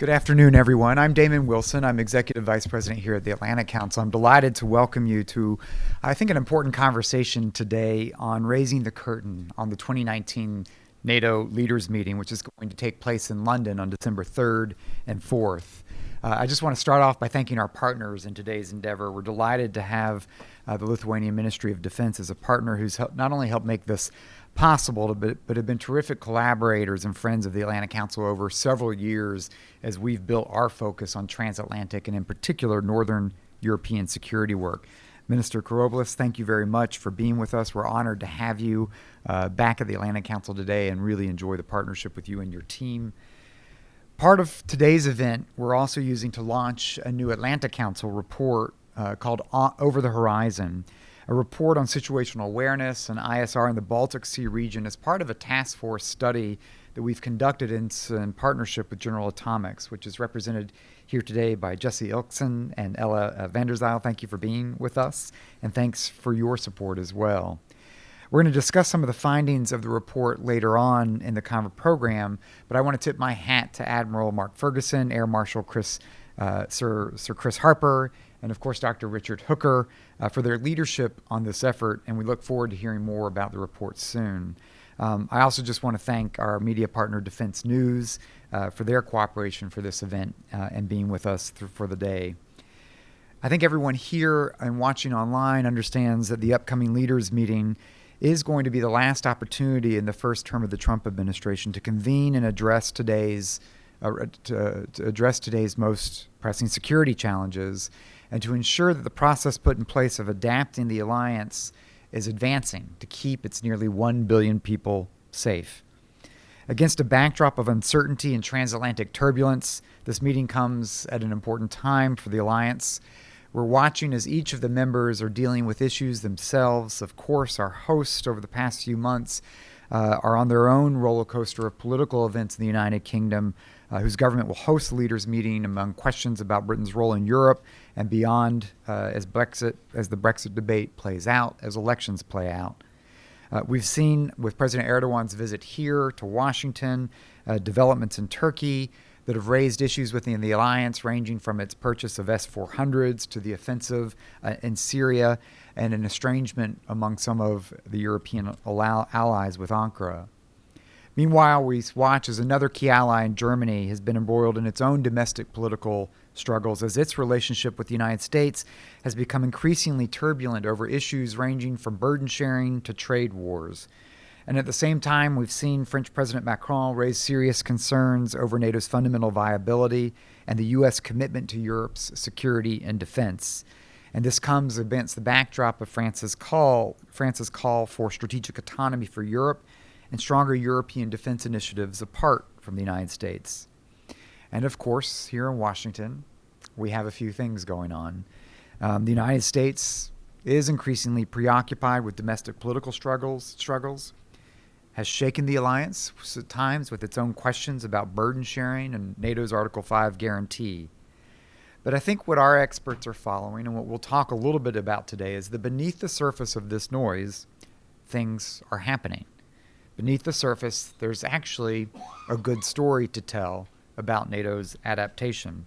Good afternoon, everyone. I'm Damon Wilson. I'm Executive Vice President here at the Atlantic Council. I'm delighted to welcome you to, I think, an important conversation today on raising the curtain on the 2019 NATO leaders meeting, which is going to take place in London on December 3rd and 4th. I just want to start off by thanking our partners in today's endeavor. We're delighted to have the Lithuanian Ministry of Defense as a partner who's not only helped make this possible, but have been terrific collaborators and friends of the Atlantic Council over several years as we've built our focus on transatlantic and in particular Northern European security work. Minister Karoblis, thank you very much for being with us. We're honored to have you back at the Atlantic Council today and really enjoy the partnership with you and your team. Part of today's event, we're also using to launch a new Atlantic Council report called Over the Horizon, a report on situational awareness and ISR in the Baltic Sea region as part of a task force study that we've conducted in partnership with General Atomics, which is represented here today by Jesse Ilksen and Ella Vanderzijl. Thank you for being with us, and thanks for your support as well. We're going to discuss some of the findings of the report later on in the program, but I want to tip my hat to Admiral Mark Ferguson, Air Marshal Sir Chris Harper, and of course Dr. Richard Hooker for their leadership on this effort, and we look forward to hearing more about the report soon. I also just want to thank our media partner Defense News for their cooperation for this event and being with us for the day. I think everyone here and watching online understands that the upcoming leaders meeting is going to be the last opportunity in the first term of the Trump administration to convene and address today's most pressing security challenges and to ensure that the process put in place of adapting the alliance is advancing to keep its nearly 1 billion people safe. Against a backdrop of uncertainty and transatlantic turbulence, this meeting comes at an important time for the alliance. We're watching as each of the members are dealing with issues themselves. Of course, our hosts over the past few months are on their own roller coaster of political events in the United Kingdom, whose government will host the leaders' meeting among questions about Britain's role in Europe and beyond as the Brexit debate plays out, as elections play out. We've seen with President Erdogan's visit here to Washington, developments in Turkey that have raised issues within the alliance, ranging from its purchase of S-400s to the offensive in Syria and an estrangement among some of the European allies with Ankara. Meanwhile, we watch as another key ally in Germany has been embroiled in its own domestic political struggles as its relationship with the United States has become increasingly turbulent over issues ranging from burden sharing to trade wars. And at the same time, we've seen French President Macron raise serious concerns over NATO's fundamental viability and the U.S. commitment to Europe's security and defense. And this comes against the backdrop of France's call for strategic autonomy for Europe and stronger European defense initiatives apart from the United States. And of course, here in Washington, we have a few things going on. The United States is increasingly preoccupied with domestic political struggles, has shaken the alliance at times with its own questions about burden sharing and NATO's Article 5 guarantee. But I think what our experts are following and what we'll talk a little bit about today is that beneath the surface of this noise, things are happening. Beneath the surface, there's actually a good story to tell about NATO's adaptation.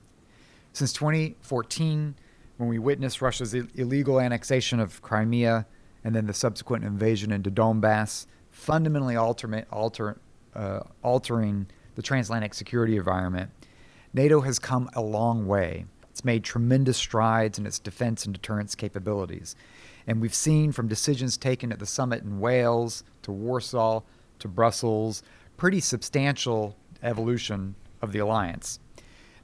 Since 2014, when we witnessed Russia's illegal annexation of Crimea and then the subsequent invasion into Donbass, fundamentally altering the transatlantic security environment, NATO has come a long way. It's made tremendous strides in its defense and deterrence capabilities. And we've seen from decisions taken at the summit in Wales to Warsaw to Brussels, pretty substantial evolution of the alliance.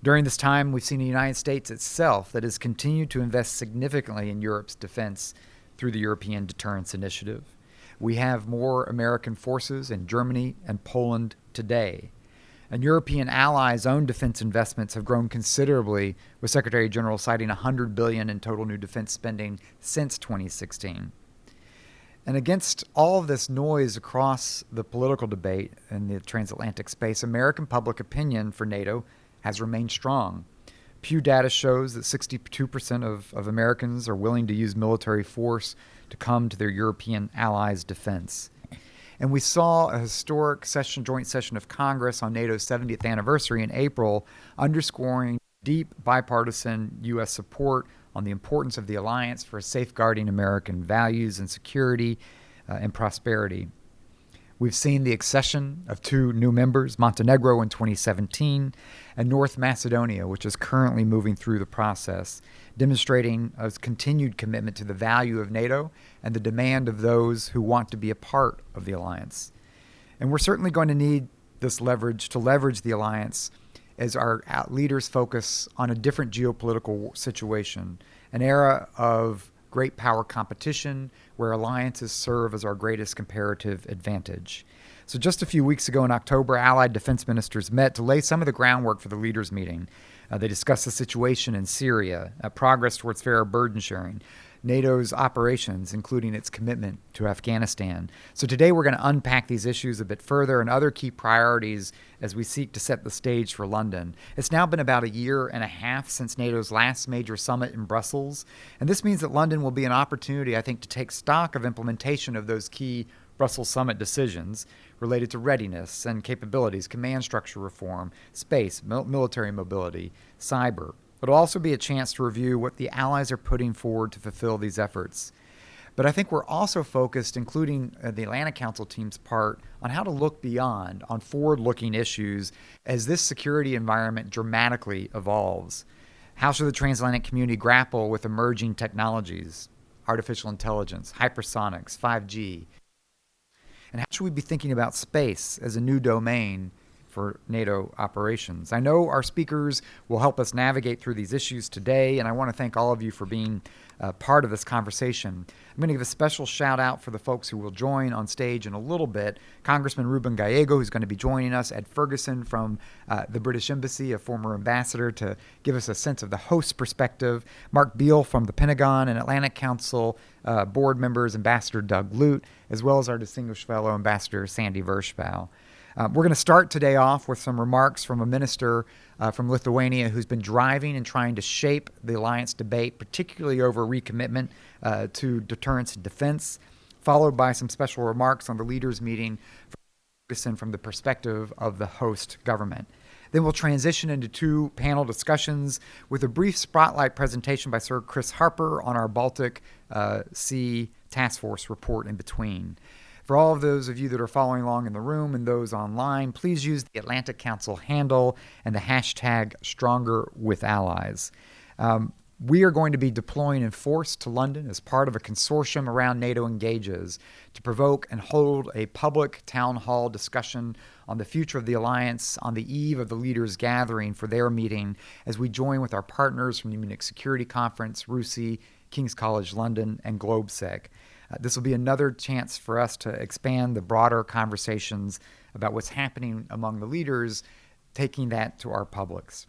During this time, we've seen the United States itself that has continued to invest significantly in Europe's defense through the European Deterrence Initiative. We have more American forces in Germany and Poland today. And European allies' own defense investments have grown considerably, with Secretary General citing $100 billion in total new defense spending since 2016. And against all of this noise across the political debate in the transatlantic space, American public opinion for NATO has remained strong. Pew data shows that 62% of Americans are willing to use military force to come to their European allies' defense. And we saw a historic joint session of Congress on NATO's 70th anniversary in April, underscoring deep bipartisan U.S. support on the importance of the alliance for safeguarding American values and security and prosperity. We've seen the accession of 2 new members, Montenegro in 2017 and North Macedonia, which is currently moving through the process, demonstrating a continued commitment to the value of NATO and the demand of those who want to be a part of the alliance. And we're certainly going to need this leverage the alliance as our leaders focus on a different geopolitical situation, an era of great power competition where alliances serve as our greatest comparative advantage. So just a few weeks ago in October, Allied defense ministers met to lay some of the groundwork for the leaders' meeting. They discussed the situation in Syria, progress towards fairer burden sharing, NATO's operations, including its commitment to Afghanistan. So today we're going to unpack these issues a bit further and other key priorities as we seek to set the stage for London. It's now been about a year and a half since NATO's last major summit in Brussels, and this means that London will be an opportunity, I think, to take stock of implementation of those key Brussels summit decisions related to readiness and capabilities, command structure reform, space, military mobility, cyber. It'll also be a chance to review what the allies are putting forward to fulfill these efforts. But I think we're also focused, including the Atlantic Council team's part, on how to look beyond, on forward-looking issues as this security environment dramatically evolves. How should the transatlantic community grapple with emerging technologies, artificial intelligence, hypersonics, 5G? And how should we be thinking about space as a new domain for NATO operations? I know our speakers will help us navigate through these issues today, and I want to thank all of you for being part of this conversation. I'm going to give a special shout out for the folks who will join on stage in a little bit. Congressman Ruben Gallego, who's going to be joining us, Ed Ferguson from the British Embassy, a former ambassador, to give us a sense of the host perspective, Mark Beale from the Pentagon, and Atlantic Council board members, Ambassador Doug Lute, as well as our distinguished fellow Ambassador Sandy Vershbow. We're going to start today off with some remarks from a minister from Lithuania who's been driving and trying to shape the alliance debate, particularly over recommitment to deterrence and defense, followed by some special remarks on the leaders' meeting from the perspective of the host government. Then we'll transition into 2 panel discussions with a brief spotlight presentation by Sir Chris Harper on our Baltic Sea Task Force report in between. For all of those of you that are following along in the room and those online, please use the Atlantic Council handle and the hashtag #StrongerWithAllies. We are going to be deploying in force to London as part of a consortium around NATO Engages to provoke and hold a public town hall discussion on the future of the alliance on the eve of the leaders gathering for their meeting as we join with our partners from the Munich Security Conference, RUSI, King's College London, and GlobeSec. This will be another chance for us to expand the broader conversations about what's happening among the leaders, taking that to our publics.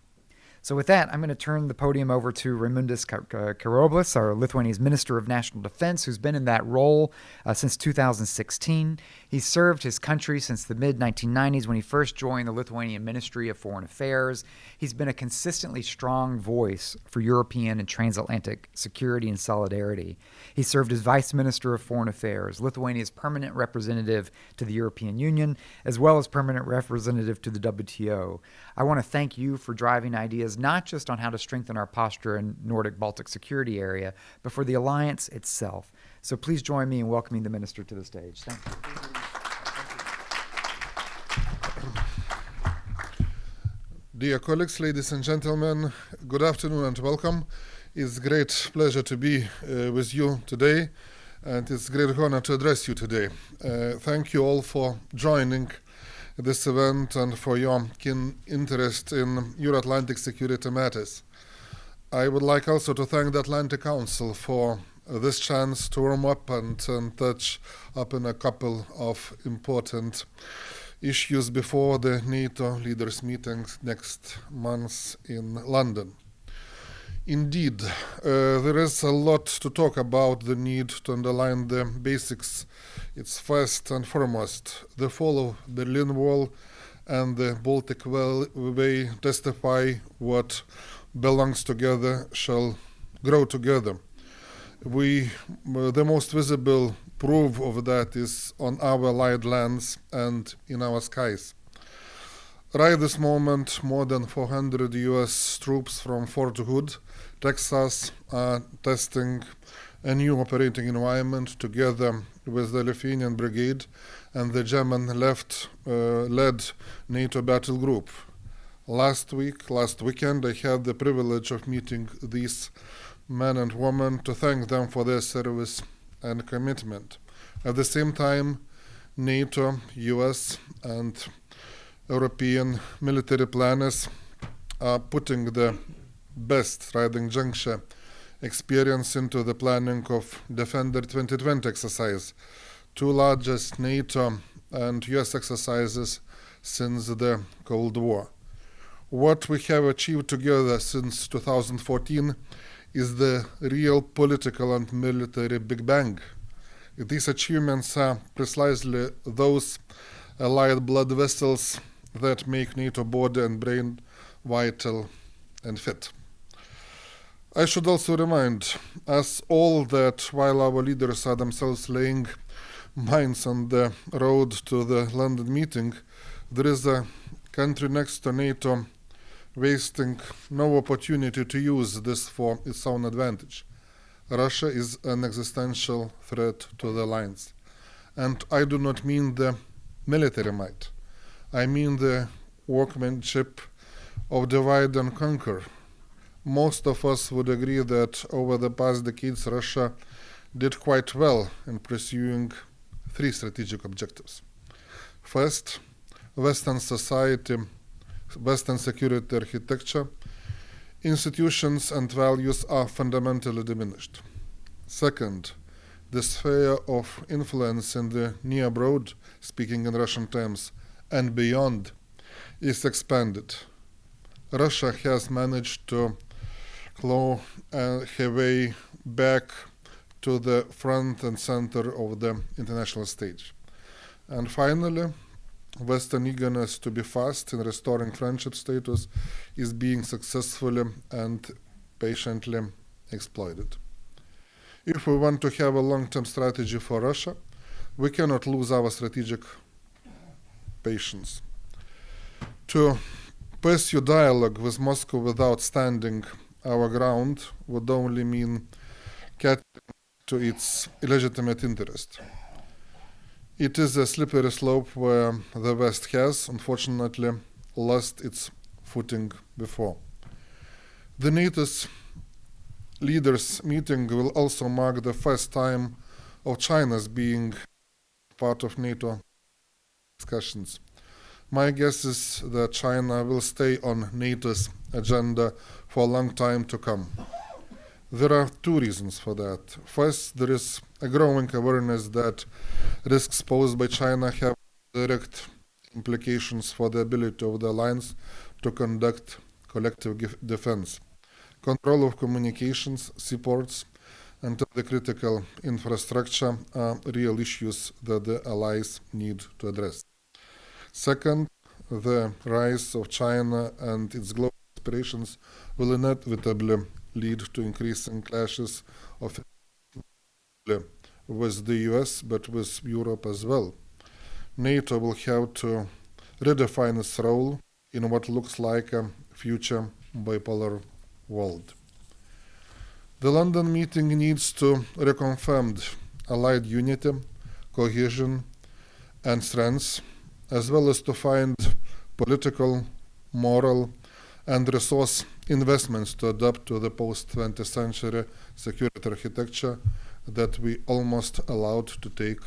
So with that, I'm going to turn the podium over to Raimundas Karoblis, our Lithuania's Minister of National Defense, who's been in that role since 2016. He's served his country since the mid-1990s when he first joined the Lithuanian Ministry of Foreign Affairs. He's been a consistently strong voice for European and transatlantic security and solidarity. He served as Vice Minister of Foreign Affairs, Lithuania's permanent representative to the European Union, as well as permanent representative to the WTO. I want to thank you for driving ideas not just on how to strengthen our posture in Nordic-Baltic security area, but for the alliance itself. So please join me in welcoming the minister to the stage. Thank you. Dear colleagues, ladies and gentlemen, good afternoon and welcome. It's a great pleasure to be with you today, and it's a great honor to address you today. Thank you all for joining this event and for your keen interest in Euro-Atlantic security matters. I would like also to thank the Atlantic Council for this chance to warm up and touch up in a couple of important issues before the NATO leaders meeting next month in London. Indeed, there is a lot to talk about the need to underline the basics. It's first and foremost the fall of the Berlin Wall and the Baltic Way testify what belongs together shall grow together. The most visible proof of that is on our allied lands and in our skies. Right this moment, more than 400 US troops from Fort Hood, Texas, are testing a new operating environment together with the Lithuanian Brigade and the German led NATO battle group. Last weekend, I had the privilege of meeting these men and women to thank them for their service and commitment. At the same time, NATO, US, and European military planners are putting the best riding juncture experience into the planning of Defender 2020 exercise, two largest NATO and US exercises since the Cold War. What we have achieved together since 2014 is the real political and military Big Bang. These achievements are precisely those allied blood vessels that make NATO body and brain vital and fit. I should also remind us all that while our leaders are themselves laying mines on the road to the London meeting, there is a country next to NATO wasting no opportunity to use this for its own advantage. Russia is an existential threat to the alliance. And I do not mean the military might. I mean the workmanship of divide and conquer. Most of us would agree that over the past decades, Russia did quite well in pursuing three strategic objectives. First, Western society, Western security architecture, institutions and values are fundamentally diminished. Second, the sphere of influence in the near abroad, speaking in Russian terms, and beyond, is expanded. Russia has managed to claw her way back to the front and center of the international stage. And finally, Western eagerness to be fast in restoring friendship status is being successfully and patiently exploited. If we want to have a long-term strategy for Russia, we cannot lose our strategic patience. To pursue dialogue with Moscow without standing our ground would only mean catering to its illegitimate interest. It is a slippery slope where the West has, unfortunately, lost its footing before. The NATO's leaders' meeting will also mark the first time of China's being part of NATO discussions. My guess is that China will stay on NATO's agenda for a long time to come. There are two reasons for that. First, there is a growing awareness that risks posed by China have direct implications for the ability of the alliance to conduct collective defense. Control of communications, seaports, and the critical infrastructure are real issues that the allies need to address. Second, the rise of China and its global aspirations will inevitably lead to increasing clashes of with the US, but with Europe as well. NATO will have to redefine its role in what looks like a future bipolar world. The London meeting needs to reconfirm allied unity, cohesion, and strength, as well as to find political, moral, and resource investments to adapt to the post-20th century security architecture that we almost allowed to take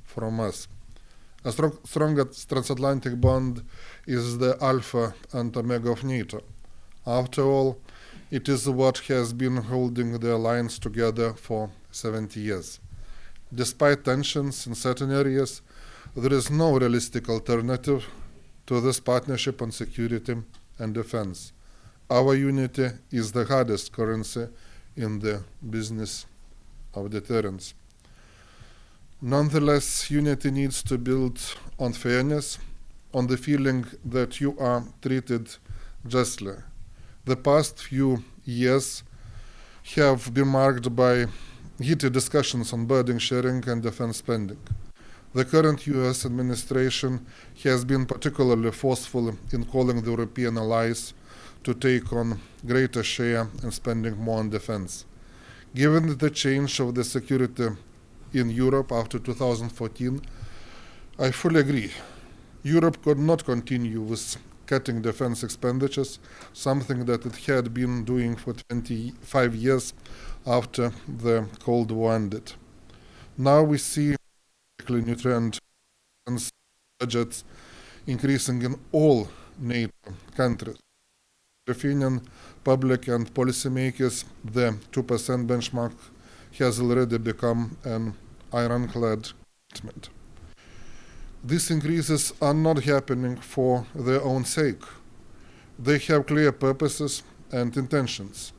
from us. A stronger transatlantic bond is the alpha and omega of NATO. After all, it is what has been holding the alliance together for 70 years. Despite tensions in certain areas, there is no realistic alternative to this partnership on security and defense. Our unity is the hardest currency in the business of deterrence. Nonetheless, unity needs to build on fairness, on the feeling that you are treated justly. The past few years have been marked by heated discussions on burden sharing and defense spending. The current US administration has been particularly forceful in calling the European allies to take on greater share and spending more on defense. Given the change of the security in Europe after 2014, I fully agree. Europe could not continue with cutting defense expenditures, something that it had been doing for 25 years after the Cold War ended. Now we see a new trend in budgets increasing in all NATO countries. European public and policymakers, the 2% benchmark has already become an ironclad commitment. These increases are not happening for their own sake. They have clear purposes and intentions.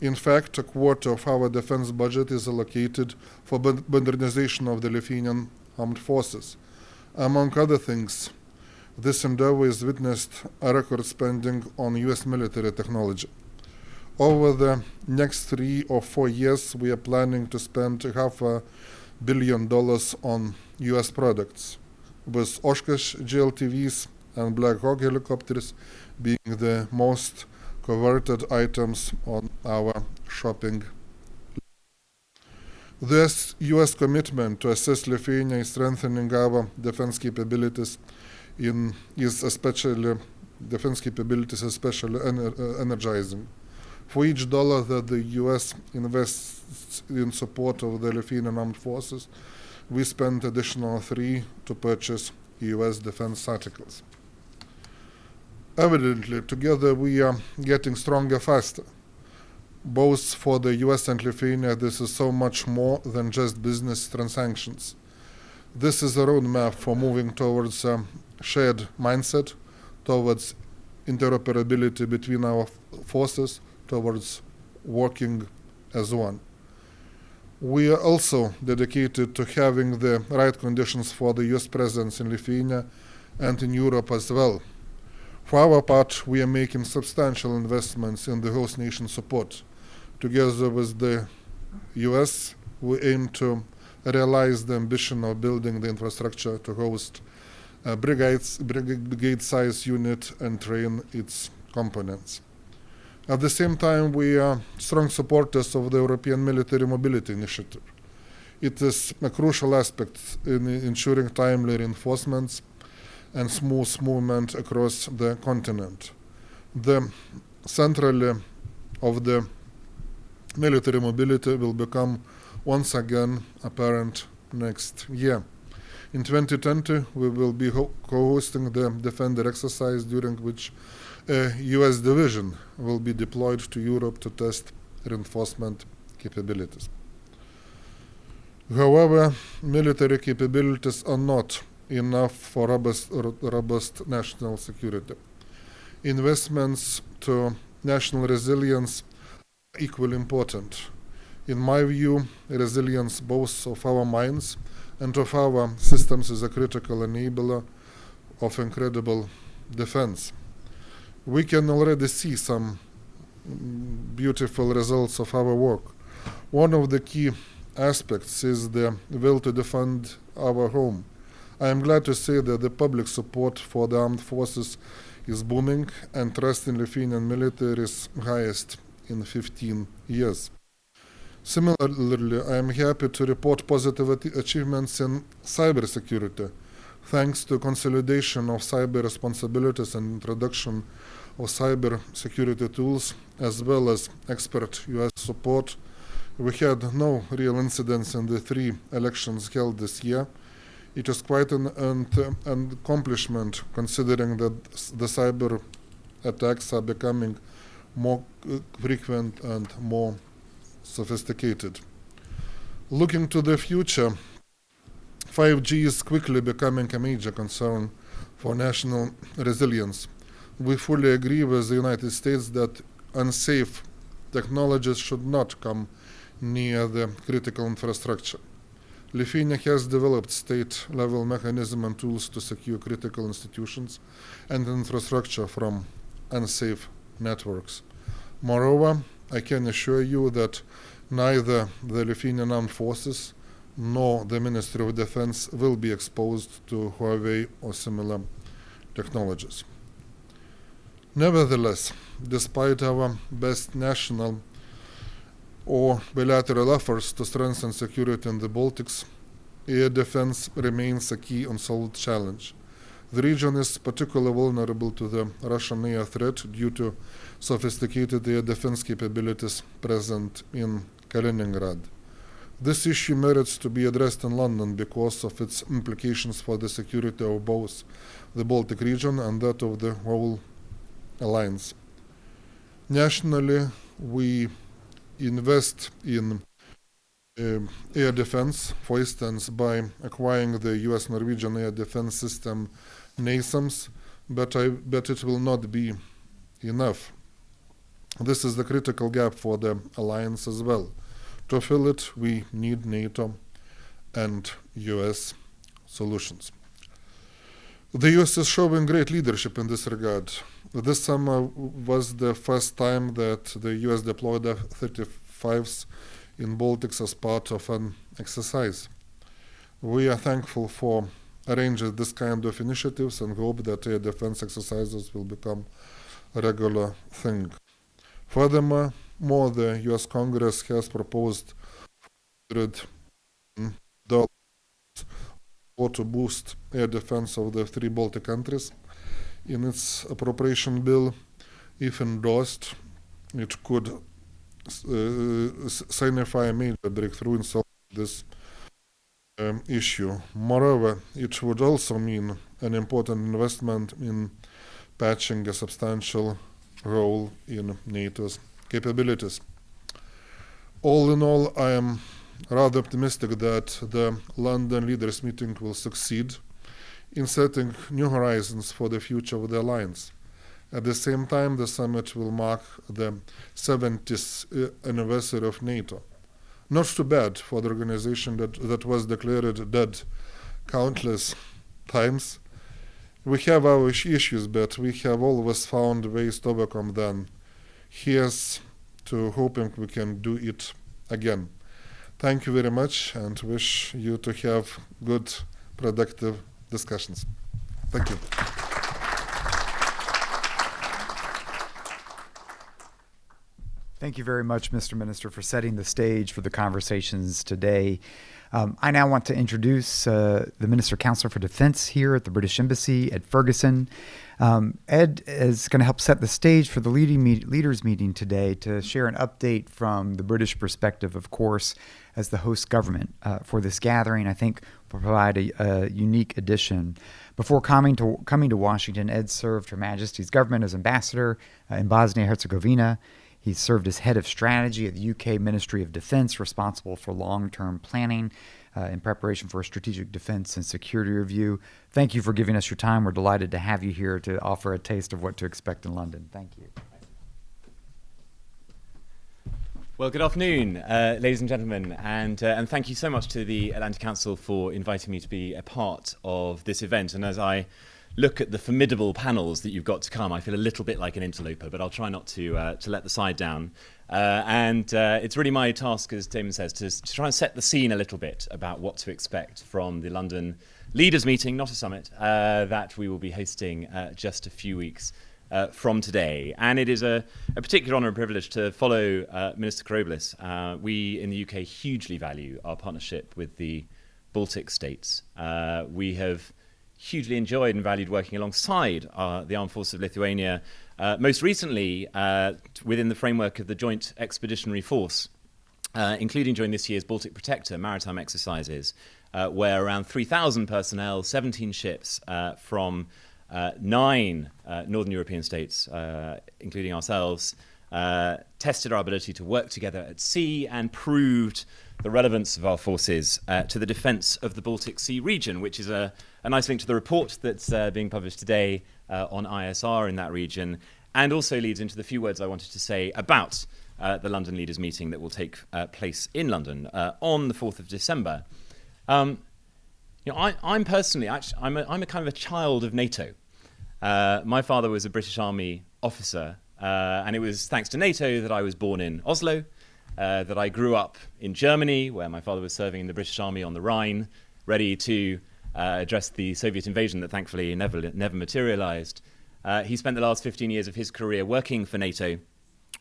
In fact, a quarter of our defense budget is allocated for modernization of the Lithuanian armed forces. Among other things, this endeavor is witnessed a record spending on US military technology. Over the next 3 or 4 years, we are planning to spend $500 million on US products, with Oshkosh GLTVs and Black Hawk helicopters being the most coveted items on our shopping list. This US commitment to assist Lithuania in strengthening our defense capabilities is especially energizing. For each dollar that the US invests in support of the Lithuanian armed forces, we spend additional 3 to purchase US defense articles. Evidently, together we are getting stronger faster. Both for the US and Lithuania, this is so much more than just business transactions. This is a roadmap for moving towards a shared mindset, towards interoperability between our forces, towards working as one. We are also dedicated to having the right conditions for the US presence in Lithuania and in Europe as well. For our part, we are making substantial investments in the host nation support. Together with the US, we aim to realize the ambition of building the infrastructure to host a brigade-size unit and train its components. At the same time, we are strong supporters of the European Military Mobility Initiative. It is a crucial aspect in ensuring timely reinforcements and smooth movement across the continent. The centrality of the military mobility will become once again apparent next year. In 2020, we will be co-hosting the Defender exercise, during which a US division will be deployed to Europe to test reinforcement capabilities. However, military capabilities are not enough for robust national security. Investments to national resilience are equally important. In my view, resilience both of our minds and of our systems is a critical enabler of incredible defense. We can already see some beautiful results of our work. One of the key aspects is the will to defend our home. I am glad to say that the public support for the armed forces is booming and trust in Lithuanian military is highest in 15 years. Similarly, I am happy to report positive achievements in cybersecurity, thanks to consolidation of cyber responsibilities and introduction of cyber security tools, as well as expert US support. We had no real incidents in the 3 elections held this year. It is quite an accomplishment, considering that the cyber attacks are becoming more frequent and more sophisticated. Looking to the future, 5G is quickly becoming a major concern for national resilience. We fully agree with the United States that unsafe technologies should not come near the critical infrastructure. Lithuania has developed state-level mechanisms and tools to secure critical institutions and infrastructure from unsafe networks. Moreover, I can assure you that Neither the Lithuanian Armed Forces nor the Ministry of Defense will be exposed to Huawei or similar technologies. Nevertheless, despite our best national or bilateral efforts to strengthen security in the Baltics, air defense remains a key unsolved challenge. The region is particularly vulnerable to the Russian air threat due to sophisticated air defense capabilities present in Kaliningrad. This issue merits to be addressed in London because of its implications for the security of both the Baltic region and that of the whole alliance. Nationally, we invest in air defense, for instance, by acquiring the US-Norwegian air defense system NASAMS, but it will not be enough. This is the critical gap for the alliance as well. To fill it, we need NATO and US solutions. The US is showing great leadership in this regard. This summer was the first time that the US deployed F-35s in Baltics as part of an exercise. We are thankful for arranging this kind of initiatives and hope that air defense exercises will become a regular thing. Furthermore, the US Congress has proposed $100 to boost air defense of the three Baltic countries. In its appropriation bill, if endorsed, it could signify a major breakthrough in solving this issue. Moreover, it would also mean an important investment in patching a substantial role in NATO's capabilities. All in all, I am rather optimistic that the London leaders meeting will succeed in setting new horizons for the future of the alliance. At the same time, the summit will mark the 70th anniversary of NATO. Not too bad for the organization that was declared dead countless times. We have our issues, but we have always found ways to overcome them. Here's to hoping we can do it again. Thank you very much and wish you to have good, productive discussions. Thank you. Thank you very much, Mr. Minister, for setting the stage for the conversations today. I now want to introduce the Minister Counselor for Defense here at the British Embassy, Ed Ferguson. Ed is going to help set the stage for the leaders meeting today to share an update from the British perspective, of course, as the host government for this gathering. I think will provide a unique addition. Before coming to Washington, Ed served Her Majesty's government as ambassador in Bosnia-Herzegovina. He served as head of strategy at the UK Ministry of Defense, responsible for long-term planning in preparation for a strategic defense and security review. Thank you for giving us your time. We're delighted to have you here to offer a taste of what to expect in London. Thank you. Well, good afternoon, ladies and gentlemen, and thank you so much to the Atlantic Council for inviting me to be a part of this event. And as I look at the formidable panels that you've got to come, I feel a little bit like an interloper, but I'll try not to let the side down. It's really my task, as Damon says, to try and set the scene a little bit about what to expect from the London Leaders Meeting, not a summit, that we will be hosting just a few weeks from today. And it is a particular honour and privilege to follow Minister Karoblis. We in the UK hugely value our partnership with the Baltic states. We have hugely enjoyed and valued working alongside the Armed Forces of Lithuania, most recently within the framework of the Joint Expeditionary Force, including during this year's Baltic Protector maritime exercises, where around 3,000 personnel, 17 ships from 9 Northern European states, including ourselves, tested our ability to work together at sea and proved the relevance of our forces to the defence of the Baltic Sea region, which is a nice link to the report that's being published today on ISR in that region, and also leads into the few words I wanted to say about the London Leaders Meeting that will take place in London on the 4th of December. I'm personally, actually, I'm a kind of a child of NATO. My father was a British Army officer, and it was thanks to NATO that I was born in Oslo, that I grew up in Germany, where my father was serving in the British Army on the Rhine, ready to address the Soviet invasion that thankfully never materialized. He spent the last 15 years of his career working for NATO,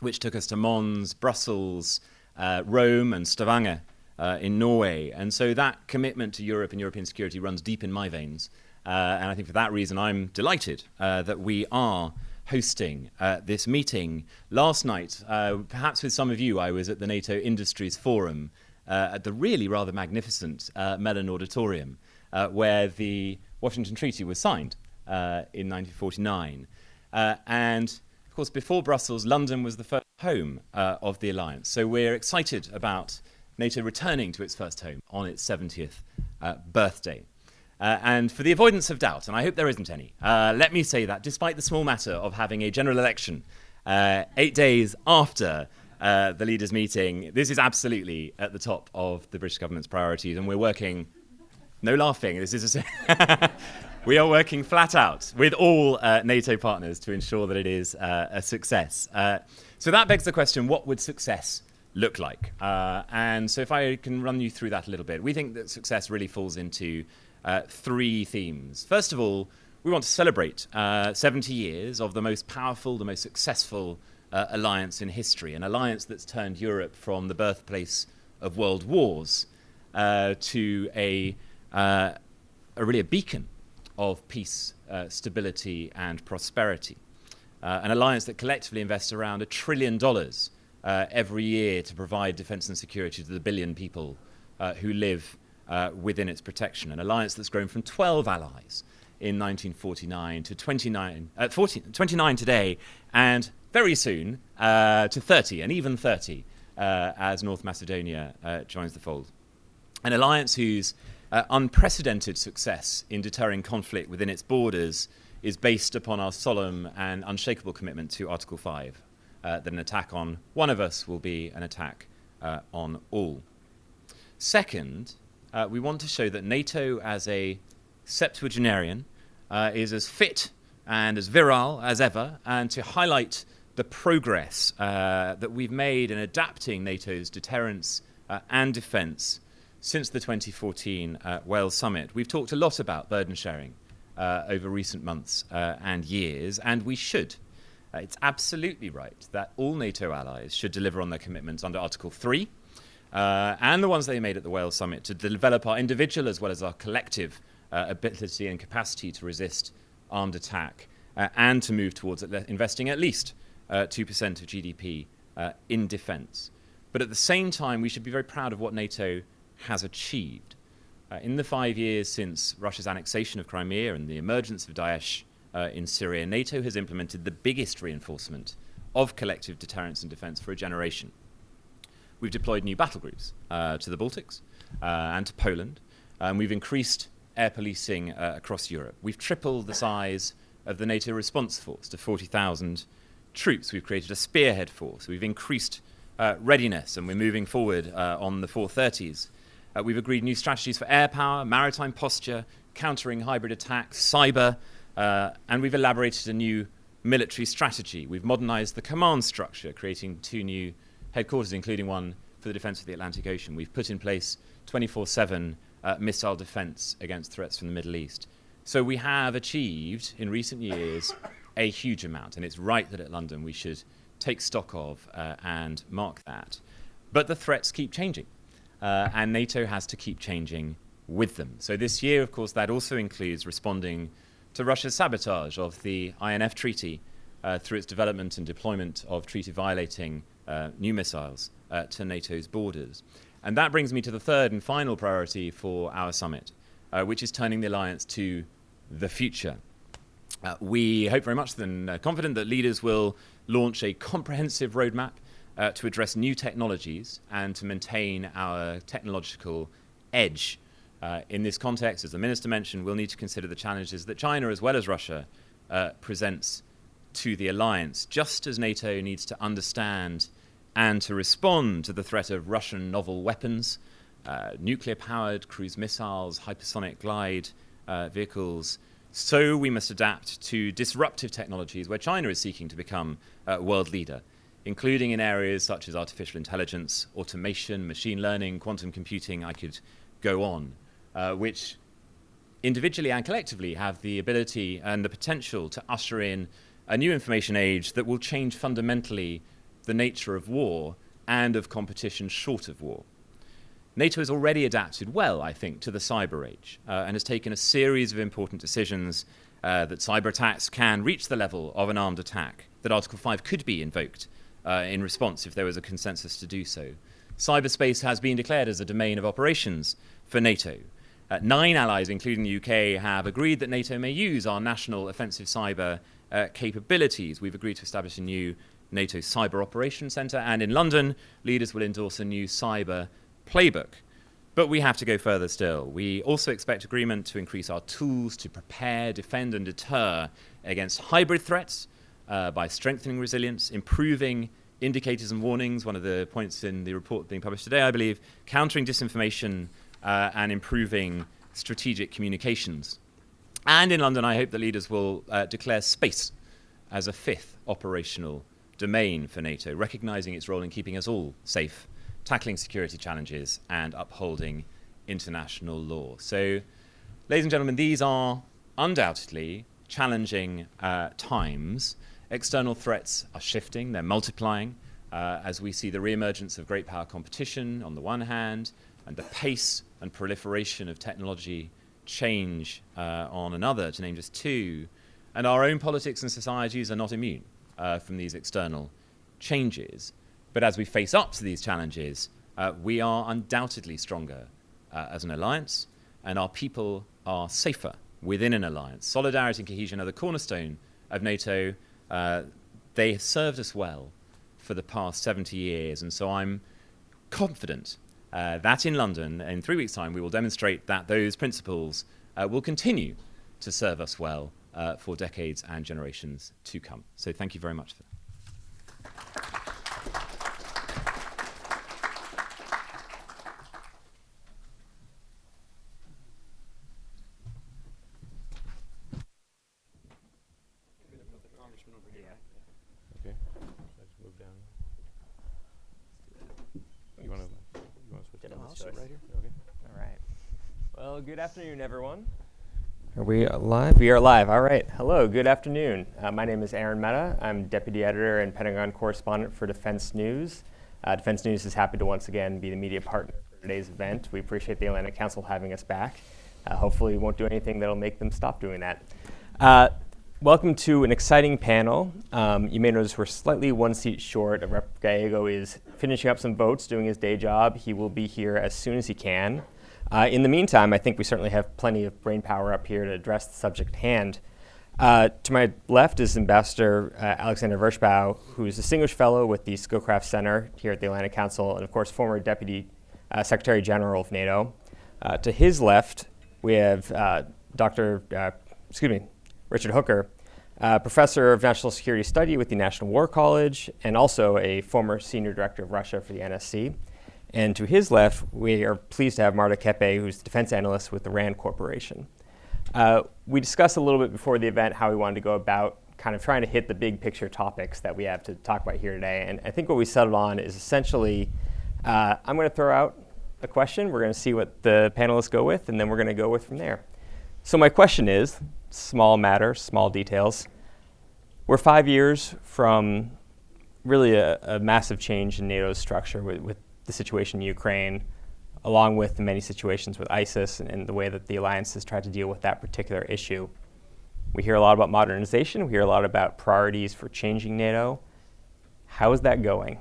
which took us to Mons, Brussels, Rome and Stavanger in Norway. And so that commitment to Europe and European security runs deep in my veins. And I think for that reason, I'm delighted that we are hosting this meeting. Last night, perhaps with some of you, I was at the NATO Industries Forum at the really rather magnificent Mellon Auditorium, where the Washington Treaty was signed in 1949. And of course, before Brussels, London was the first home of the alliance. So we're excited about NATO returning to its first home on its 70th birthday. And for the avoidance of doubt, and I hope there isn't any, let me say that despite the small matter of having a general election 8 days after the leaders' meeting, this is absolutely at the top of the British government's priorities, and we're working, no laughing, this is we are working flat out with all NATO partners to ensure that it is a success. So that begs the question, what would success look like? And so if I can run you through that a little bit, we think that success really falls into three themes. First of all, we want to celebrate 70 years of the most powerful, the most successful alliance in history, an alliance that's turned Europe from the birthplace of world wars to really a beacon of peace, stability and prosperity. An alliance that collectively invests around $1 trillion every year to provide defense and security to the billion people who live within its protection. An alliance that's grown from 12 allies in 1949 to 29 today, and very soon to 30, and even 30 as North Macedonia joins the fold. An alliance whose unprecedented success in deterring conflict within its borders is based upon our solemn and unshakable commitment to Article 5, that an attack on one of us will be an attack on all. Second, we want to show that NATO as a septuagenarian is as fit and as virile as ever, and to highlight the progress that we've made in adapting NATO's deterrence and defence since the 2014 Wales Summit. We've talked a lot about burden sharing over recent months and years, and we should. It's absolutely right that all NATO allies should deliver on their commitments under Article 3, and the ones they made at the Wales Summit to develop our individual as well as our collective ability and capacity to resist armed attack, and to move towards investing at least 2% of GDP in defence. But at the same time, we should be very proud of what NATO has achieved. In the 5 years since Russia's annexation of Crimea and the emergence of Daesh in Syria, NATO has implemented the biggest reinforcement of collective deterrence and defence for a generation. We've deployed new battle groups to the Baltics and to Poland. We've increased air policing across Europe. We've tripled the size of the NATO response force to 40,000 troops. We've created a spearhead force. We've increased readiness, and we're moving forward on the 430s. We've agreed new strategies for air power, maritime posture, countering hybrid attacks, cyber, and we've elaborated a new military strategy. We've modernized the command structure, creating 2 new headquarters, including one for the defense of the Atlantic Ocean. We've put in place 24/7 missile defense against threats from the Middle East. So we have achieved, in recent years, a huge amount, and it's right that at London we should take stock of and mark that. But the threats keep changing, and NATO has to keep changing with them. So this year, of course, that also includes responding to Russia's sabotage of the INF Treaty through its development and deployment of treaty-violating new missiles to NATO's borders. And that brings me to the third and final priority for our summit, which is turning the alliance to the future. We hope very much and confident that leaders will launch a comprehensive roadmap to address new technologies and to maintain our technological edge. In this context, as the Minister mentioned, we'll need to consider the challenges that China, as well as Russia, presents to the alliance, just as NATO needs to understand and to respond to the threat of Russian novel weapons, nuclear-powered cruise missiles, hypersonic glide vehicles. So we must adapt to disruptive technologies where China is seeking to become a world leader including in areas such as artificial intelligence, automation, machine learning, quantum computing. I could go on, which individually and collectively have the ability and the potential to usher in a new information age that will change fundamentally the nature of war and of competition short of war. NATO has already adapted well, I think, to the cyber age and has taken a series of important decisions that cyber attacks can reach the level of an armed attack, that Article 5 could be invoked in response if there was a consensus to do so. Cyberspace has been declared as a domain of operations for NATO. 9 allies, including the UK, have agreed that NATO may use our national offensive cyber capabilities. We've agreed to establish a new NATO Cyber Operations Centre, and in London, leaders will endorse a new cyber playbook. But we have to go further still. We also expect agreement to increase our tools to prepare, defend, and deter against hybrid threats by strengthening resilience, improving indicators and warnings, one of the points in the report being published today, I believe, countering disinformation, and improving strategic communications. And in London, I hope the leaders will declare space as a 5th operational domain for NATO, recognizing its role in keeping us all safe, tackling security challenges, and upholding international law. So, ladies and gentlemen, these are undoubtedly challenging times. External threats are shifting, they're multiplying, as we see the reemergence of great power competition on the one hand, and the pace and proliferation of technology change on another, to name just 2. And our own politics and societies are not immune from these external changes. But as we face up to these challenges, we are undoubtedly stronger as an alliance, and our people are safer within an alliance. Solidarity and cohesion are the cornerstone of NATO. They have served us well for the past 70 years, and so I'm confident that in London, in 3 weeks' time, we will demonstrate that those principles will continue to serve us well for decades and generations to come. So thank you very much for that. Okay. Let's move down. You want to switch down? I'll sit Right right here. Okay. All right. Well, good afternoon, everyone. Are we live? We are live. All right. Hello. Good afternoon. My name is Aaron Mehta. I'm Deputy Editor and Pentagon Correspondent for Defense News. Defense News is happy to once again be the media partner for today's event. We appreciate the Atlantic Council having us back. Hopefully we won't do anything that'll make them stop doing that. Welcome to an exciting panel. You may notice we're slightly one seat short. Rep. Gallego is finishing up some votes, doing his day job. He will be here as soon as he can. In the meantime, I think we certainly have plenty of brain power up here to address the subject at hand. To my left is Ambassador Alexander Vershbow, who is Distinguished Fellow with the Scowcraft Center here at the Atlantic Council, and of course, former Deputy Secretary General of NATO. To his left, we have Richard Hooker, Professor of National Security Study with the National War College, and also a former Senior Director of Russia for the NSC. And to his left, we are pleased to have Marta Kepe, who's the defense analyst with the RAND Corporation. We discussed a little bit before the event how we wanted to go about kind of trying to hit the big picture topics that we have to talk about here today. And I think what we settled on is essentially, I'm going to throw out a question. We're going to see what the panelists go with, and then we're going to go with from there. So my question is, small matter, small details. We're 5 years from really a massive change in NATO's structure with the situation in Ukraine, along with the many situations with ISIS and the way that the alliance has tried to deal with that particular issue. We hear a lot about modernization. We hear a lot about priorities for changing NATO. How is that going?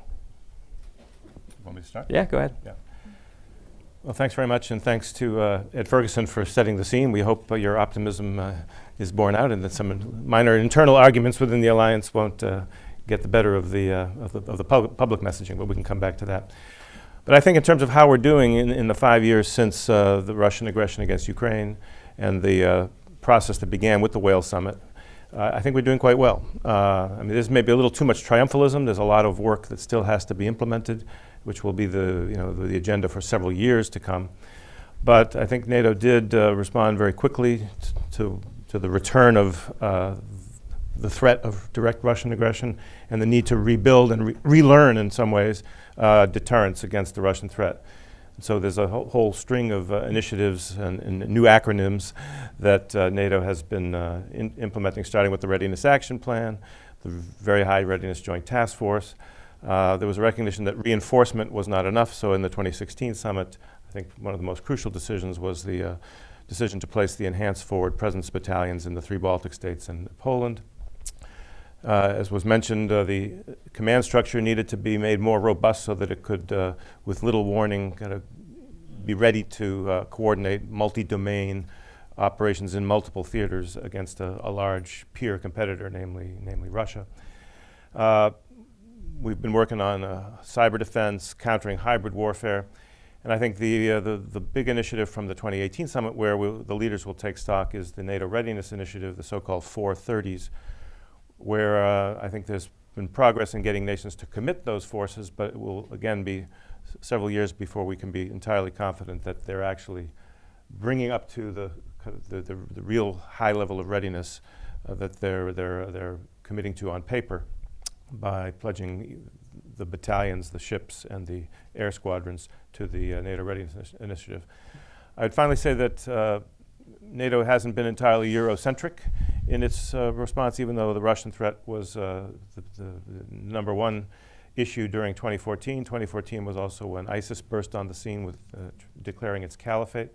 Want me to start? Yeah, go ahead. Yeah. Well, thanks very much, and thanks to Ed Ferguson for setting the scene. We hope your optimism is borne out, and that some minor internal arguments within the alliance won't get the better of the public messaging, but we can come back to that. But I think in terms of how we're doing in the 5 years since the Russian aggression against Ukraine and the process that began with the Wales summit, I think we're doing quite well. I mean, there's maybe a little too much triumphalism. There's a lot of work that still has to be implemented, which will be the agenda for several years to come. But I think NATO did respond very quickly to the return of the threat of direct Russian aggression and the need to rebuild and relearn in some ways deterrence against the Russian threat. So there's a whole string of initiatives and new acronyms that NATO has been implementing, starting with the Readiness Action Plan, the Very High Readiness Joint Task Force. There was a recognition that reinforcement was not enough, so in the 2016 summit, I think one of the most crucial decisions was the decision to place the Enhanced Forward Presence battalions in the 3 Baltic states and Poland. As was mentioned, the command structure needed to be made more robust so that it could, with little warning, kind of be ready to coordinate multi-domain operations in multiple theaters against a large peer competitor, namely Russia. We've been working on cyber defense, countering hybrid warfare, and I think the big initiative from the 2018 summit where the leaders will take stock is the NATO Readiness Initiative, the so-called 430s, where I think there's been progress in getting nations to commit those forces, but it will again be several years before we can be entirely confident that they're actually bringing up to the real high level of readiness that they're committing to on paper by pledging the battalions, the ships, and the air squadrons to the NATO Readiness Initiative. I'd finally say that NATO hasn't been entirely Eurocentric in its response, even though the Russian threat was the number one issue during 2014. 2014 was also when ISIS burst on the scene with declaring its caliphate.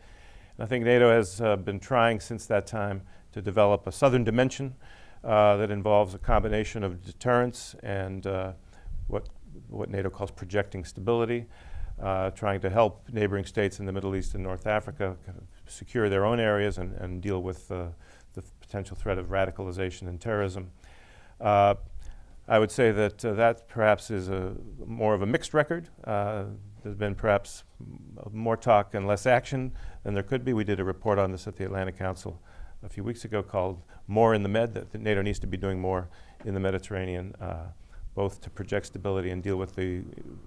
And I think NATO has been trying since that time to develop a southern dimension that involves a combination of deterrence and what NATO calls projecting stability, trying to help neighboring states in the Middle East and North Africa secure their own areas and deal with the potential threat of radicalization and terrorism. I would say that that perhaps is more of a mixed record. There's been perhaps more talk and less action than there could be. We did a report on this at the Atlantic Council a few weeks ago called More in the Med, that NATO needs to be doing more in the Mediterranean, both to project stability and deal with the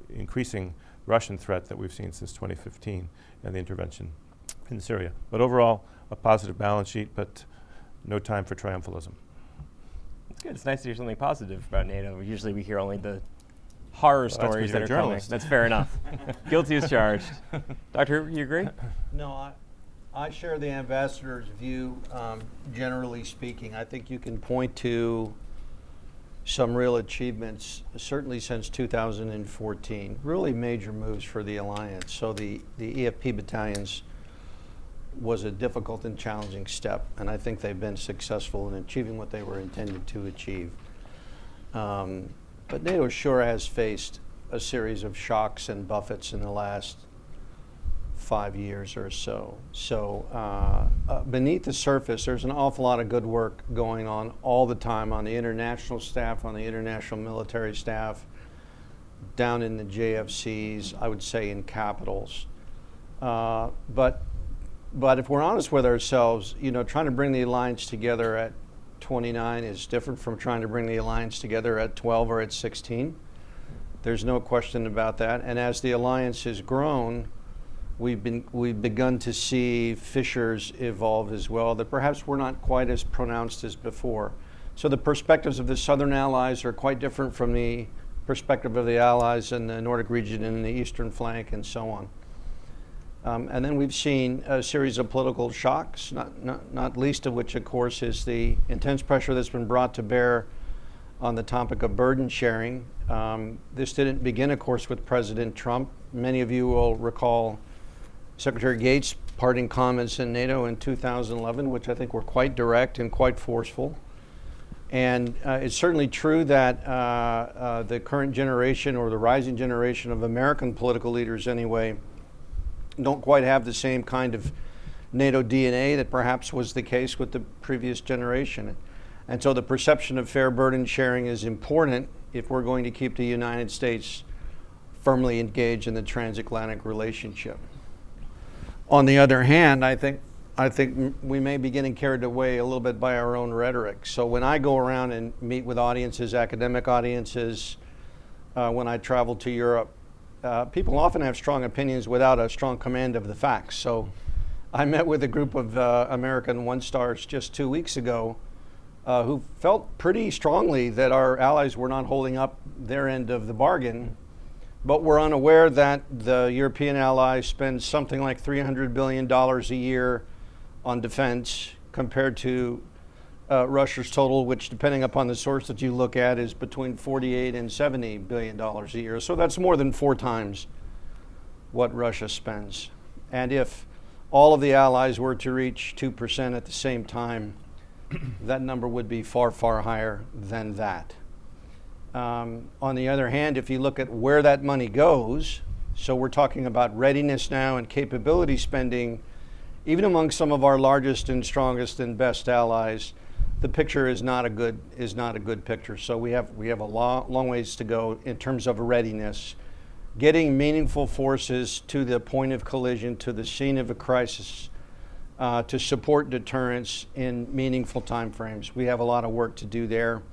increasing Russian threat that we've seen since 2015 and the intervention in Syria. But overall, a positive balance sheet, but no time for triumphalism. It's good. It's nice to hear something positive about NATO. Usually we hear only the horror stories that are coming. That's fair enough. Guilty as charged. Dr. Hoover, you agree? No, I share the ambassador's view, generally speaking. I think you can point to some real achievements, certainly since 2014, really major moves for the alliance. So the EFP battalions was a difficult and challenging step, and I think they've been successful in achieving what they were intended to achieve. But NATO sure has faced a series of shocks and buffets in the last 5 years or so. So beneath the surface, there's an awful lot of good work going on all the time on the international staff, on the international military staff, down in the JFCs, I would say in capitals. But if we're honest with ourselves, trying to bring the alliance together at 29 is different from trying to bring the alliance together at 12 or at 16. There's no question about that. And as the alliance has grown, we've begun to see fissures evolve as well that perhaps were not quite as pronounced as before. So the perspectives of the Southern allies are quite different from the perspective of the allies in the Nordic region and the Eastern flank and so on. And then we've seen a series of political shocks, not least of which, of course, is the intense pressure that's been brought to bear on the topic of burden sharing. This didn't begin, of course, with President Trump. Many of you will recall Secretary Gates' parting comments in NATO in 2011, which I think were quite direct and quite forceful. And it's certainly true that the current generation, or the rising generation of American political leaders anyway, don't quite have the same kind of NATO DNA that perhaps was the case with the previous generation. And so the perception of fair burden sharing is important if we're going to keep the United States firmly engaged in the transatlantic relationship. On the other hand, I think we may be getting carried away a little bit by our own rhetoric. So when I go around and meet with audiences, academic audiences, when I travel to Europe, people often have strong opinions without a strong command of the facts. So I met with a group of American one-stars just 2 weeks ago who felt pretty strongly that our allies were not holding up their end of the bargain, but were unaware that the European allies spend something like $300 billion a year on defense compared to Russia's total, which, depending upon the source that you look at, is between $48 and $70 billion a year. So that's more than 4 times what Russia spends. And if all of the allies were to reach 2% at the same time, that number would be far, far higher than that. On the other hand, if you look at where that money goes, so we're talking about readiness now and capability spending, even among some of our largest and strongest and best allies, the picture is not a good picture. So we have a long ways to go in terms of readiness, getting meaningful forces to the point of collision, to the scene of a crisis, to support deterrence in meaningful timeframes. We have a lot of work to do there.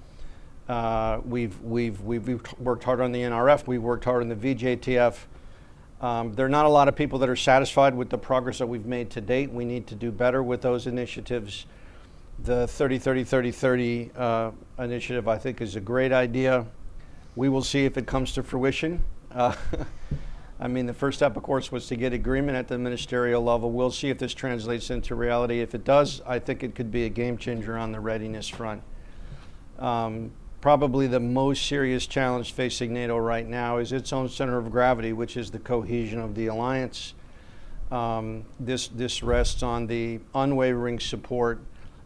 We've worked hard on the NRF. We've worked hard on the VJTF. There are not a lot of people that are satisfied with the progress that we've made to date. We need to do better with those initiatives. The 30-30-30-30 initiative, I think, is a great idea. We will see if it comes to fruition. I mean, the first step, of course, was to get agreement at the ministerial level. We'll see if this translates into reality. If it does, I think it could be a game changer on the readiness front. Probably the most serious challenge facing NATO right now is its own center of gravity, which is the cohesion of the alliance. This rests on the unwavering support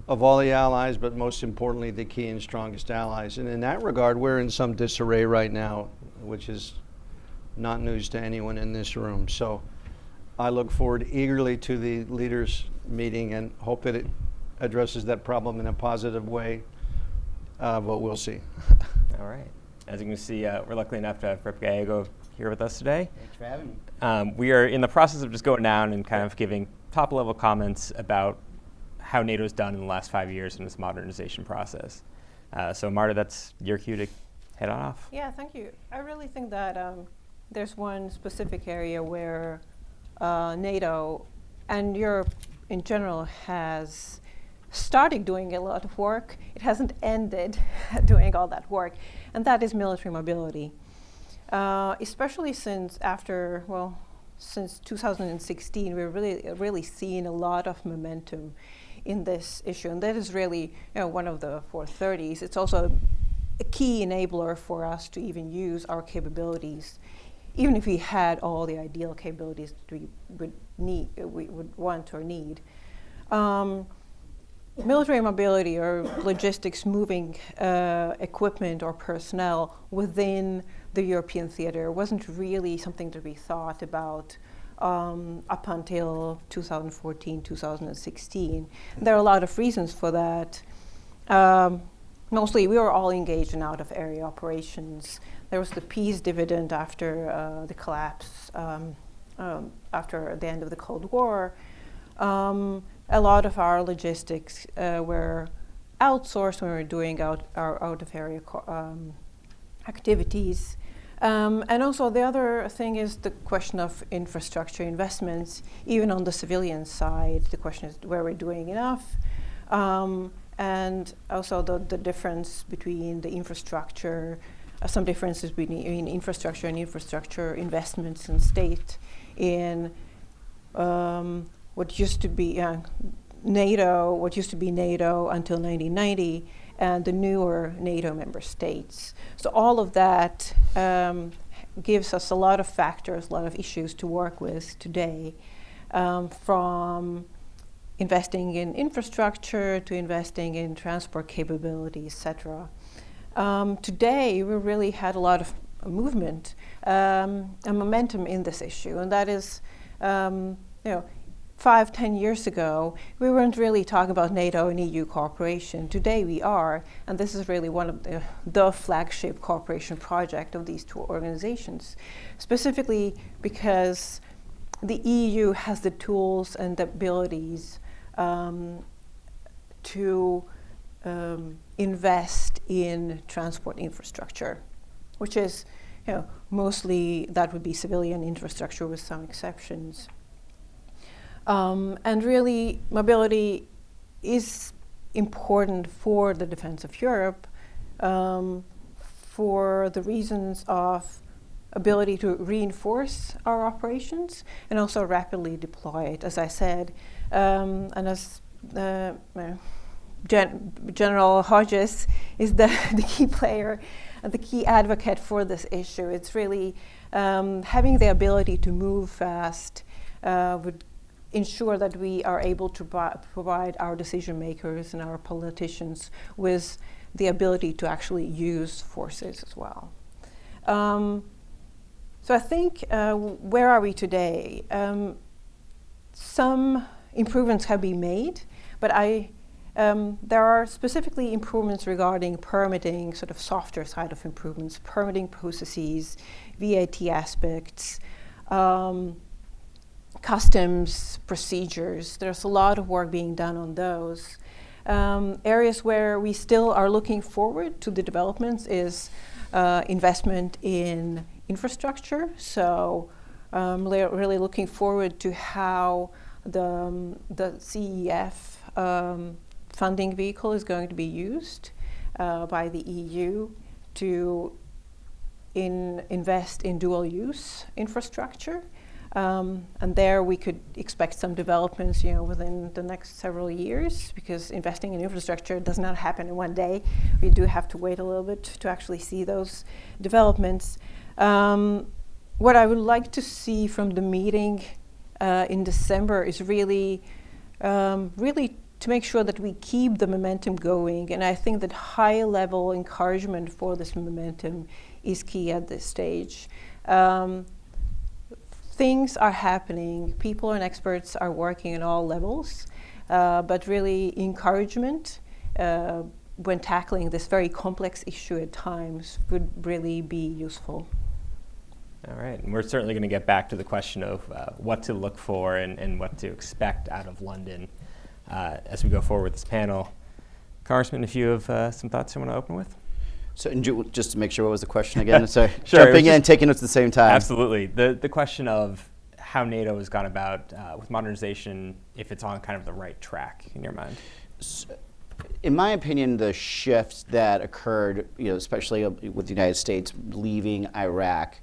of all the allies, but most importantly, the key and strongest allies. And in that regard, we're in some disarray right now, which is not news to anyone in this room. So I look forward eagerly to the leaders' meeting and hope that it addresses that problem in a positive way, but we'll see. All right. As you can see, we're lucky enough to have Rep. Gallego here with us today. Thanks for having me. We are in the process of just going down and kind of giving top-level comments about how NATO's done in the last 5 years in its modernization process. So Marta, that's your cue to head on off. Yeah, thank you. I really think that there's one specific area where NATO and Europe in general has started doing a lot of work. It hasn't ended doing all that work, and that is military mobility. Especially since 2016, we're really seeing a lot of momentum in this issue, and that is really one of the 430s. It's also a key enabler for us to even use our capabilities, even if we had all the ideal capabilities that we would want or need. Military mobility or logistics, moving equipment or personnel within the European theater wasn't really something that we thought about up until 2014, 2016. There are a lot of reasons for that. Mostly we were all engaged in out-of-area operations. There was the peace dividend after the collapse, after the end of the Cold War. A lot of our logistics were outsourced when we were doing our out-of-area activities. And also the other thing is the question of infrastructure investments. Even on the civilian side, the question is where we're doing enough. And also the difference between the infrastructure, some differences between infrastructure and infrastructure investments in state in what used to be NATO until 1990, and the newer NATO member states. So all of that gives us a lot of factors, a lot of issues to work with today, from investing in infrastructure to investing in transport capability, etc. Today, we really had a lot of movement and momentum in this issue, and that is, 5-10 years ago, we weren't really talking about NATO and EU cooperation. Today we are, and this is really one of the flagship cooperation project of these two organizations, specifically because the EU has the tools and the abilities to invest in transport infrastructure, which is, mostly that would be civilian infrastructure with some exceptions. And really, mobility is important for the defense of Europe for the reasons of ability to reinforce our operations and also rapidly deploy it, as I said. And as General Hodges is the key player, the key advocate for this issue. It's really having the ability to move fast would ensure that we are able to provide our decision makers and our politicians with the ability to actually use forces as well. So I think, where are we today? Some improvements have been made, but there are specifically improvements regarding permitting, sort of softer side of improvements, permitting processes, VAT aspects, customs procedures. There's a lot of work being done on those. Areas where we still are looking forward to the developments is investment in infrastructure. So really looking forward to how the CEF funding vehicle is going to be used by the EU to invest in dual-use infrastructure. And there we could expect some developments, within the next several years, because investing in infrastructure does not happen in one day. We do have to wait a little bit to actually see those developments. What I would like to see from the meeting in December is really to make sure that we keep the momentum going. And I think that high-level encouragement for this momentum is key at this stage. Things are happening. People and experts are working at all levels, but really encouragement when tackling this very complex issue at times would really be useful. All right, and we're certainly going to get back to the question of what to look for and what to expect out of London as we go forward with this panel. Congressman, if you have some thoughts you want to open with? So, and just to make sure, what was the question again? Sorry, Sure, jumping in, taking notes at the same time. Absolutely. The question of how NATO has gone about with modernization, if it's on kind of the right track in your mind. In my opinion, the shift that occurred, especially with the United States leaving Iraq,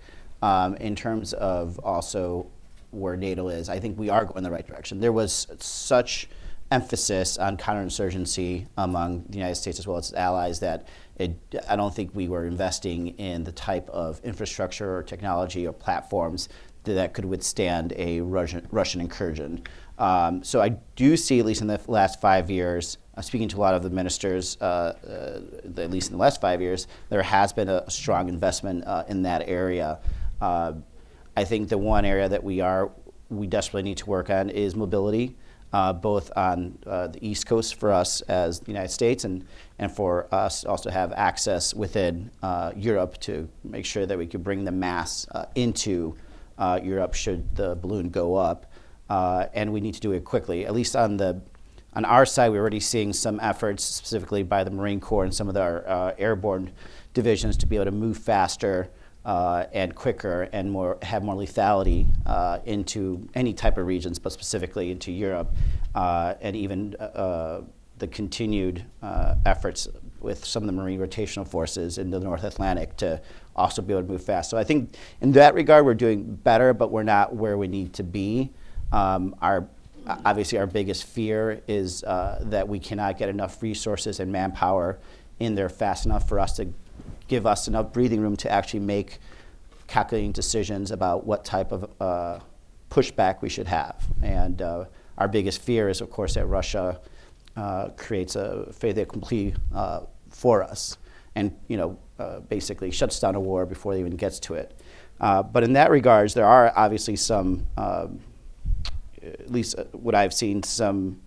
in terms of also where NATO is, I think we are going in the right direction. There was such emphasis on counterinsurgency among the United States as well as its allies that I don't think we were investing in the type of infrastructure or technology or platforms that could withstand a Russian incursion. So I do see, at least in the last 5 years, speaking to a lot of the ministers, at least in the last 5 years, there has been a strong investment in that area. I think the one area that we desperately need to work on is mobility, both on the East Coast for us as the United States and for us also have access within Europe to make sure that we could bring the mass into Europe should the balloon go up. And we need to do it quickly. At least on our side, we're already seeing some efforts, specifically by the Marine Corps and some of our airborne divisions, to be able to move faster and quicker and have more lethality into any type of regions, but specifically into Europe, and even the continued efforts with some of the Marine rotational forces in the North Atlantic to also be able to move fast. So I think in that regard, we're doing better, but we're not where we need to be. Obviously, our biggest fear is that we cannot get enough resources and manpower in there fast enough for us to give us enough breathing room to actually make calculating decisions about what type of pushback we should have. And our biggest fear is, of course, that Russia creates a fait accompli for us and basically shuts down a war before it even gets to it. But in that regards, there are obviously some, at least what I've seen, some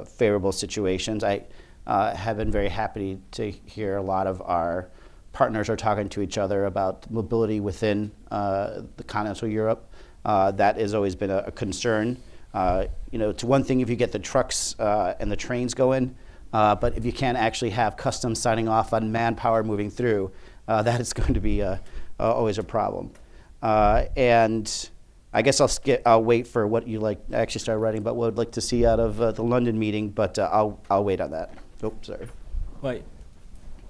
favorable situations. I have been very happy to hear a lot of our partners are talking to each other about mobility within the continental Europe. That has always been a concern. It's one thing if you get the trucks and the trains going, but if you can't actually have customs signing off on manpower moving through, that is going to be always a problem. And I guess I'll wait for what you like. I actually started writing about what I'd like to see out of the London meeting, but I'll wait on that. Oops, sorry. Well,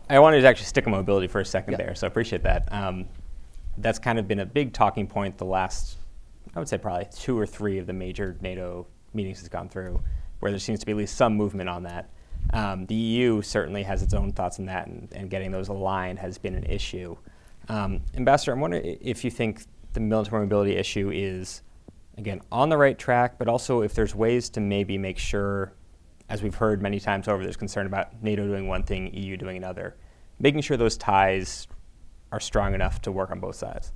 I wanted to actually stick on mobility for a second Yeah. there, so I appreciate that. That's kind of been a big talking point the last, I would say probably 2 or 3 of the major NATO meetings has gone through, where there seems to be at least some movement on that. The EU certainly has its own thoughts on that, and getting those aligned has been an issue. Ambassador, I'm wondering if you think the military mobility issue is, again, on the right track, but also if there's ways to maybe make sure, as we've heard many times over, there's concern about NATO doing one thing, EU doing another, making sure those ties are strong enough to work on both sides.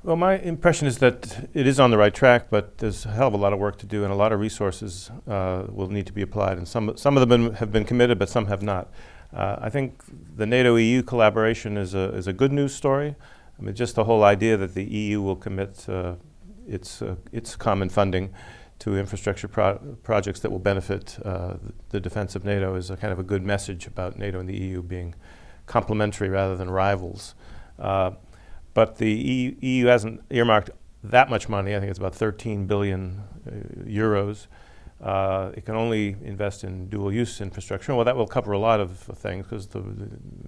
Well, my impression is that it is on the right track, but there's a hell of a lot of work to do, and a lot of resources will need to be applied. And some of them have been committed, but some have not. I think the NATO EU collaboration is a good news story. I mean, just the whole idea that the EU will commit its common funding to infrastructure projects that will benefit the defense of NATO is a kind of a good message about NATO and the EU being complementary rather than rivals. But the EU hasn't earmarked that much money. I think it's about 13 billion euros. It can only invest in dual-use infrastructure. Well, that will cover a lot of things because,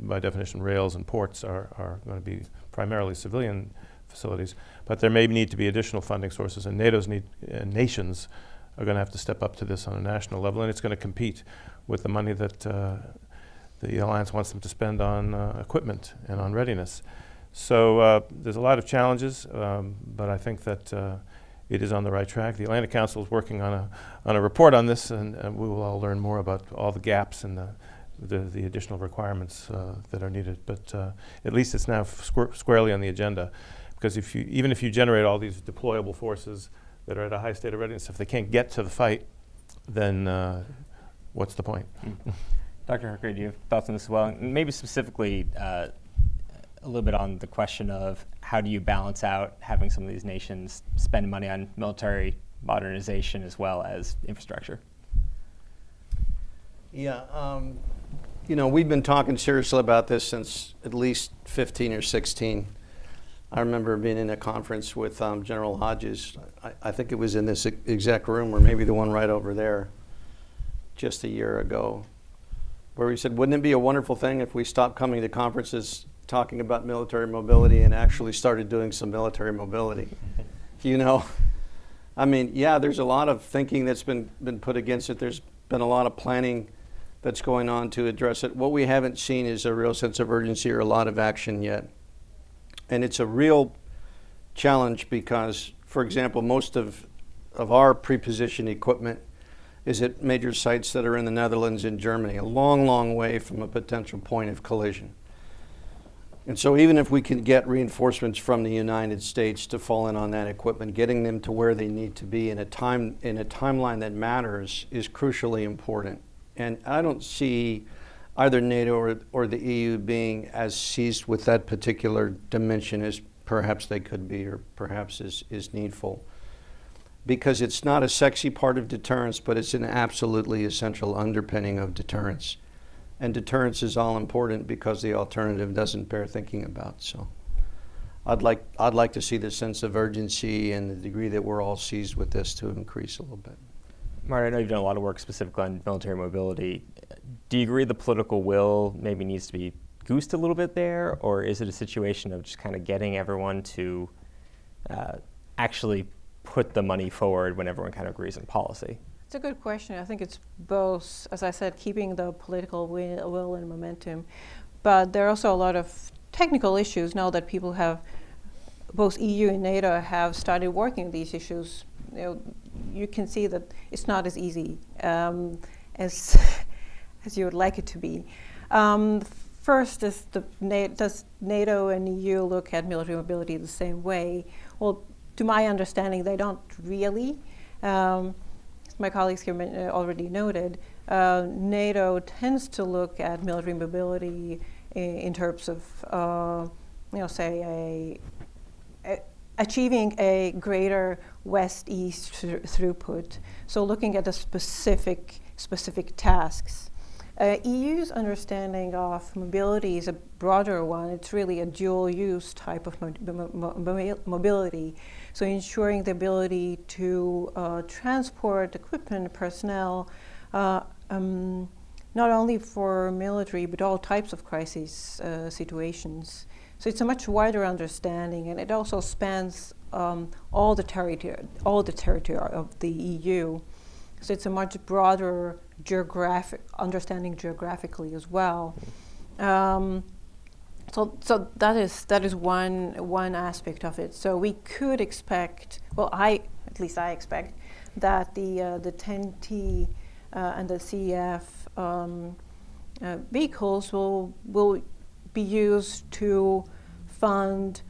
by definition, rails and ports are going to be primarily civilian facilities. But there may need to be additional funding sources, and nations are going to have to step up to this on a national level, and it's going to compete with the money that the alliance wants them to spend on equipment and on readiness. So there's a lot of challenges, but I think that it is on the right track. The Atlantic Council is working on a report on this, and we will all learn more about all the gaps and the additional requirements that are needed. But at least it's now squarely on the agenda, because even if you generate all these deployable forces that are at a high state of readiness, if they can't get to the fight, then what's the point? Dr. Harker, do you have thoughts on this as well? And maybe specifically a little bit on the question of how do you balance out having some of these nations spend money on military modernization as well as infrastructure? Yeah, we've been talking seriously about this since at least 15 or 16. I remember being in a conference with General Hodges. I think it was in this exact room, or maybe the one right over there, just a year ago, where he said, wouldn't it be a wonderful thing if we stopped coming to conferences talking about military mobility and actually started doing some military mobility? I mean, yeah, there's a lot of thinking that's been put against it. There's been a lot of planning that's going on to address it. What we haven't seen is a real sense of urgency or a lot of action yet. And it's a real challenge because, for example, most of our pre-positioned equipment is at major sites that are in the Netherlands and Germany, a long, long way from a potential point of collision. And so even if we can get reinforcements from the United States to fall in on that equipment, getting them to where they need to be in a timeline that matters is crucially important. And I don't see either NATO or the EU being as seized with that particular dimension as perhaps they could be, or perhaps is needful. Because it's not a sexy part of deterrence, but it's an absolutely essential underpinning of deterrence. And deterrence is all important because the alternative doesn't bear thinking about. So I'd like to see the sense of urgency and the degree that we're all seized with this to increase a little bit. Marty, I know you've done a lot of work specifically on military mobility. Do you agree the political will maybe needs to be goosed a little bit there, or is it a situation of just kind of getting everyone to actually put the money forward when everyone kind of agrees on policy? It's a good question. I think it's both, as I said, keeping the political will and momentum, but there are also a lot of technical issues now that people have, both EU and NATO have started working on these issues. You can see that it's not as easy as you would like it to be. First is does NATO and EU look at military mobility the same way? Well, to my understanding, they don't really. My colleagues here already noted, NATO tends to look at military mobility in terms of, say, achieving a greater west-east throughput. So looking at the specific tasks. EU's understanding of mobility is a broader one. It's really a dual-use type of mobility. So ensuring the ability to transport equipment, personnel not only for military but all types of crisis situations. So it's a much wider understanding, and it also spans all the territory of the EU. So it's a much broader understanding geographically as well. So that is one aspect of it. So we could expect, well, at least I expect, that the 10T and the CEF vehicles will be used to fund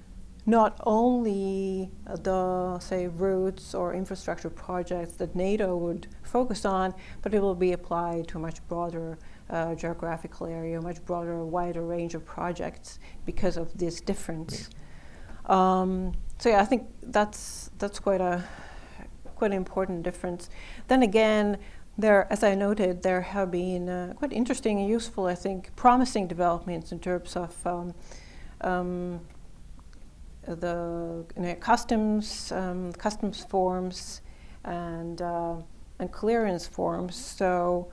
not only the, say, routes or infrastructure projects that NATO would focus on, but it will be applied to a much broader geographical area, a much broader, wider range of projects because of this difference. So yeah, I think that's quite an important difference. Then again, as I noted, there have been quite interesting and useful, I think, promising developments in terms of the customs forms and clearance forms. So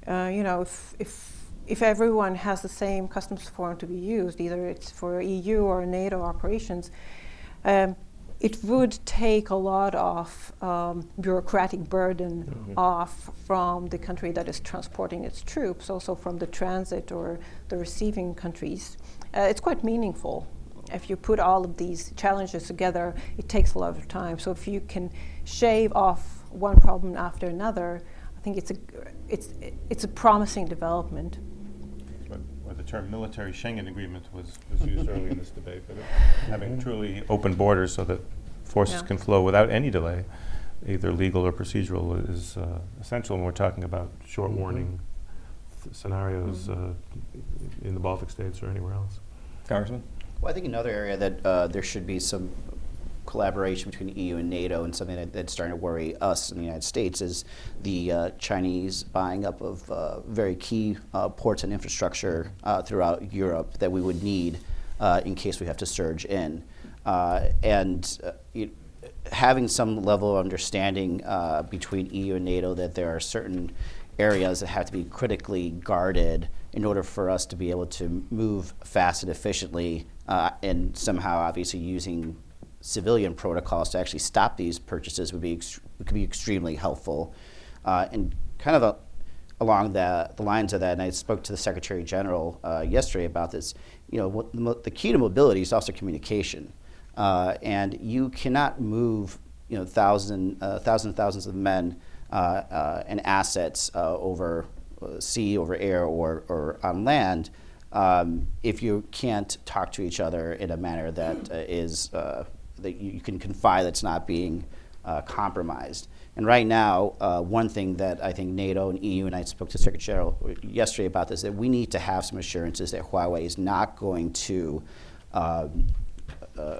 if everyone has the same customs form to be used, either it's for EU or NATO operations, it would take a lot of bureaucratic burden off from the country that is transporting its troops, also from the transit or the receiving countries. It's quite meaningful. If you put all of these challenges together, it takes a lot of time. So if you can shave off one problem after another, I think it's a promising development. Or the term military Schengen agreement was used early in this debate, but having truly open borders so that forces can flow without any delay, either legal or procedural, is essential when we're talking about short warning scenarios in the Baltic states or anywhere else. Congressman? Well, I think another area that there should be some collaboration between the EU and NATO, and something that's starting to worry us in the United States, is the Chinese buying up of very key ports and infrastructure throughout Europe that we would need in case we have to surge in. Having some level of understanding between EU and NATO that there are certain areas that have to be critically guarded in order for us to be able to move fast and efficiently, and somehow obviously using civilian protocols to actually stop these purchases could be extremely helpful. And kind of along the lines of that, and I spoke to the Secretary General yesterday about this, the key to mobility is also communication. And you cannot move thousands of men and assets over sea, over air, or on land if you can't talk to each other in a manner that that you can confide, that's not being compromised. And right now, one thing that I think NATO and EU, and I spoke to Secretary General yesterday about this, that we need to have some assurances that Huawei is not going to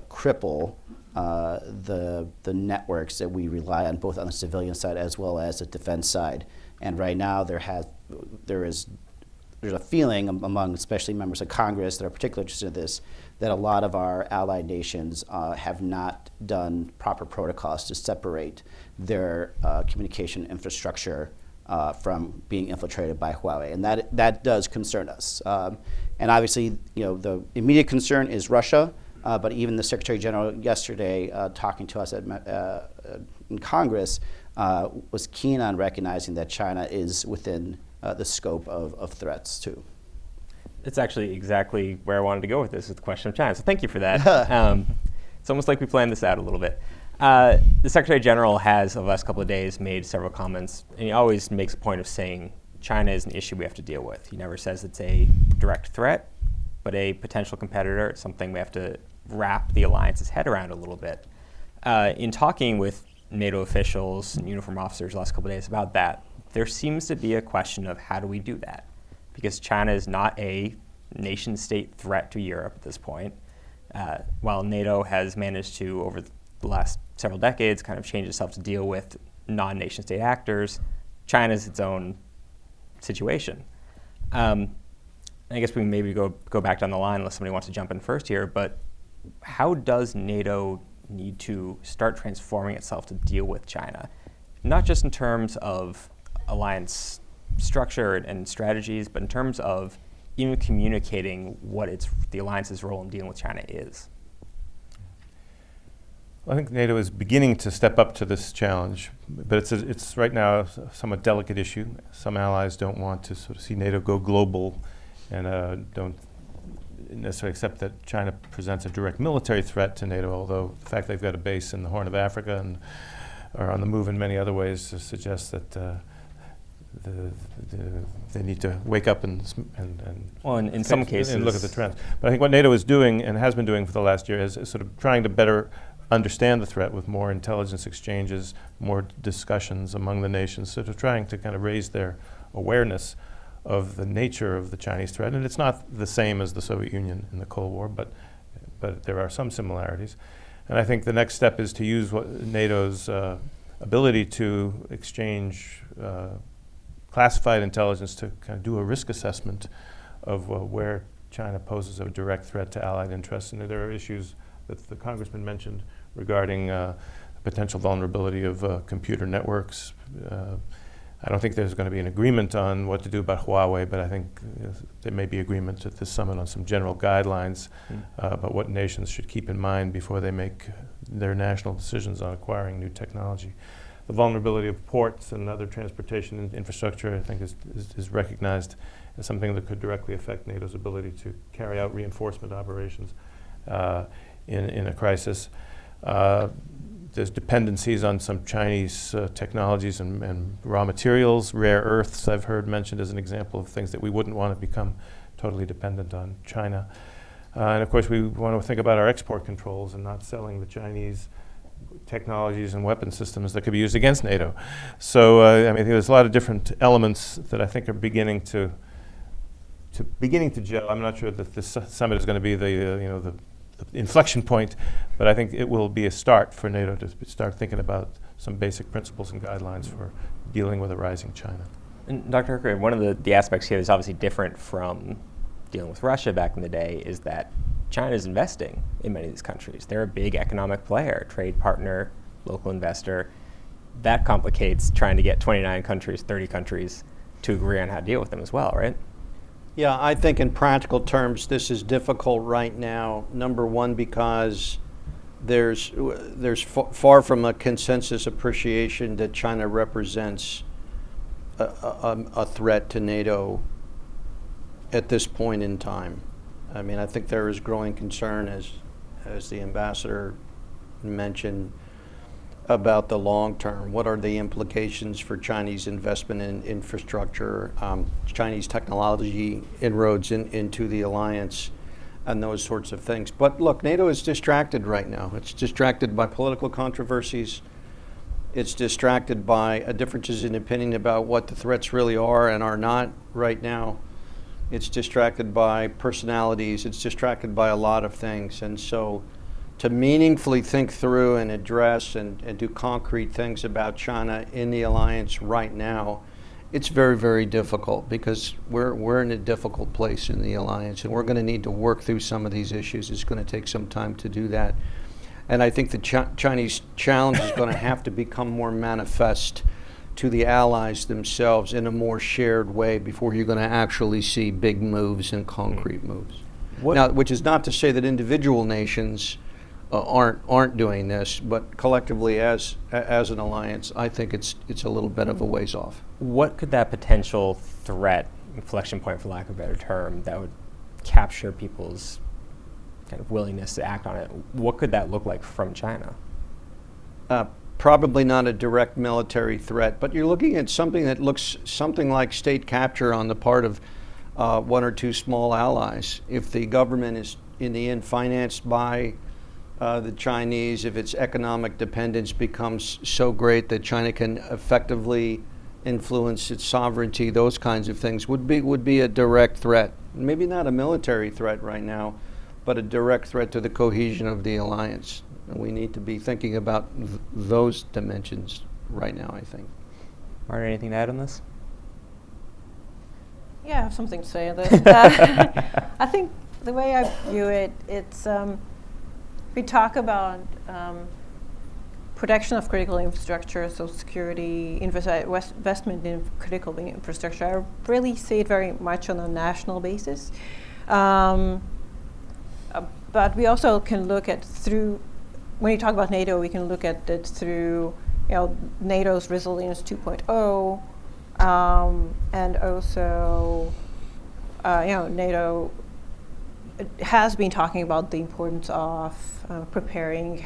cripple the networks that we rely on, both on the civilian side as well as the defense side. And right now, there's a feeling among especially members of Congress that are particularly interested in this, that a lot of our allied nations have not done proper protocols to separate their communication infrastructure from being infiltrated by Huawei, and that does concern us. And obviously, the immediate concern is Russia, but even the Secretary General yesterday, talking to us in Congress, was keen on recognizing that China is within the scope of threats too. It's actually exactly where I wanted to go with this, with the question of China. So thank you for that. It's almost like we planned this out a little bit. The Secretary General has, over the last couple of days, made several comments, and he always makes a point of saying China is an issue we have to deal with. He never says it's a direct threat, but a potential competitor. It's something we have to wrap the alliance's head around a little bit. In talking with NATO officials and uniform officers the last couple of days about that, there seems to be a question of how do we do that? Because China is not a nation-state threat to Europe at this point. While NATO has managed to, over the last several decades, kind of change itself to deal with non-nation-state actors, China is its own situation. I guess we can maybe go back down the line unless somebody wants to jump in first here, but how does NATO need to start transforming itself to deal with China? Not just in terms of alliance structure and strategies, but in terms of even communicating what the alliance's role in dealing with China is? I think NATO is beginning to step up to this challenge, but it's right now a somewhat delicate issue. Some allies don't want to sort of see NATO go global and don't necessarily accept that China presents a direct military threat to NATO, although the fact they've got a base in the Horn of Africa and are on the move in many other ways suggests that they need to wake up and well, in some cases, and look at the trends. But I think what NATO is doing and has been doing for the last year is sort of trying to better understand the threat with more intelligence exchanges, more discussions among the nations, sort of trying to kind of raise their awareness of the nature of the Chinese threat. And it's not the same as the Soviet Union in the Cold War, but there are some similarities. And I think the next step is to use NATO's ability to exchange classified intelligence to kind of do a risk assessment of where China poses a direct threat to allied interests. And there are issues that the Congressman mentioned regarding potential vulnerability of computer networks. I don't think there's going to be an agreement on what to do about Huawei, but I think there may be agreement at this summit on some general guidelines about what nations should keep in mind before they make their national decisions on acquiring new technology. The vulnerability of ports and other transportation infrastructure, I think, is recognized as something that could directly affect NATO's ability to carry out reinforcement operations in a crisis. There's dependencies on some Chinese technologies and raw materials, rare earths I've heard mentioned as an example of things that we wouldn't want to become totally dependent on China. And of course we want to think about our export controls and not selling the Chinese technologies and weapon systems that could be used against NATO. So I mean, there's a lot of different elements that I think are beginning to gel. I'm not sure that this summit is going to be the inflection point, but I think it will be a start for NATO to start thinking about some basic principles and guidelines for dealing with a rising China. And Dr. Herker, one of the aspects here that's obviously different from dealing with Russia back in the day is that China is investing in many of these countries. They're a big economic player, trade partner, local investor. That complicates trying to get 29 countries, 30 countries to agree on how to deal with them as well, right? Yeah, I think in practical terms, this is difficult right now. Number one, because there's far from a consensus appreciation that China represents a threat to NATO at this point in time. I mean, I think there is growing concern, as the ambassador mentioned, about the long term. What are the implications for Chinese investment in infrastructure, Chinese technology inroads into the alliance, and those sorts of things. But look, NATO is distracted right now. It's distracted by political controversies. It's distracted by differences in opinion about what the threats really are and are not right now. It's distracted by personalities. It's distracted by a lot of things. And so to meaningfully think through and address and do concrete things about China in the alliance right now, it's very, very difficult because we're in a difficult place in the alliance, and we're going to need to work through some of these issues. It's going to take some time to do that. And I think the Chinese challenge is going to have to become more manifest to the allies themselves in a more shared way before you're going to actually see big moves and concrete moves. Now, which is not to say that individual nations aren't doing this, but collectively as an alliance, I think it's a little bit of a ways off. What could that potential threat, inflection point for lack of a better term, that would capture people's kind of willingness to act on it, what could that look like from China? Probably not a direct military threat, but you're looking at something that looks something like state capture on the part of one or two small allies. If the government is in the end financed by the Chinese, if its economic dependence becomes so great that China can effectively influence its sovereignty, those kinds of things would be a direct threat. Maybe not a military threat right now, but a direct threat to the cohesion of the alliance. And we need to be thinking about those dimensions right now, I think. Martin, anything to add on this? Yeah, I have something to say on this. I think the way I view it, it's we talk about protection of critical infrastructure, so security, investment in critical infrastructure, I really see it very much on a national basis. But we also can look at through, when you talk about NATO, we can look at it through, NATO's Resilience 2.0, and also, NATO has been talking about the importance of preparing,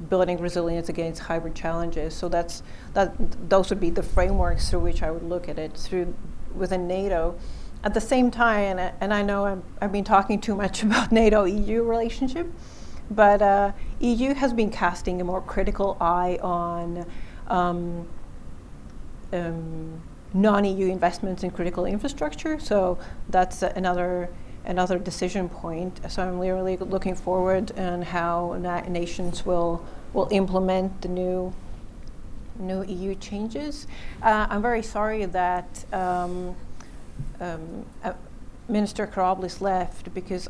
building resilience against hybrid challenges. So those would be the frameworks through which I would look at it within NATO. At the same time, and I know I've been talking too much about NATO-EU relationship, but EU has been casting a more critical eye on non-EU investments in critical infrastructure. So that's another decision point. So I'm really looking forward on how nations will implement the new EU changes. I'm very sorry that Minister Karoblis left, because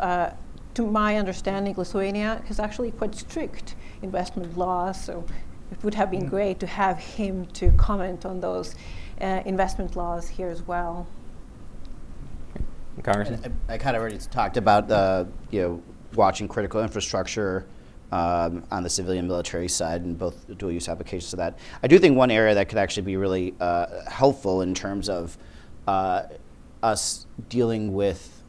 to my understanding, Lithuania has actually quite strict investment laws, so it would have been great to have him to comment on those investment laws here as well. Congressman? I kind of already talked about watching critical infrastructure on the civilian military side and both dual use applications of that. I do think one area that could actually be really helpful in terms of us dealing with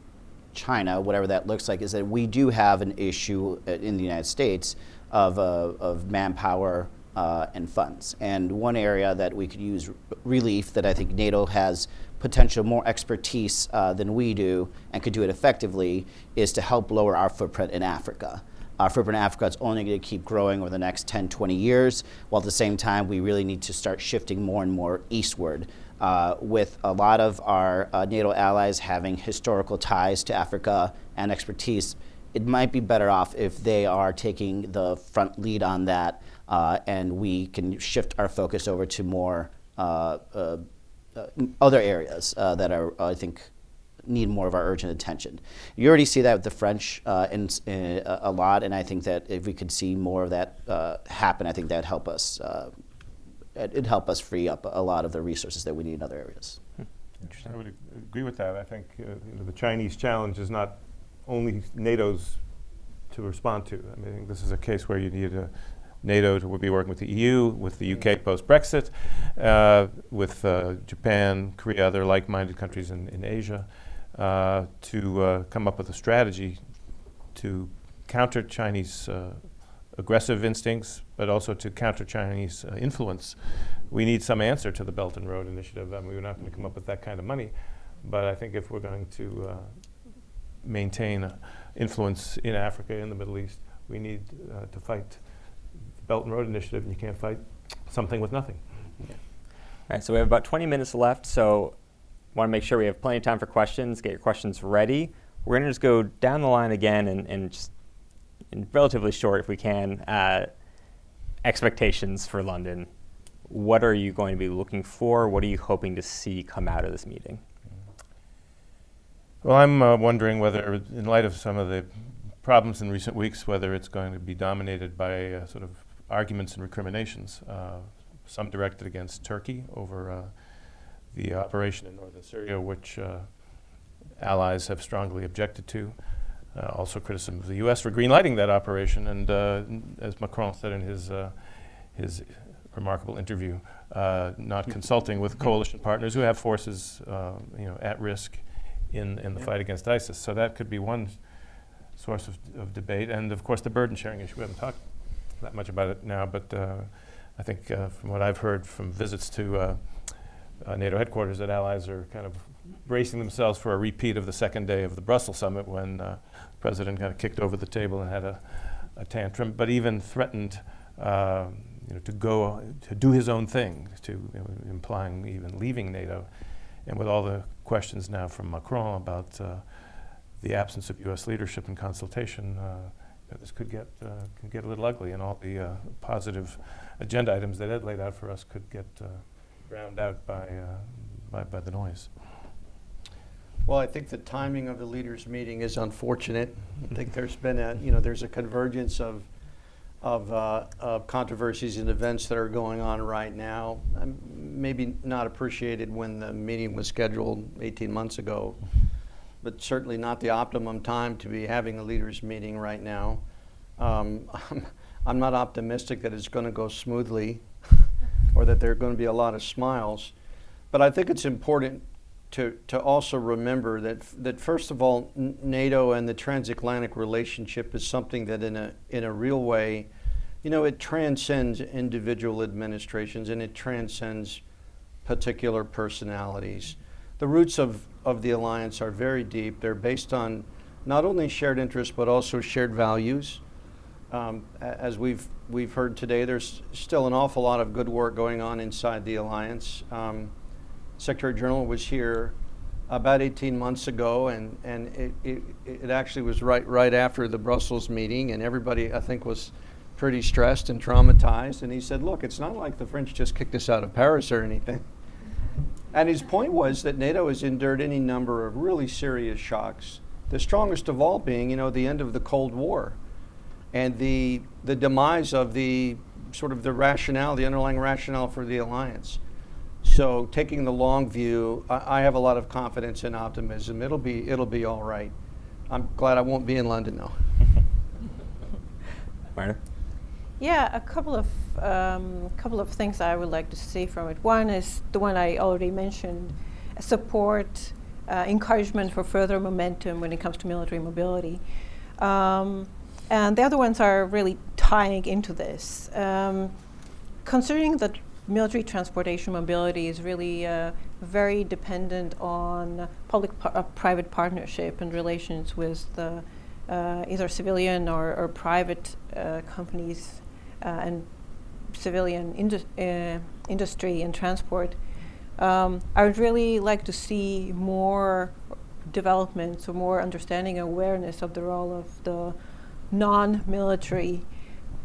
China, whatever that looks like, is that we do have an issue in the United States of manpower and funds. And one area that we could use relief, that I think NATO has potential more expertise than we do and could do it effectively, is to help lower our footprint in Africa. Our footprint in Africa is only going to keep growing over the next 10, 20 years, while at the same time we really need to start shifting more and more eastward. With a lot of our NATO allies having historical ties to Africa and expertise, it might be better off if they are taking the front lead on that, and we can shift our focus over to more other areas that are, I think, need more of our urgent attention. You already see that with the French a lot, and I think that if we could see more of that happen, I think that'd help us. It'd help us free up a lot of the resources that we need in other areas. I would agree with that. I think the Chinese challenge is not only NATO's to respond to. I mean, I think this is a case where you need NATO to be working with the EU, with the UK post-Brexit, with Japan, Korea, other like-minded countries in Asia, to come up with a strategy to counter Chinese aggressive instincts, but also to counter Chinese influence. We need some answer to the Belt and Road Initiative. I mean, we're not going to come up with that kind of money, but I think if we're going to maintain influence in Africa, in the Middle East, we need to fight the Belt and Road Initiative, and you can't fight something with nothing. Yeah. All right, so we have about 20 minutes left, so want to make sure we have plenty of time for questions. Get your questions ready. We're going to just go down the line again and just relatively short, if we can, expectations for London. What are you going to be looking for? What are you hoping to see come out of this meeting? Well, I'm wondering whether, in light of some of the problems in recent weeks, whether it's going to be dominated by sort of arguments and recriminations, some directed against Turkey over the operation in northern Syria, which allies have strongly objected to. Also criticism of the U.S. for greenlighting that operation, and as Macron said in his remarkable interview, not consulting with coalition partners who have forces at risk in the fight against ISIS. So that could be one source of debate, and of course the burden sharing issue. We haven't talked that much about it now, but I think from what I've heard from visits to NATO headquarters, that allies are kind of bracing themselves for a repeat of the second day of the Brussels summit, when the president kind of kicked over the table and had a tantrum, but even threatened to do his own thing, implying even leaving NATO. And with all the questions now from Macron about the absence of U.S. leadership and consultation, this could get a little ugly, and all the positive agenda items that Ed laid out for us could get drowned out by the noise. Well, I think the timing of the leaders' meeting is unfortunate. I think there's been there's a convergence of of controversies and events that are going on right now. Maybe not appreciated when the meeting was scheduled 18 months ago, but certainly not the optimum time to be having a leaders meeting right now. I'm not optimistic that it's going to go smoothly or that there are going to be a lot of smiles, but I think it's important to also remember that first of all, NATO and the transatlantic relationship is something that in a real way, it transcends individual administrations and it transcends particular personalities. The roots of the alliance are very deep. They're based on not only shared interests but also shared values. As we've heard today, there's still an awful lot of good work going on inside the alliance. Secretary General was here about 18 months ago, and it actually was right after the Brussels meeting, and everybody, I think, was pretty stressed and traumatized. And he said, look, it's not like the French just kicked us out of Paris or anything. And his point was that NATO has endured any number of really serious shocks, the strongest of all being, the end of the Cold War and the demise of the sort of the underlying rationale for the alliance. So taking the long view, I have a lot of confidence and optimism. It'll be all right. I'm glad I won't be in London though. Marta? Yeah, a couple of things I would like to say from it. One is the one I already mentioned: support, encouragement for further momentum when it comes to military mobility. And the other ones are really tying into this. Considering that military transportation mobility is really very dependent on public-private partnership and relations with the either civilian or private companies and civilian industry and transport. I would really like to see more developments or more understanding and awareness of the role of the non-military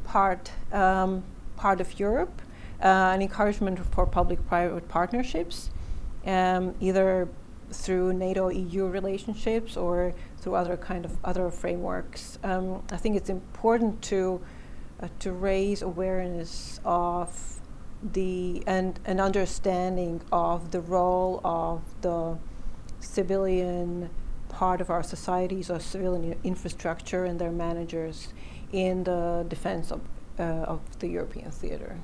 part of Europe, and encouragement for public-private partnerships, either through NATO EU relationships or through other frameworks. I think it's important to raise awareness of an understanding of the role of the civilian part of our societies or civilian infrastructure and their managers in the defense of the European theater.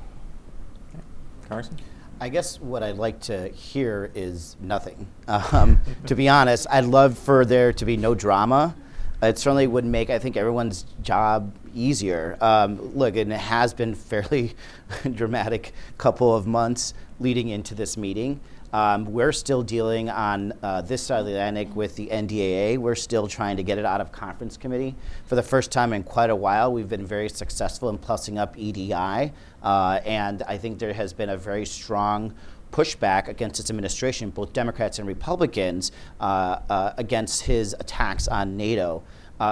Carson? I guess what I'd like to hear is nothing. To be honest, I'd love for there to be no drama. It certainly would make, I think, everyone's job easier. Look, and it has been fairly dramatic couple of months leading into this meeting. We're still dealing on this side of the Atlantic with the NDAA. We're still trying to get it out of conference committee. For the first time in quite a while, we've been very successful in plussing up EDI. And I think there has been a very strong pushback against this administration, both Democrats and Republicans, against his attacks on NATO.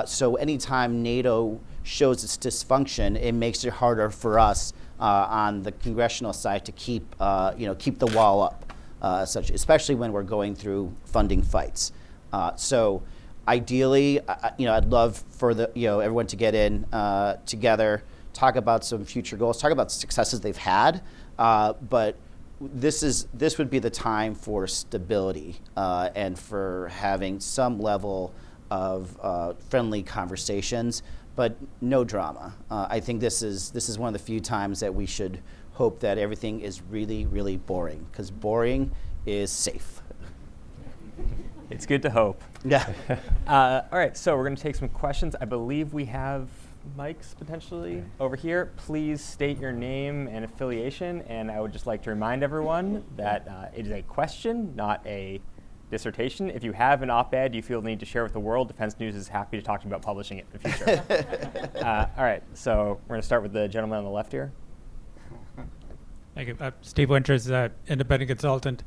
So anytime NATO shows its dysfunction, it makes it harder for us on the congressional side to keep the wall up. Especially when we're going through funding fights. So ideally, I'd love for everyone to get in together, talk about some future goals, talk about successes they've had, but this would be the time for stability and for having some level of friendly conversations, but no drama. I think this is one of the few times that we should hope that everything is really, really boring, because boring is safe. It's good to hope. Yeah. All right, so we're going to take some questions. I believe we have mics potentially over here. Please state your name and affiliation, and I would just like to remind everyone that it is a question, not a dissertation. If you have an op-ed you feel the need to share with the world, Defense News is happy to talk to you about publishing it in the future. All right, so we're going to start with the gentleman on the left here. Thank you. Steve Winters, independent consultant.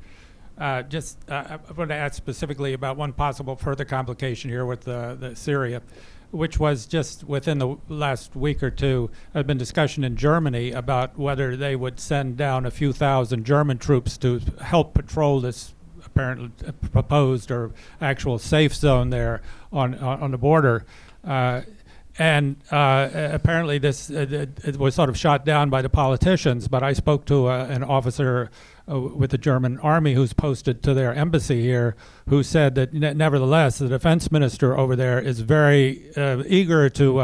I want to ask specifically about one possible further complication here with the Syria, which was just within the last week or two, there's been discussion in Germany about whether they would send down a few thousand German troops to help patrol this apparently proposed or actual safe zone there on the border. And apparently this it was sort of shot down by the politicians, but I spoke to an officer with the German army who's posted to their embassy here, who said that nevertheless the defense minister over there is very eager to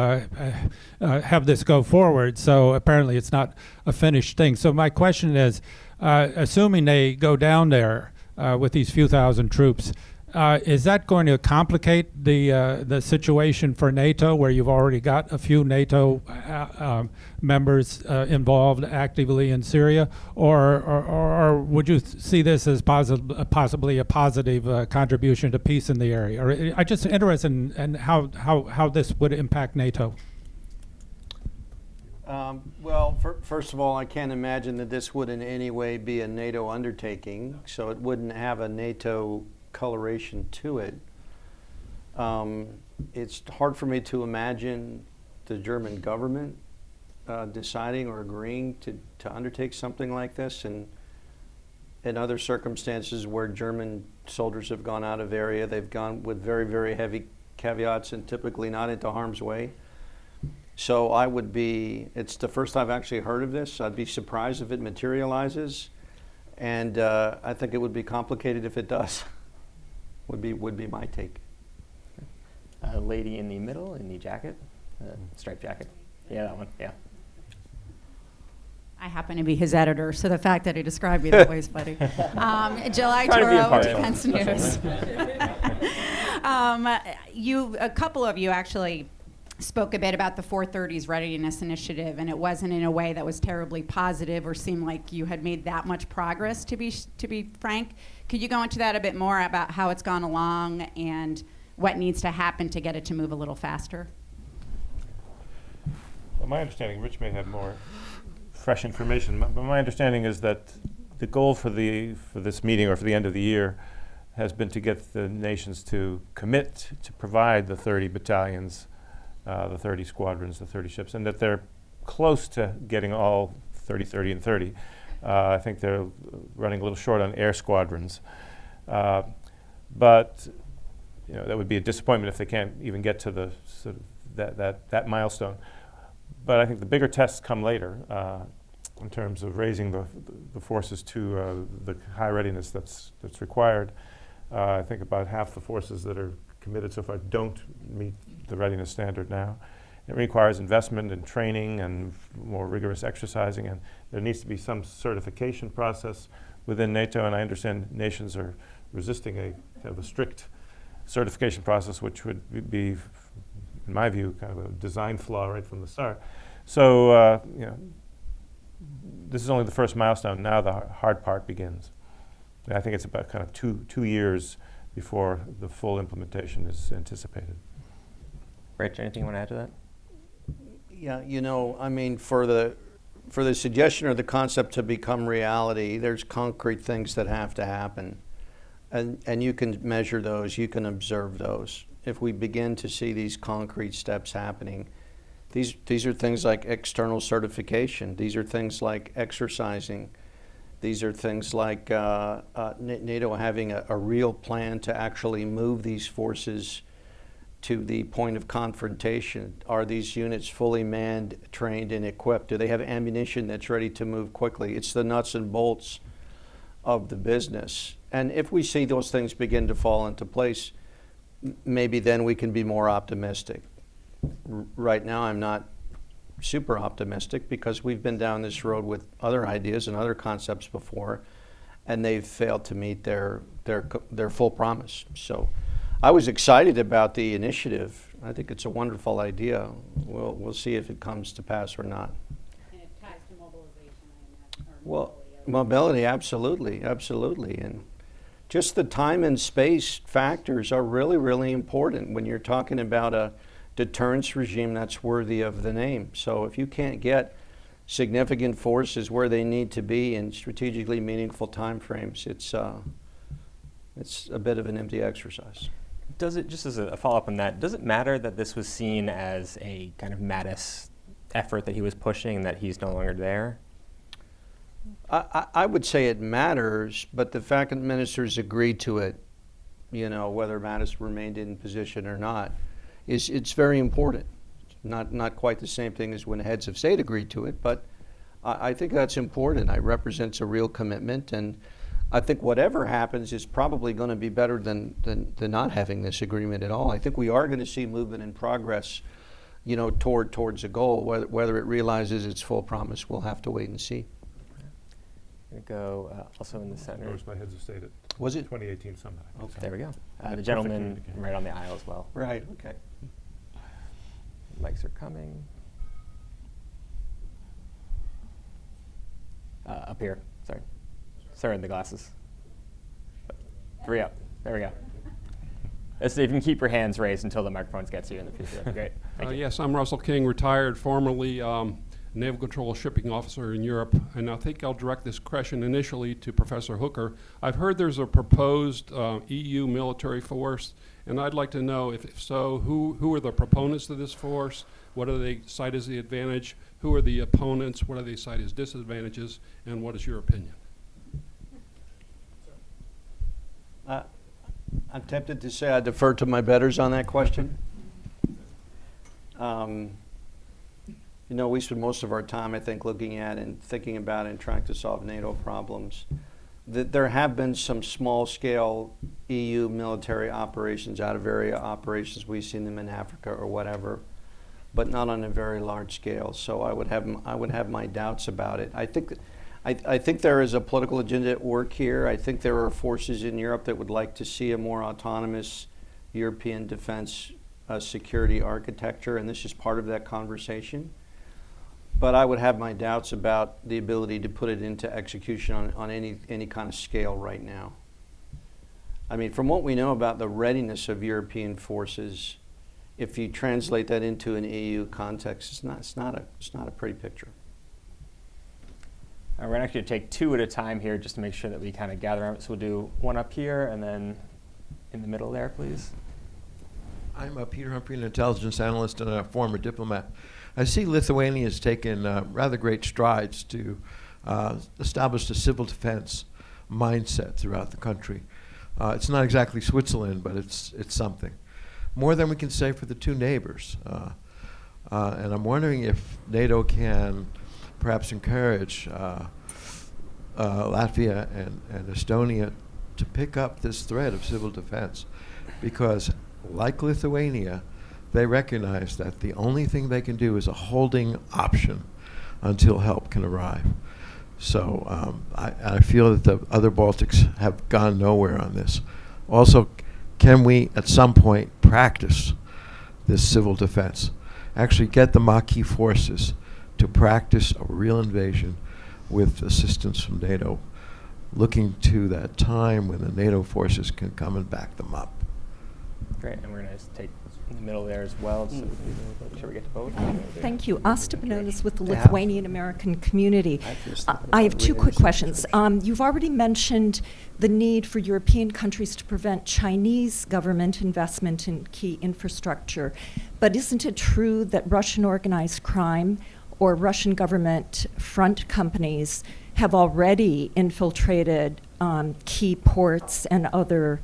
have this go forward. So apparently it's not a finished thing. So my question is, assuming they go down there with these few thousand troops, is that going to complicate the situation for NATO, where you've already got a few NATO members involved actively in Syria, or would you see this as possibly a positive contribution to peace in the area? Or I'm just interested in how this would impact NATO. Well, first of all, I can't imagine that this would in any way be a NATO undertaking, so it wouldn't have a NATO coloration to it. It's hard for me to imagine the German government deciding or agreeing to undertake something like this, and in other circumstances where German soldiers have gone out of area, they've gone with very, very heavy caveats and typically not into harm's way. So I would be, it's the first I've actually heard of this. I'd be surprised if it materializes, and I think it would be complicated if it does. Would be my take. Lady in the middle, in the jacket, striped jacket. Yeah, that one, yeah. I happen to be his editor, so the fact that he described me that way is funny. July Toro, Defense News. A couple of you actually spoke a bit about the 430's Readiness Initiative, and it wasn't in a way that was terribly positive or seemed like you had made that much progress, to be frank. Could you go into that a bit more about how it's gone along and what needs to happen to get it to move a little faster? Well, my understanding, Rich may have more fresh information, but my understanding is that the goal for this meeting, or for the end of the year, has been to get the nations to commit to provide the 30 battalions, the 30 squadrons, the 30 ships, and that they're close to getting all 30, 30, and 30. I think they're running a little short on air squadrons. But that would be a disappointment if they can't even get to the sort of that milestone. But I think the bigger tests come later in terms of raising the forces to the high readiness that's required. I think about half the forces that are committed so far don't meet the readiness standard now. It requires investment and training and more rigorous exercising, and there needs to be some certification process within NATO, and I understand nations are resisting a kind of a strict certification process, which would be, in my view, kind of a design flaw right from the start. So, this is only the first milestone. Now the hard part begins. And I think it's about kind of two years before the full implementation is anticipated. Rich, anything you want to add to that? Yeah, I mean, for the suggestion or the concept to become reality, there's concrete things that have to happen. And you can measure those, you can observe those. If we begin to see these concrete steps happening, these are things like external certification. These are things like exercising. These are things like NATO having a real plan to actually move these forces to the point of confrontation. Are these units fully manned, trained, and equipped? Do they have ammunition that's ready to move quickly? It's the nuts and bolts of the business. And if we see those things begin to fall into place, maybe then we can be more optimistic. Right now, I'm not super optimistic because we've been down this road with other ideas and other concepts before, and they've failed to meet their full promise. So I was excited about the initiative. I think it's a wonderful idea. We'll see if it comes to pass or not. And it ties to mobilization, I imagine. Well, mobility, absolutely, absolutely. And just the time and space factors are really, really important when you're talking about a deterrence regime that's worthy of the name. So if you can't get significant forces where they need to be in strategically meaningful timeframes, it's a bit of an empty exercise. Does it, just as a follow-up on that, does it matter that this was seen as a kind of Mattis effort that he was pushing and that he's no longer there? I would say it matters, but the fact that ministers agreed to it, whether Mattis remained in position or not, it's very important. Not quite the same thing as when heads of state agreed to it, but I think that's important. It represents a real commitment, and I think whatever happens is probably going to be better than not having this agreement at all. I think we are going to see movement and progress, you know, towards a goal. Whether it realizes its full promise, we'll have to wait and see. Going to go also in the center. Endorsed by heads of state at Was it? 2018 summit. Okay. There we go. Yeah, The gentleman perfect communication. right on the aisle as well. Right. Okay. Mics are coming. Up here. Sorry. Sorry, in the glasses. 3 up. There we go. So if you can keep your hands raised until the microphones get to you in the future, that'd be great. Thank you. Yes, I'm Russell King, retired, formerly Naval Control Shipping Officer in Europe, and I think I'll direct this question initially to Professor Hooker. I've heard there's a proposed EU military force, and I'd like to know, if so, who are the proponents of this force? What do they cite as the advantage? Who are the opponents? What do they cite as disadvantages? And what is your opinion? I'm tempted to say I defer to my betters on that question. You know, we spend most of our time, I think, looking at and thinking about and trying to solve NATO problems. There have been some small-scale EU military operations, out-of-area operations. We've seen them in Africa or whatever, but not on a very large scale. So I would have my doubts about it. I think there is a political agenda at work here. I think there are forces in Europe that would like to see a more autonomous European defense security architecture, and this is part of that conversation. But I would have my doubts about the ability to put it into execution on any kind of scale right now. I mean, from what we know about the readiness of European forces, if you translate that into an EU context, it's not a pretty picture. We're going to actually take 2 at a time here just to make sure that we kind of gather up. So we'll do one up here and then in the middle there, please. I'm Peter Humphrey, an intelligence analyst and a former diplomat. I see Lithuania has taken rather great strides to establish a civil defense mindset throughout the country. It's not exactly Switzerland, but it's something. More than we can say for the 2 neighbors. And I'm wondering if NATO can perhaps encourage Latvia and Estonia to pick up this thread of civil defense, because like Lithuania, they recognize that the only thing they can do is a holding option until help can arrive. So I feel that the other Baltics have gone nowhere on this. Also, can we at some point practice this civil defense? Actually get the Maquis forces to practice a real invasion with assistance from NATO, looking to that time when the NATO forces can come and back them up. Great, and we're going to just take in the middle there as well, so make sure we get to both. Thank you. Asta Benonis with the Lithuanian American community. I have 2 quick questions. You've already mentioned the need for European countries to prevent Chinese government investment in key infrastructure, but isn't it true that Russian organized crime or Russian government front companies have already infiltrated key ports and other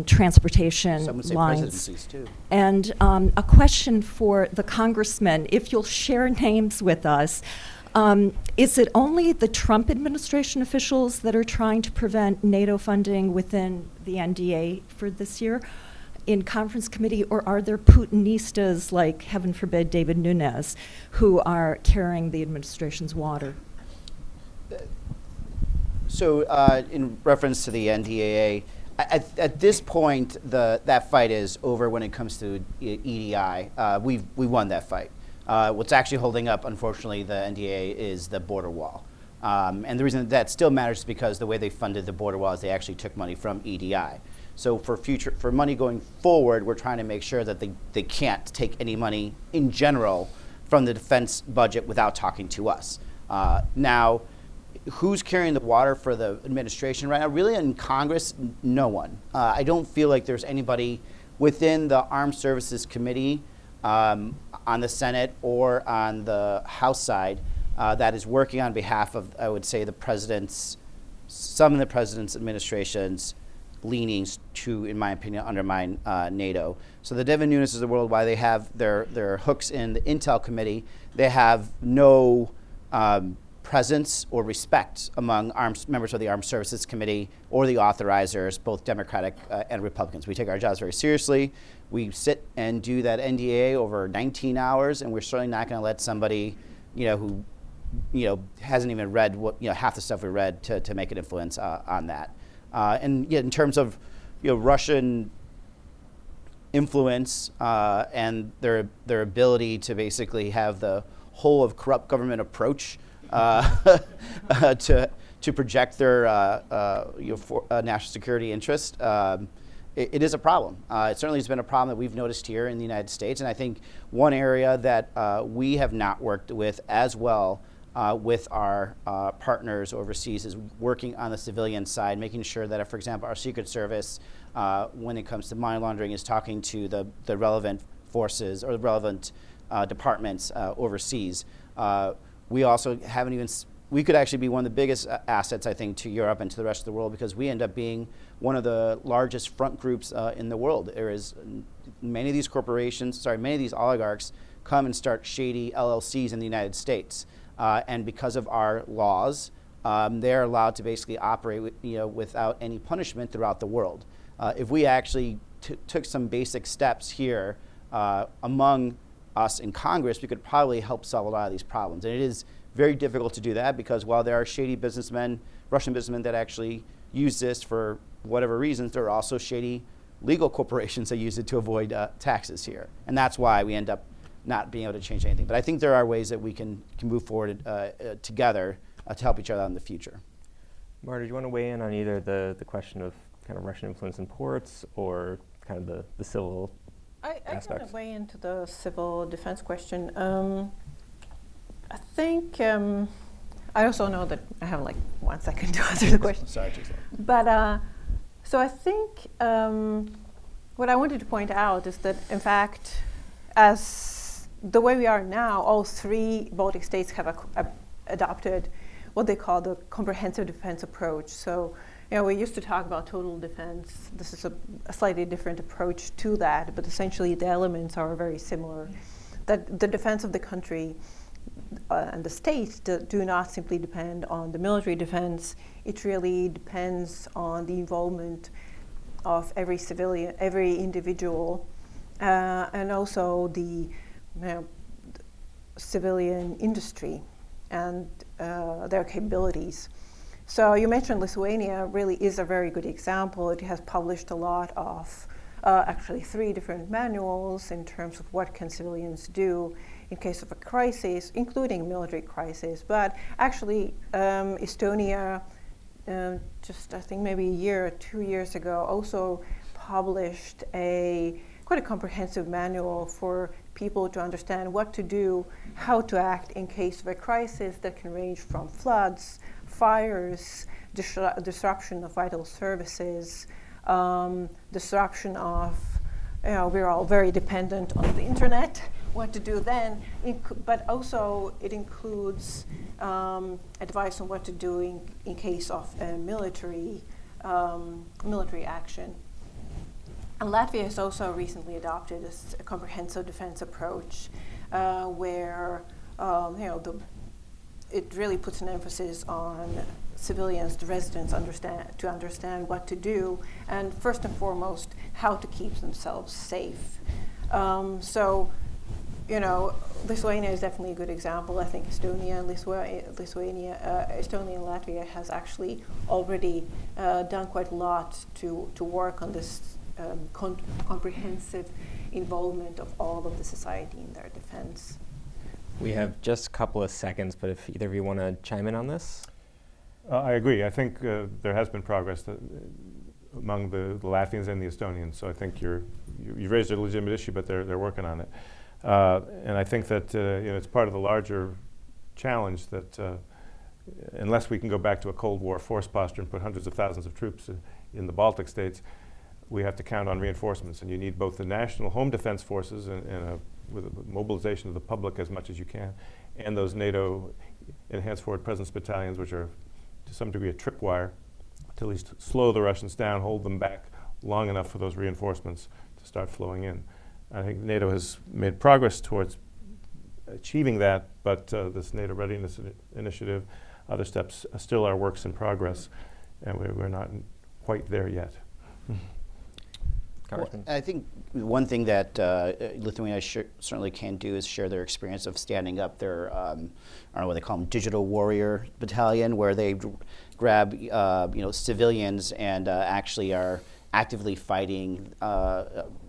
transportation Some would say lines? presidencies, too. And a question for the congressman, if you'll share names with us, is it only the Trump administration officials that are trying to prevent NATO funding within the NDA for this year in conference committee, or are there Putinistas like, heaven forbid, David Nunes, who are carrying the administration's water? So in reference to the NDAA, at this point, that fight is over when it comes to EDI. We won that fight. What's actually holding up, unfortunately, the NDAA is the border wall. And the reason that still matters is because the way they funded the border wall is they actually took money from EDI. So for money going forward, we're trying to make sure that they can't take any money in general from the defense budget without talking to us. Now, who's carrying the water for the administration right now? Really, in Congress, no one. I don't feel like there's anybody within the Armed Services Committee on the Senate or on the House side that is working on behalf of, I would say, some of the president's administration's leanings to, in my opinion, undermine NATO. So the Devin Nunes of the world, while they have their hooks in the Intel Committee, they have no presence or respect among members of the Armed Services Committee or the authorizers, both Democratic and Republicans. We take our jobs very seriously. We sit and do that NDA over 19 hours, and we're certainly not going to let somebody, who, hasn't even read half the stuff we read to make an influence on that. And in terms of, Russian influence and their ability to basically have the whole of corrupt government approach to project their national security interest, it is a problem. It certainly has been a problem that we've noticed here in the United States, and I think one area that we have not worked with as well with our partners overseas is working on the civilian side, making sure that, for example, our Secret Service, when it comes to money laundering, is talking to the relevant forces or the relevant departments overseas. We also haven't even, we could actually be one of the biggest assets, I think, to Europe and to the rest of the world, because we end up being one of the largest front groups in the world. There is many of these many of these oligarchs come and start shady LLCs in the United States. And because of our laws, they're allowed to basically operate without any punishment throughout the world. If we actually took some basic steps here among us in Congress, we could probably help solve a lot of these problems. And it is very difficult to do that because while there are shady businessmen, Russian businessmen that actually use this for whatever reasons, there are also shady legal corporations that use it to avoid taxes here. And that's why we end up not being able to change anything. But I think there are ways that we can move forward together to help each other out in the future. Marta, do you want to weigh in on either the question of kind of Russian influence in ports or kind of the civil aspects? I want to weigh into the civil defense question. I think, I also know that I have like 1 second to answer the question. Sorry, Jason. But, so I think what I wanted to point out is that, in fact, as the way we are now, all 3 Baltic states have adopted what they call the comprehensive defense approach. So, we used to talk about total defense. This is a slightly different approach to that, but essentially the elements are very similar. That the defense of the country and the state do not simply depend on the military defense. It really depends on the involvement of every civilian, every individual, and also the civilian industry and their capabilities. So you mentioned Lithuania really is a very good example. It has published a lot of, actually 3 different manuals in terms of what can civilians do in case of a crisis, including military crisis. But actually, Estonia, just I think maybe a year or 2 years ago, also published quite a comprehensive manual for people to understand what to do, how to act in case of a crisis that can range from floods, fires, disruption of vital services, disruption of, we're all very dependent on the internet, what to do then, but also it includes advice on what to do in case of military action. And Latvia has also recently adopted a comprehensive defense approach where it really puts an emphasis on civilians, the residents to understand what to do, and first and foremost, how to keep themselves safe. So, Lithuania is definitely a good example. I think Estonia and Latvia has actually already done quite a lot to work on this comprehensive involvement of all of the society in their defense. We have just a couple of seconds, but if either of you want to chime in on this? I agree. I think there has been progress among the Latvians and the Estonians. So I think you raised a legitimate issue, but they're working on it. And I think that it's part of the larger challenge that unless we can go back to a Cold War force posture and put hundreds of thousands of troops in the Baltic states, we have to count on reinforcements. And you need both the national home defense forces with a mobilization of the public as much as you can, and those NATO enhanced forward presence battalions, which are to some degree a tripwire to at least slow the Russians down, hold them back long enough for those reinforcements to start flowing in. I think NATO has made progress towards achieving that, but this NATO Readiness Initiative, other steps still are works in progress, and we're not quite there yet. Well, I think one thing that Lithuania certainly can do is share their experience of standing up their, I don't know what they call them, digital warrior battalion, where they grab civilians and actually are actively fighting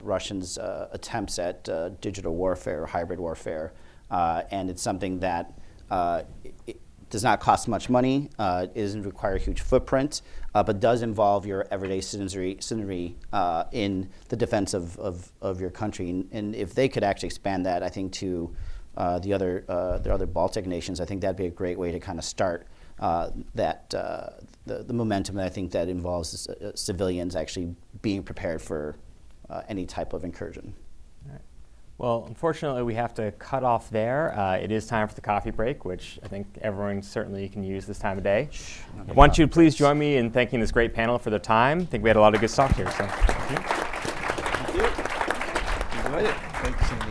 Russians' attempts at digital warfare, hybrid warfare, and it's something that it does not cost much money, it doesn't require a huge footprint, but does involve your everyday citizenry in the defense of your country. And if they could actually expand that, I think, to the other Baltic nations, I think that'd be a great way to kind of start the momentum that I think that involves civilians actually being prepared for any type of incursion. Well, unfortunately, we have to cut off there. It is time for the coffee break, which I think everyone certainly can use this time of day. I want you to please join me in thanking this great panel for their time. I think we had a lot of good stuff here. So, thank you. Thank you. Enjoyed it. Thank you, Sandy.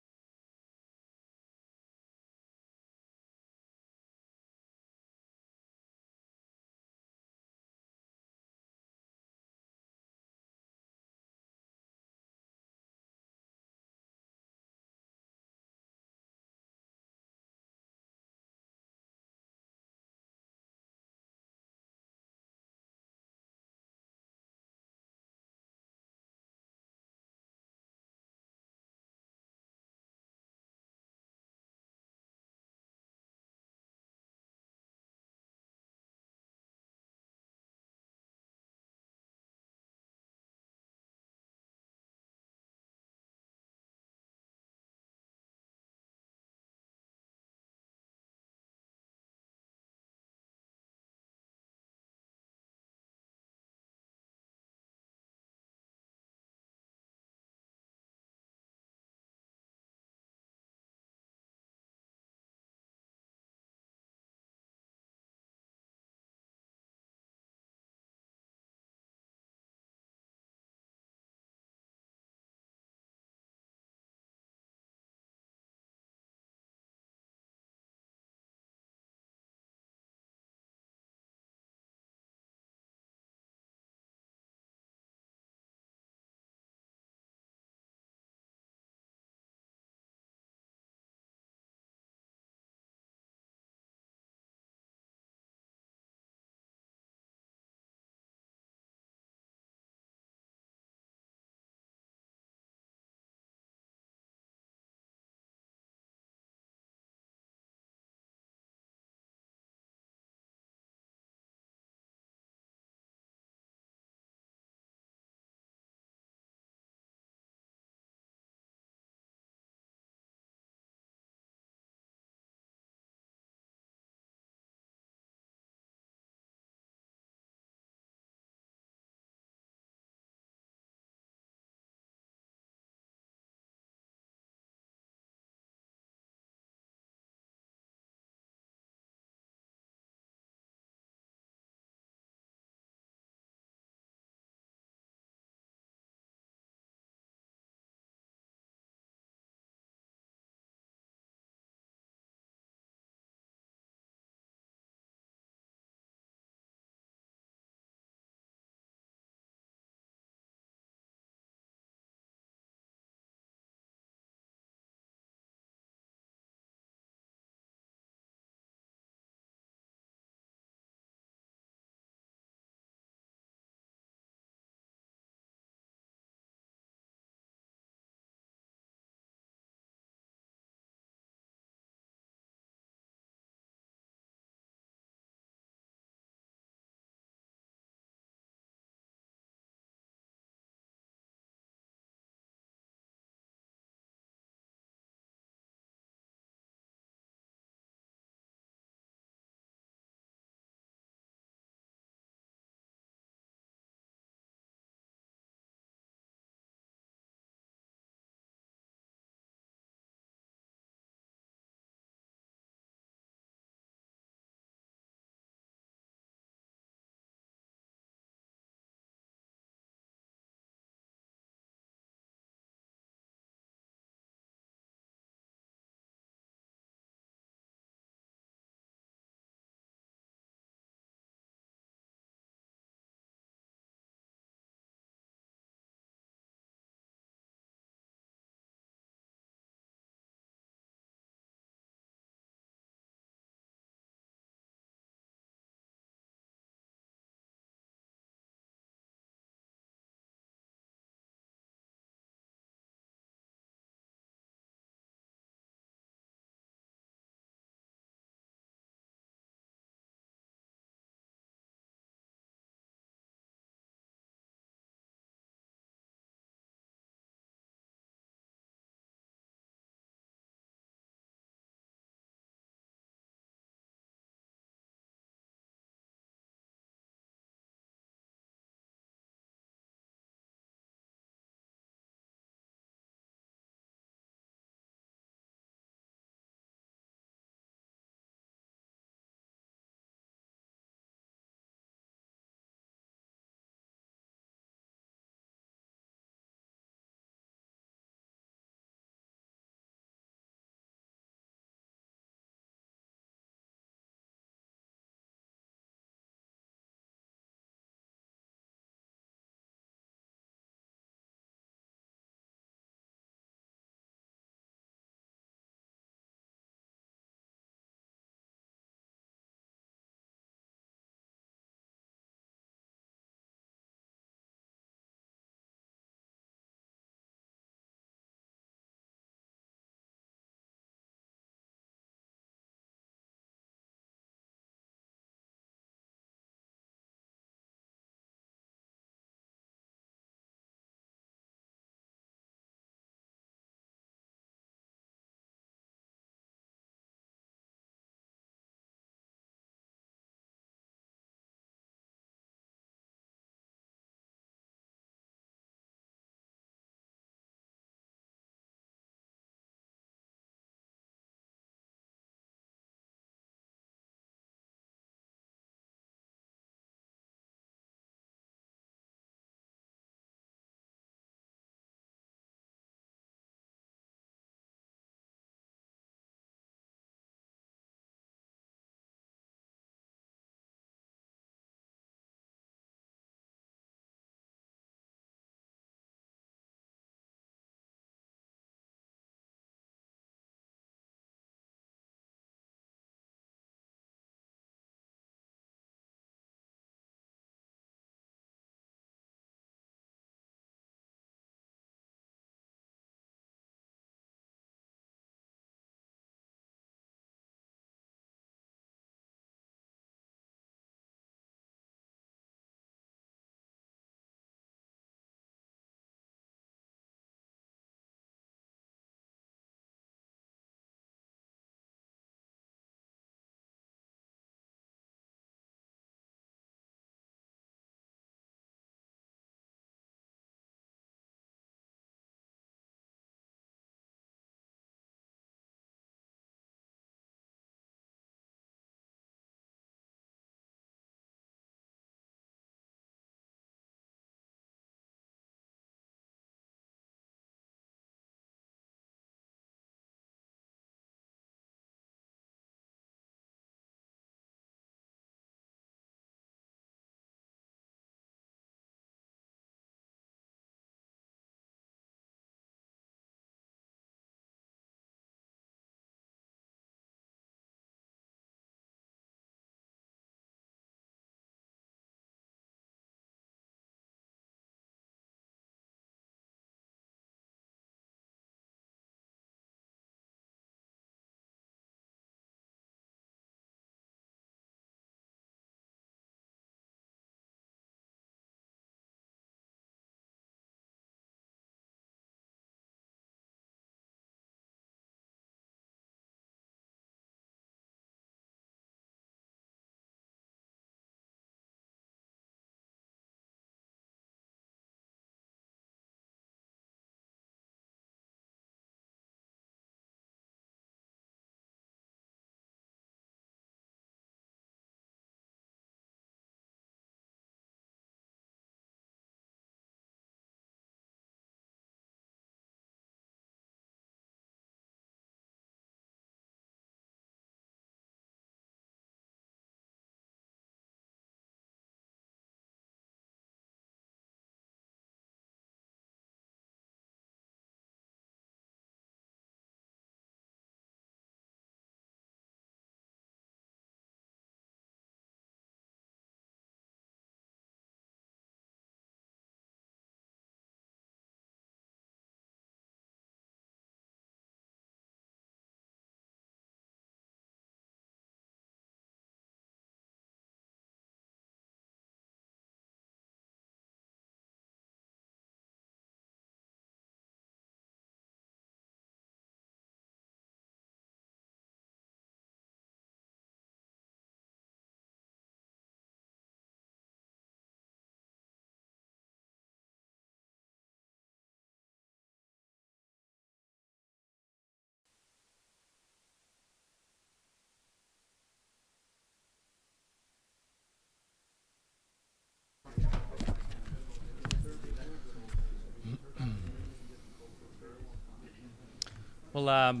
Well,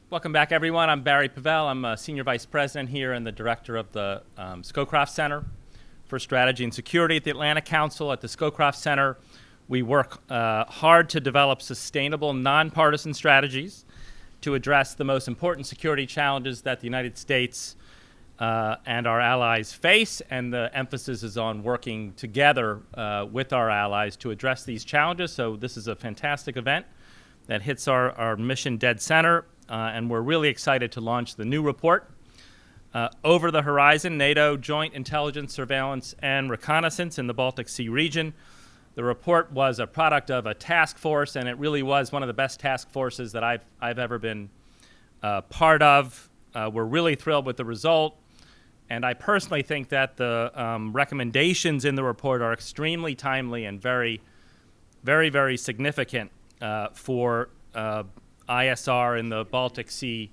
welcome back, everyone. I'm Barry Pavel. I'm a Senior Vice President here and the Director of the Scowcroft Center for Strategy and Security at the Atlantic Council. At the Scowcroft Center, we work hard to develop sustainable, nonpartisan strategies to address the most important security challenges that the United States and our allies face, and the emphasis is on working together with our allies to address these challenges. So this is a fantastic event that hits our mission dead center, and we're really excited to launch the new report. Over the Horizon, NATO Joint Intelligence, Surveillance, and Reconnaissance in the Baltic Sea region. The report was a product of a task force, and it really was one of the best task forces that I've ever been part of. We're really thrilled with the result, and I personally think that the recommendations in the report are extremely timely and very, very, very significant for ISR in the Baltic Sea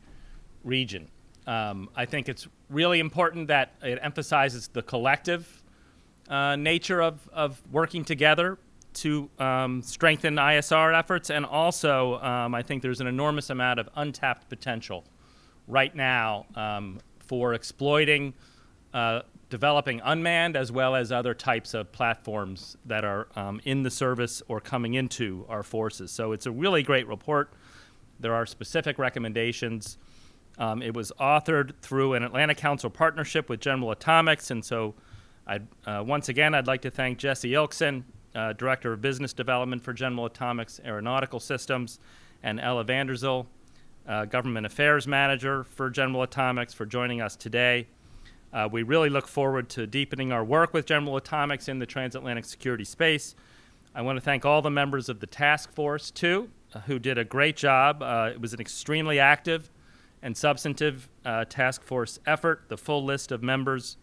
region. I think it's really important that it emphasizes the collective nature of working together to strengthen ISR efforts, and also I think there's an enormous amount of untapped potential right now for exploiting, developing unmanned as well as other types of platforms that are in the service or coming into our forces. So it's a really great report. There are specific recommendations. It was authored through an Atlantic Council partnership with General Atomics, and so once again, I'd like to thank Jesse Ilkson, Director of Business Development for General Atomics Aeronautical Systems, and Ella Vanderzeel, Government Affairs Manager for General Atomics, for joining us today. We really look forward to deepening our work with General Atomics in the transatlantic security space. I want to thank all the members of the task force, too, who did a great job. It was an extremely active and substantive task force effort. The full list of members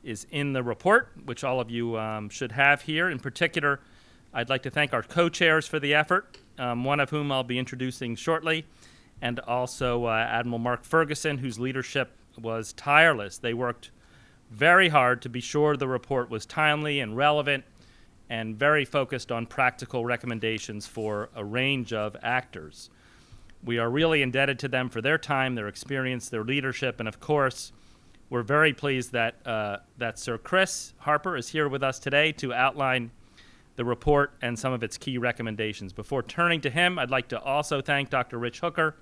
is in the report, which all of you should have here. In particular, I'd like to thank our co-chairs for the effort, one of whom I'll be introducing shortly, and also Admiral Mark Ferguson, whose leadership was tireless. They worked very hard to be sure the report was timely and relevant and very focused on practical recommendations for a range of actors. We are really indebted to them for their time, their experience, their leadership, and of course, we're very pleased that Sir Chris Harper is here with us today to outline the report and some of its key recommendations. Before turning to him, I'd like to also thank Dr. Rich Hooker,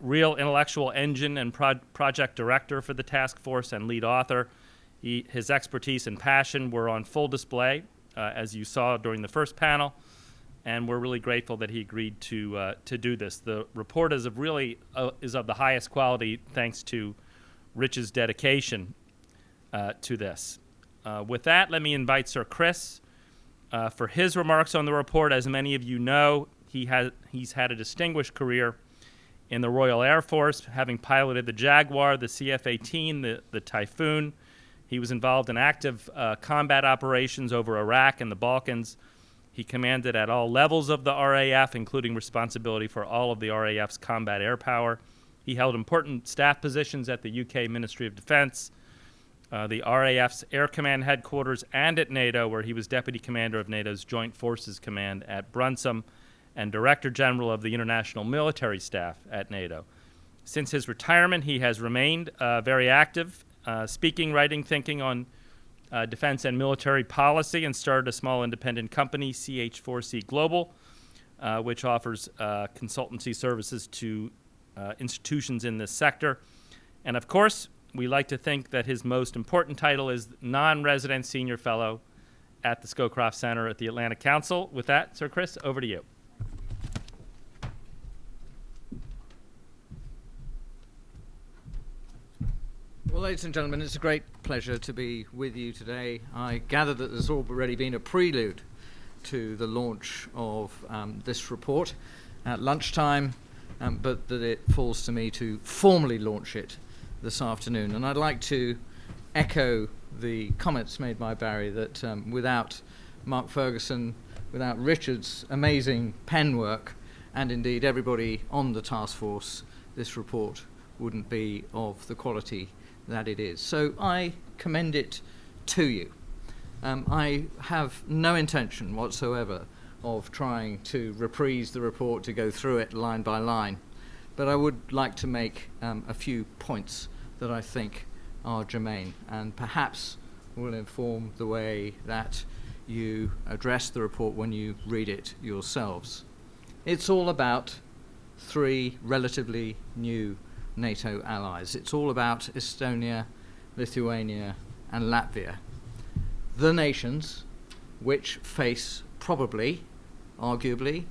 real intellectual engine and project director for the task force and lead author. His expertise and passion were on full display, as you saw during the first panel, and we're really grateful that he agreed to do this. The report is of the highest quality thanks to Rich's dedication to this. With that, let me invite Sir Chris for his remarks on the report. As many of you know, he's had a distinguished career in the Royal Air Force, having piloted the Jaguar, the CF-18, the Typhoon. He was involved in active combat operations over Iraq and the Balkans. He commanded at all levels of the RAF, including responsibility for all of the RAF's combat air power. He held important staff positions at the UK Ministry of Defense, the RAF's Air Command headquarters, and at NATO, where he was Deputy Commander of NATO's Joint Forces Command at Brunsum and Director General of the International Military Staff at NATO. Since his retirement, he has remained very active, speaking, writing, thinking on defense and military policy, and started a small independent company, CH4C Global, which offers consultancy services to institutions in this sector. And of course, we like to think that his most important title is non-resident senior fellow at the Scowcroft Center at the Atlantic Council. With that, Sir Chris, over to you. Well, ladies and gentlemen, it's a great pleasure to be with you today. I gather that there's already been a prelude to the launch of this report at lunchtime, but that it falls to me to formally launch it this afternoon. And I'd like to echo the comments made by Barry that without Mark Ferguson, without Richard's amazing pen work, and indeed everybody on the task force, this report wouldn't be of the quality that it is. So I commend it to you. I have no intention whatsoever of trying to reprise the report, to go through it line by line. But I would like to make a few points that I think are germane and perhaps will inform the way that you address the report when you read it yourselves. It's all about 3 relatively new NATO allies. It's all about Estonia, Lithuania, and Latvia. The nations which face probably, arguably,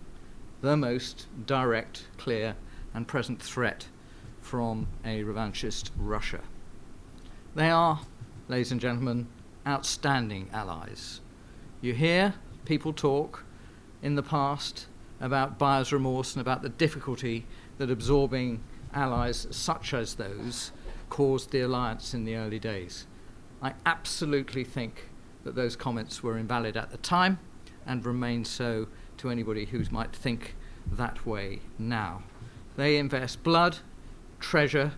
the most direct, clear, and present threat from a revanchist Russia. They are, ladies and gentlemen, outstanding allies. You hear people talk in the past about buyer's remorse and about the difficulty that absorbing allies such as those caused the alliance in the early days. I absolutely think that those comments were invalid at the time and remain so to anybody who might think that way now. They invest blood, treasure,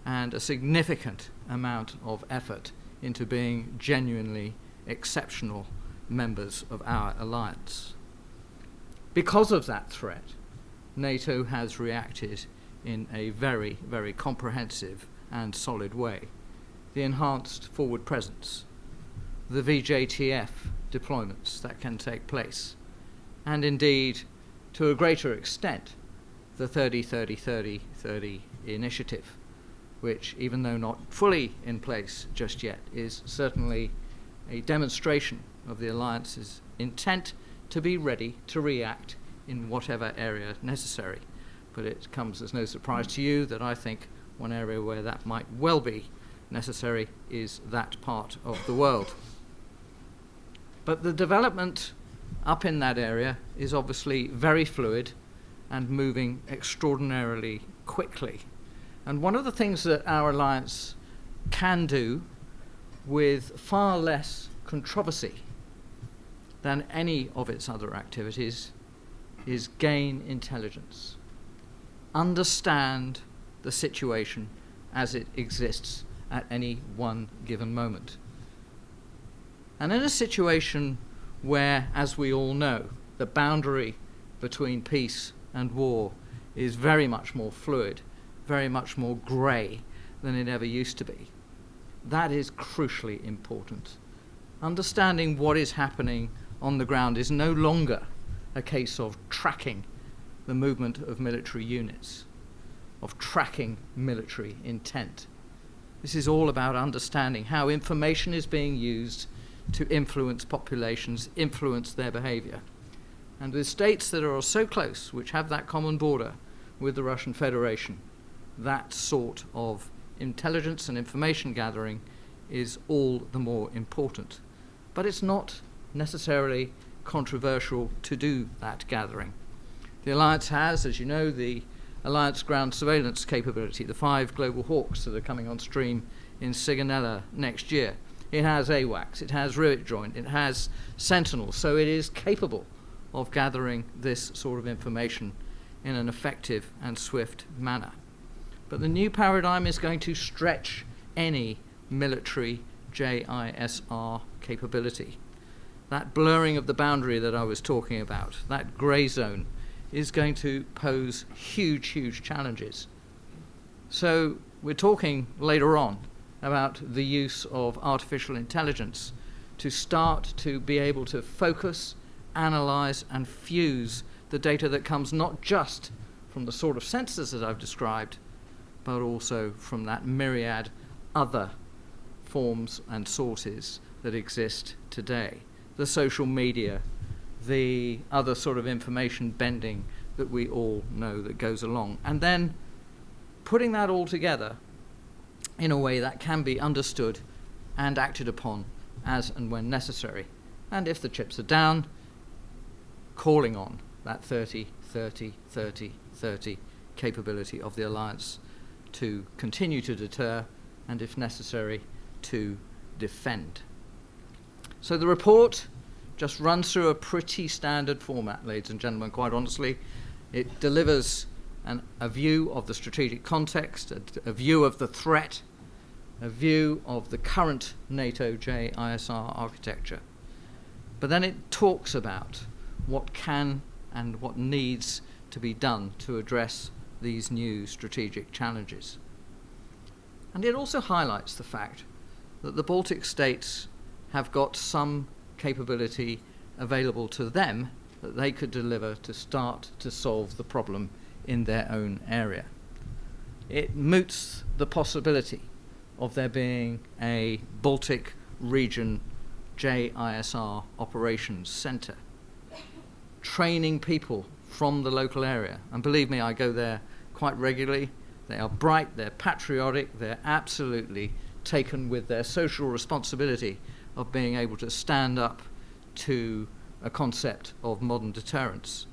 and a significant amount of effort into being genuinely exceptional members of our alliance. Because of that threat, NATO has reacted in a very, very comprehensive and solid way. The enhanced forward presence, the VJTF deployments that can take place, and indeed, to a greater extent, the 30-30-30-30 initiative, which, even though not fully in place just yet, is certainly a demonstration of the alliance's intent to be ready to react in whatever area necessary. But it comes as no surprise to you that I think one area where that might well be necessary is that part of the world. But the development up in that area is obviously very fluid and moving extraordinarily quickly. And one of the things that our alliance can do with far less controversy than any of its other activities is gain intelligence, understand the situation as it exists at any one given moment. And in a situation where, as we all know, the boundary between peace and war is very much more fluid, very much more grey than it ever used to be, that is crucially important. Understanding what is happening on the ground is no longer a case of tracking the movement of military units, of tracking military intent. This is all about understanding how information is being used to influence populations, influence their behavior. And with states that are so close, which have that common border with the Russian Federation, that sort of intelligence and information gathering is all the more important. But it's not necessarily controversial to do that gathering. The Alliance has, as you know, the Alliance ground surveillance capability, the 5 Global Hawks that are coming on stream in Sigonella next year. It has AWACS, it has Rivet Joint, it has Sentinel, so it is capable of gathering this sort of information in an effective and swift manner. But the new paradigm is going to stretch any military JISR capability. That blurring of the boundary that I was talking about, that grey zone, is going to pose huge, huge challenges. So we're talking later on about the use of artificial intelligence to start to be able to focus, analyze, and fuse the data that comes not just from the sort of sensors that I've described, but also from that myriad other forms and sources that exist today. The social media, the other sort of information bending that we all know that goes along. And then putting that all together in a way that can be understood and acted upon as and when necessary. And if the chips are down, calling on that 30-30-30-30 capability of the Alliance to continue to deter and, if necessary, to defend. So the report just runs through a pretty standard format, ladies and gentlemen, quite honestly. It delivers a view of the strategic context, a view of the threat, a view of the current NATO JISR architecture. But then it talks about what can and what needs to be done to address these new strategic challenges. And it also highlights the fact that the Baltic states have got some capability available to them that they could deliver to start to solve the problem in their own area. It moots the possibility of there being a Baltic region JISR operations centre, training people from the local area. And believe me, I go there quite regularly. They are bright, they're patriotic, they're absolutely taken with their social responsibility of being able to stand up to a concept of modern deterrence.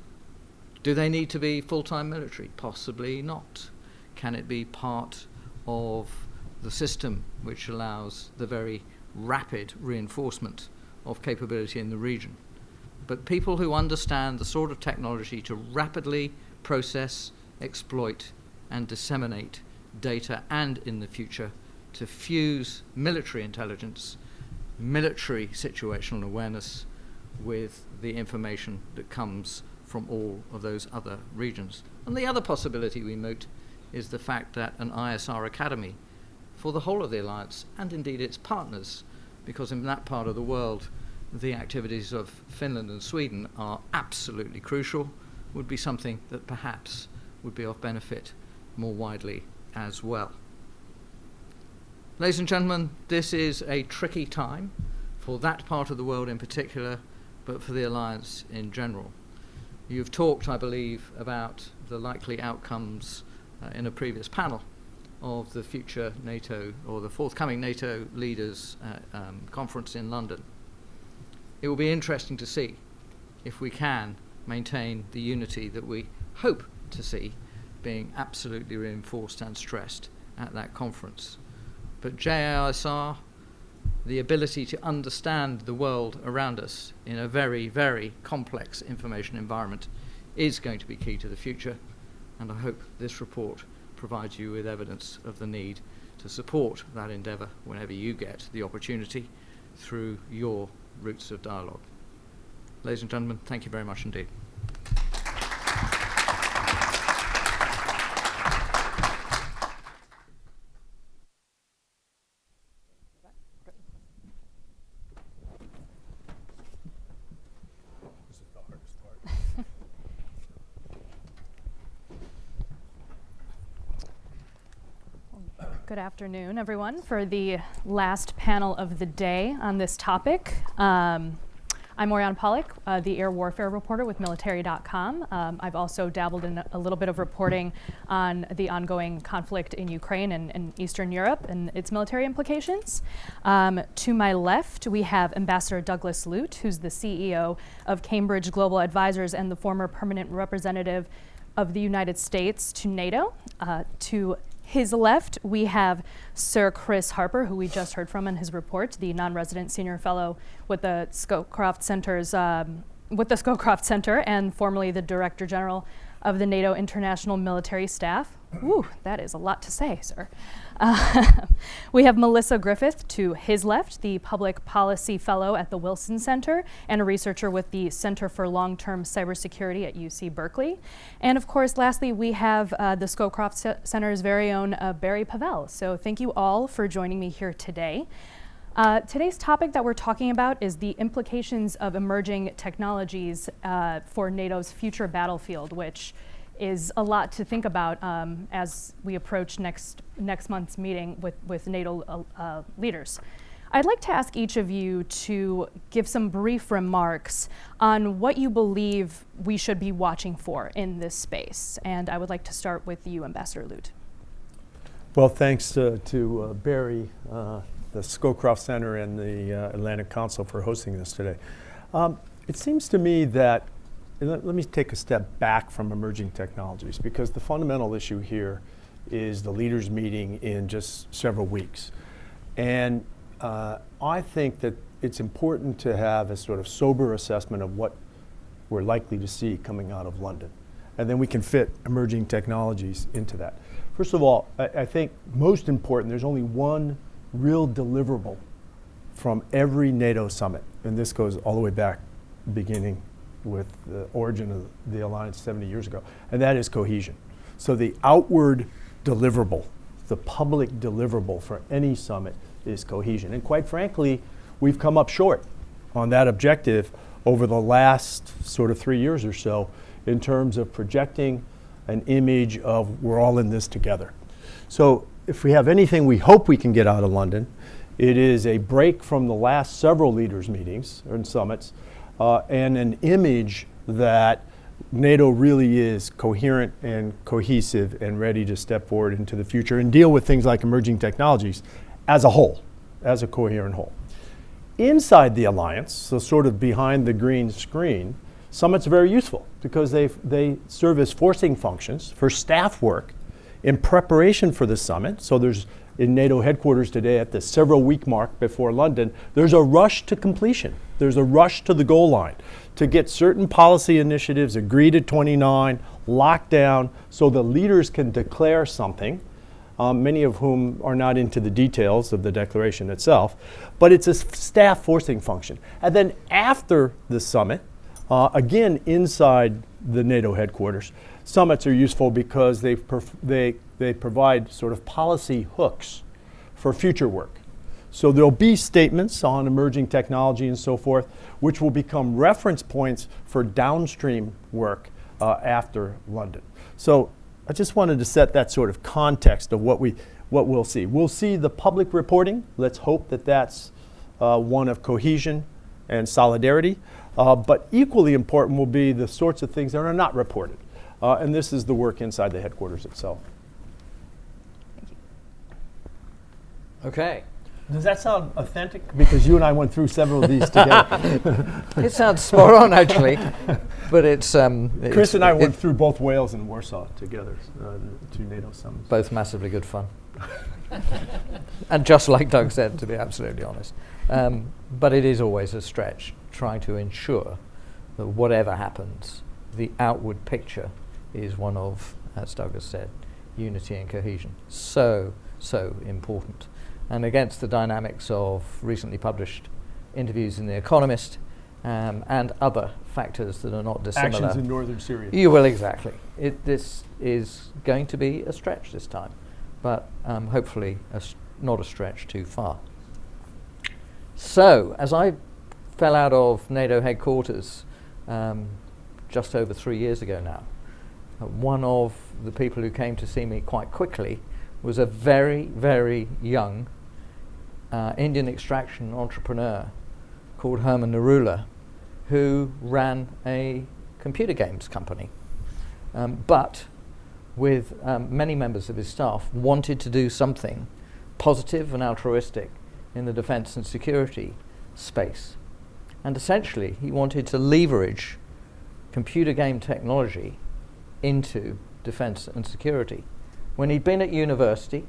Do they need to be full-time military? Possibly not. Can it be part of the system which allows the very rapid reinforcement of capability in the region? But people who understand the sort of technology to rapidly process, exploit, and disseminate data, and in the future to fuse military intelligence, military situational awareness with the information that comes from all of those other regions. And the other possibility we note is the fact that an ISR academy for the whole of the alliance, and indeed its partners, because in that part of the world the activities of Finland and Sweden are absolutely crucial, would be something that perhaps would be of benefit more widely as well. Ladies and gentlemen, this is a tricky time for that part of the world in particular, but for the alliance in general. You've talked, I believe, about the likely outcomes in a previous panel of the future NATO, or the forthcoming NATO leaders conference in London. It will be interesting to see if we can maintain the unity that we hope to see being absolutely reinforced and stressed at that conference. But JISR, the ability to understand the world around us in a very, very complex information environment, is going to be key to the future, and I hope this report provides you with evidence of the need to support that endeavour whenever you get the opportunity through your routes of dialogue. Ladies and gentlemen, thank you very much indeed. Good afternoon, everyone, for the last panel of the day on this topic. I'm Oriana Pollock, the air warfare reporter with military.com. I've also dabbled in a little bit of reporting on the ongoing conflict in Ukraine and Eastern Europe and its military implications. To my left, we have Ambassador Douglas Lute, who's the CEO of Cambridge Global Advisors and the former permanent representative of the United States to NATO. To his left, we have Sir Chris Harper, who we just heard from in his report, the non-resident senior fellow with the Scowcroft Center, and formerly the Director General of the NATO International Military Staff. Whew, that is a lot to say, sir. We have Melissa Griffith to his left, the Public Policy Fellow at the Wilson Center and a researcher with the Center for Long-Term Cybersecurity at UC Berkeley. And of course, lastly, we have the Scowcroft Center's very own Barry Pavel. So thank you all for joining me here today. Today's topic that we're talking about is the implications of emerging technologies for NATO's future battlefield, which is a lot to think about as we approach next month's meeting with NATO leaders. I'd like to ask each of you to give some brief remarks on what you believe we should be watching for in this space. And I would like to start with you, Ambassador Lute. Well, thanks to Barry, the Scowcroft Center, and the Atlantic Council for hosting this today. It seems to me that let me take a step back from emerging technologies, because the fundamental issue here is the leaders meeting in just several weeks. And I think that it's important to have a sort of sober assessment of what we're likely to see coming out of London. And then we can fit emerging technologies into that. First of all, I think most important, there's only one real deliverable from every NATO summit, and this goes all the way back beginning with the origin of the alliance 70 years ago, and that is cohesion. So the outward deliverable, the public deliverable for any summit is cohesion. And quite frankly, we've come up short on that objective over the last sort of 3 years or so in terms of projecting an image of we're all in this together. So if we have anything we hope we can get out of London, it is a break from the last several leaders' meetings and summits and an image that NATO really is coherent and cohesive and ready to step forward into the future and deal with things like emerging technologies as a whole, as a coherent whole. Inside the alliance, so sort of behind the green screen, summits are very useful because they serve as forcing functions for staff work in preparation for the summit. So there's, in NATO headquarters today at the several week mark before London, there's a rush to completion. There's a rush to the goal line to get certain policy initiatives agreed at 29, locked down, so the leaders can declare something, many of whom are not into the details of the declaration itself, but it's a staff forcing function. And then after the summit, again inside the NATO headquarters, summits are useful because they provide sort of policy hooks for future work. So there'll be statements on emerging technology and so forth, which will become reference points for downstream work after London. So I just wanted to set that sort of context of what we'll see. We'll see the public reporting. Let's hope that that's one of cohesion and solidarity. But equally important will be the sorts of things that are not reported. And this is the work inside the headquarters itself. Okay. Does that sound authentic? Because you and I went through several of these together. It sounds spot on, actually. But it's Chris and I went through both Wales and Warsaw together, two NATO summits. Both massively good fun. And just like Doug said, to be absolutely honest. But it is always a stretch trying to ensure that whatever happens, the outward picture is one of, as Doug has said, unity and cohesion. So important. And against the dynamics of recently published interviews in The Economist and other factors that are not dissimilar. Actions in northern Syria. You will, exactly. This is going to be a stretch this time, but hopefully not a stretch too far. So, as I fell out of NATO headquarters just over 3 years ago now, one of the people who came to see me quite quickly was a very, very young Indian extraction entrepreneur called Herman Narula, who ran a computer games company, but with many members of his staff wanted to do something positive and altruistic in the defense and security space. And essentially, he wanted to leverage computer game technology into defense and security. When he'd been at university,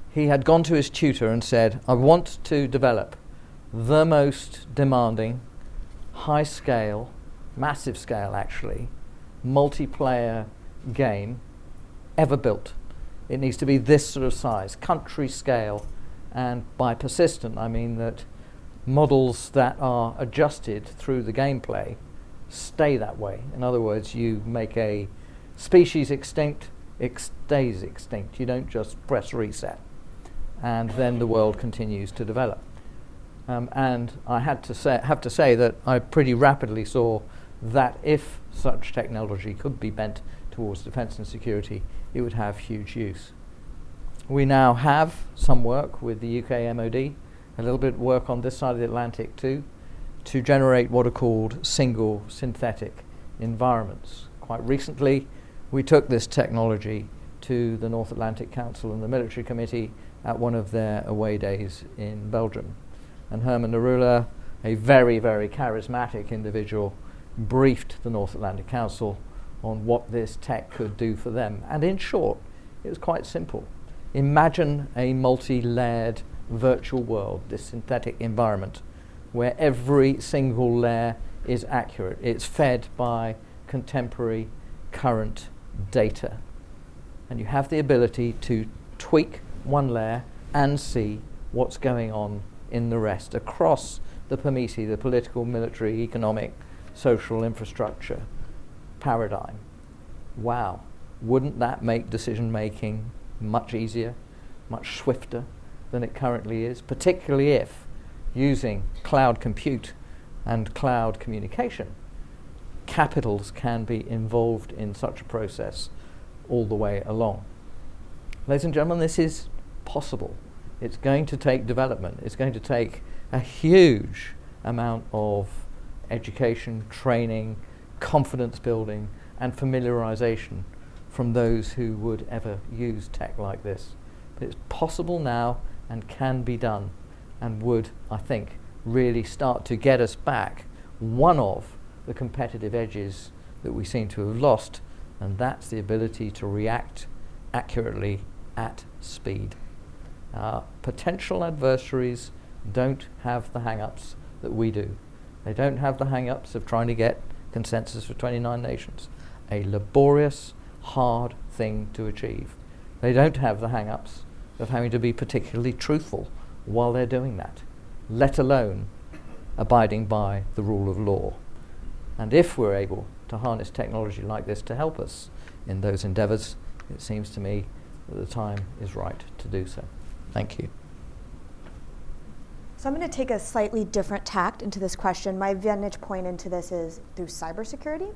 he had gone to his tutor and said, I want to develop the most demanding, high scale, massive scale actually, multiplayer game ever built. It needs to be this sort of size, country scale, and by persistent I mean that models that are adjusted through the gameplay stay that way. In other words, you make a species extinct, it stays extinct. You don't just press reset. And then the world continues to develop. And I have to say that I pretty rapidly saw that if such technology could be bent towards defense and security, it would have huge use. We now have some work with the UK MOD, a little bit of work on this side of the Atlantic too, to generate what are called single synthetic environments. Quite recently, we took this technology to the North Atlantic Council and the Military Committee at one of their away days in Belgium. And Herman Narula, a very, very charismatic individual, briefed the North Atlantic Council on what this tech could do for them. And in short, it was quite simple. Imagine a multi-layered virtual world, this synthetic environment, where every single layer is accurate. It's fed by contemporary current data. And you have the ability to tweak one layer and see what's going on in the rest across the PMITI, the political, military, economic social infrastructure paradigm. Wow, wouldn't that make decision making much easier, much swifter than it currently is, particularly if using cloud compute and cloud communication, capitals can be involved in such a process all the way along. Ladies and gentlemen, this is possible. It's going to take development. It's going to take a huge amount of education, training, confidence building, and familiarization from those who would ever use tech like this. But it's possible now and can be done, and would, I think, really start to get us back one of the competitive edges that we seem to have lost, and that's the ability to react accurately at speed. Potential adversaries don't have the hang-ups that we do. They don't have the hang-ups of trying to get consensus for 29 nations, a laborious, hard thing to achieve. They don't have the hang-ups of having to be particularly truthful while they're doing that, let alone abiding by the rule of law. And if we're able to harness technology like this to help us in those endeavors, it seems to me that the time is right to do so. Thank you. So I'm going to take a slightly different tact into this question. My vantage point into this is through cybersecurity.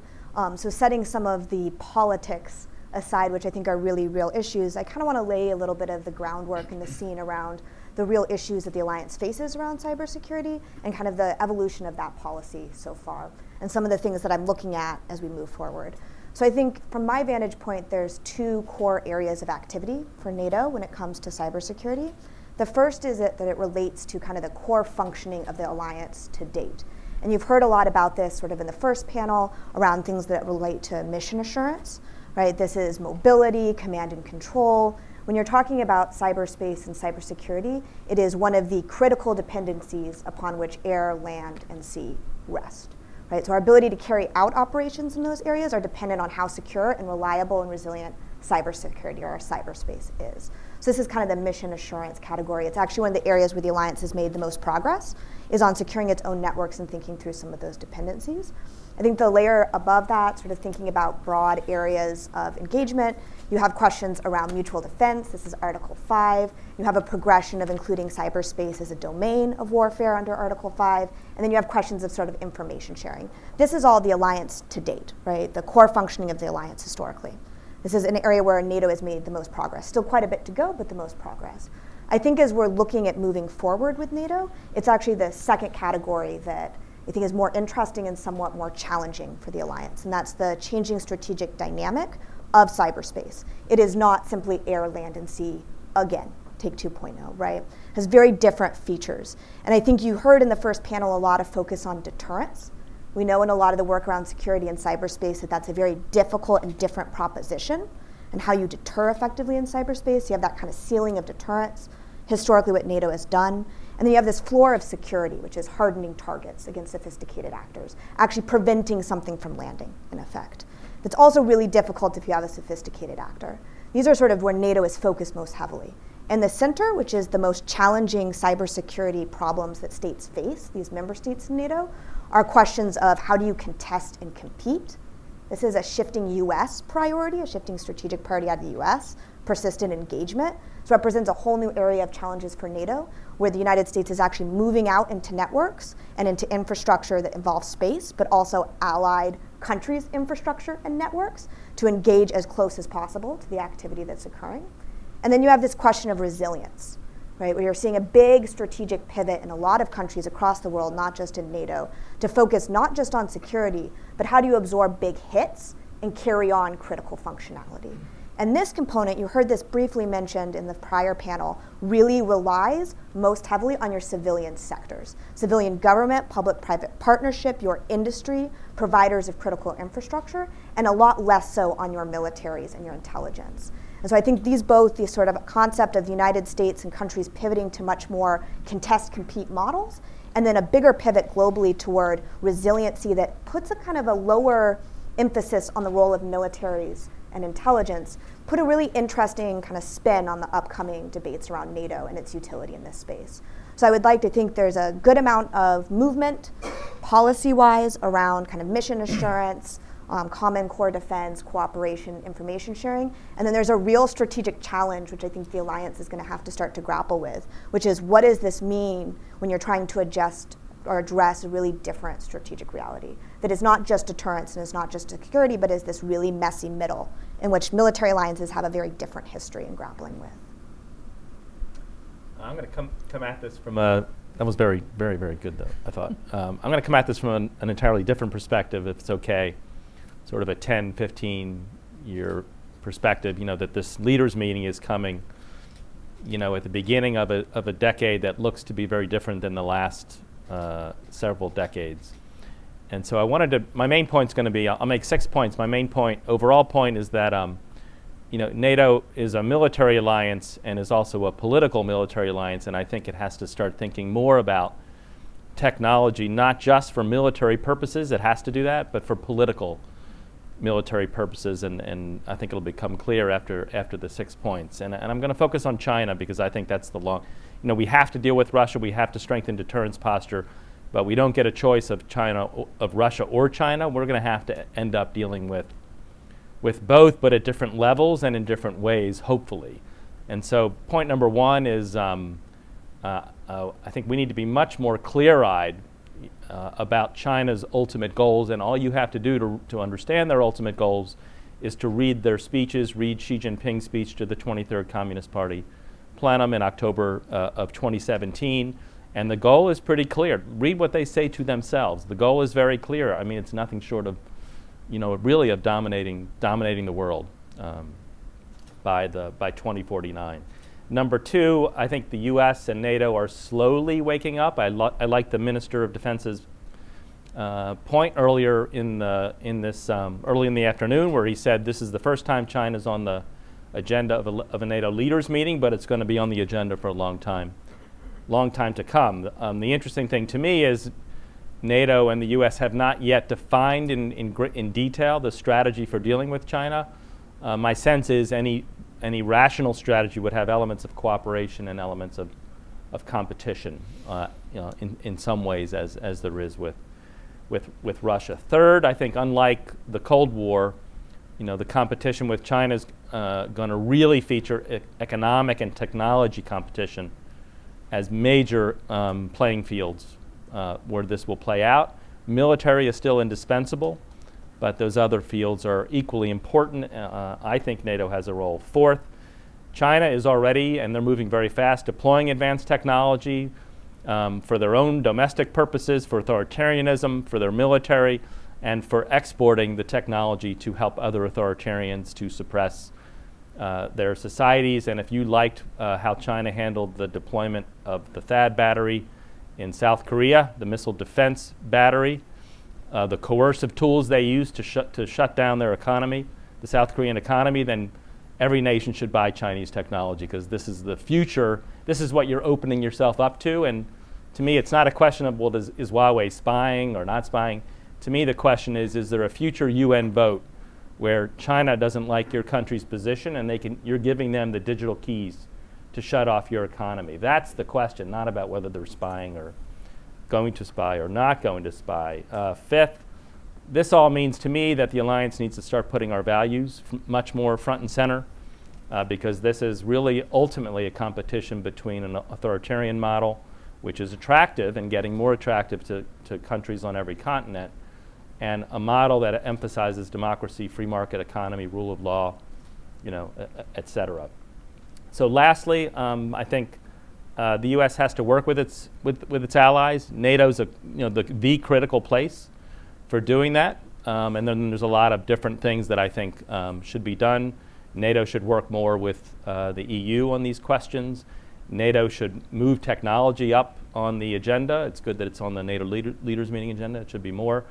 So setting some of the politics aside, which I think are really real issues, I kind of want to lay a little bit of the groundwork and the scene around the real issues that the Alliance faces around cybersecurity and kind of the evolution of that policy so far, and some of the things that I'm looking at as we move forward. So I think from my vantage point, there's two core areas of activity for NATO when it comes to cybersecurity. The first is that it relates to kind of the core functioning of the Alliance to date. And you've heard a lot about this sort of in the first panel around things that relate to mission assurance, right? This is mobility, command and control. When you're talking about cyberspace and cybersecurity, it is one of the critical dependencies upon which air, land, and sea rest. Right? So our ability to carry out operations in those areas are dependent on how secure and reliable and resilient cybersecurity or our cyberspace is. So this is kind of the mission assurance category. It's actually one of the areas where the Alliance has made the most progress, is on securing its own networks and thinking through some of those dependencies. I think the layer above that, sort of thinking about broad areas of engagement, you have questions around mutual defense. This is Article 5. You have a progression of including cyberspace as a domain of warfare under Article 5. And then you have questions of sort of information sharing. This is all the Alliance to date, right? The core functioning of the Alliance historically. This is an area where NATO has made the most progress. Still quite a bit to go, but the most progress. I think as we're looking at moving forward with NATO, it's actually the second category that I think is more interesting and somewhat more challenging for the Alliance, and that's the changing strategic dynamic of cyberspace. It is not simply air, land, and sea again, take 2.0, right? It has very different features. And I think you heard in the first panel a lot of focus on deterrence. We know in a lot of the work around security and cyberspace that that's a very difficult and different proposition, and how you deter effectively in cyberspace. You have that kind of ceiling of deterrence, historically what NATO has done. And then you have this floor of security, which is hardening targets against sophisticated actors, actually preventing something from landing, in effect. That's also really difficult if you have a sophisticated actor. These are sort of where NATO is focused most heavily. And the center, which is the most challenging cybersecurity problems that states face, these member states in NATO, are questions of how do you contest and compete. This is a shifting US priority, a shifting strategic priority out of the US, persistent engagement. This represents a whole new area of challenges for NATO, where the United States is actually moving out into networks and into infrastructure that involves space, but also allied countries' infrastructure and networks to engage as close as possible to the activity that's occurring. And then you have this question of resilience, right, where you're seeing a big strategic pivot in a lot of countries across the world, not just in NATO, to focus not just on security, but how do you absorb big hits and carry on critical functionality. And this component, you heard this briefly mentioned in the prior panel, really relies most heavily on your civilian sectors. Civilian government, public-private partnership, your industry, providers of critical infrastructure, and a lot less so on your militaries and your intelligence. And so I think these sort of concept of the United States and countries pivoting to much more contest-compete models, and then a bigger pivot globally toward resiliency that puts a kind of a lower emphasis on the role of militaries and intelligence, put a really interesting kind of spin on the upcoming debates around NATO and its utility in this space. So I would like to think there's a good amount of movement, policy-wise around kind of mission assurance, common core defense, cooperation, information sharing. And then there's a real strategic challenge, which I think the alliance is going to have to start to grapple with, which is what does this mean when you're trying to adjust or address a really different strategic reality that is not just deterrence and is not just security, but is this really messy middle in which military alliances have a very different history in grappling with. I'm going to come at this from a, that was very, very, very good though, I thought. I'm going to come at this from an entirely different perspective, if it's okay, sort of a 10, 15-year perspective, that this leaders meeting is coming, at the beginning of a decade that looks to be very different than the last several decades. And so my main point's going to be, I'll make 6 points. My main point, overall point, is that NATO is a military alliance and is also a political military alliance, and I think it has to start thinking more about technology, not just for military purposes, it has to do that, but for political military purposes, and I think it'll become clear after the 6 points. And I'm going to focus on China because I think that's the long, we have to deal with Russia, we have to strengthen deterrence posture, but we don't get a choice of Russia or China. We're going to have to end up dealing with both, but at different levels and in different ways, hopefully. And so point number 1 is I think we need to be much more clear-eyed about China's ultimate goals, and all you have to do to understand their ultimate goals is to read their speeches, read Xi Jinping's speech to the 23rd Communist Party plenum in October of 2017. And the goal is pretty clear. Read what they say to themselves. The goal is very clear. I mean, it's nothing short of, really of dominating the world by 2049. Number 2, I think the U.S. and NATO are slowly waking up. I like the Minister of Defense's point earlier early in the afternoon, where he said this is the first time China's on the agenda of a NATO leaders meeting, but it's going to be on the agenda for a long time to come. The interesting thing to me is NATO and the U.S. have not yet defined in detail the strategy for dealing with China. My sense is any rational strategy would have elements of cooperation and elements of competition, in some ways, as there is with Russia. Third, I think unlike the Cold War, the competition with China is going to really feature economic and technology competition as major playing fields where this will play out. Military is still indispensable, but those other fields are equally important. I think NATO has a role. Fourth, China is already, and they're moving very fast, deploying advanced technology for their own domestic purposes, for authoritarianism, for their military, and for exporting the technology to help other authoritarians to suppress their societies. And if you liked how China handled the deployment of the THAAD battery in South Korea, the missile defense battery, the coercive tools they use to shut down their economy, the South Korean economy, then every nation should buy Chinese technology, because this is the future. This is what you're opening yourself up to. And to me, it's not a question of, well, is Huawei spying or not spying? To me, the question is there a future UN vote where China doesn't like your country's position and you're giving them the digital keys to shut off your economy? That's the question, not about whether they're spying or going to spy or not going to spy. Fifth, this all means to me that the alliance needs to start putting our values much more front and center, because this is really ultimately a competition between an authoritarian model, which is attractive and getting more attractive to countries on every continent, and a model that emphasizes democracy, free market economy, rule of law, et cetera. So lastly, I think the U.S. has to work with its allies. NATO's the critical place for doing that, and then there's a lot of different things that I think should be done. NATO should work more with the EU on these questions. NATO should move technology up on the agenda. It's good that it's on the NATO leaders meeting agenda. It should be more.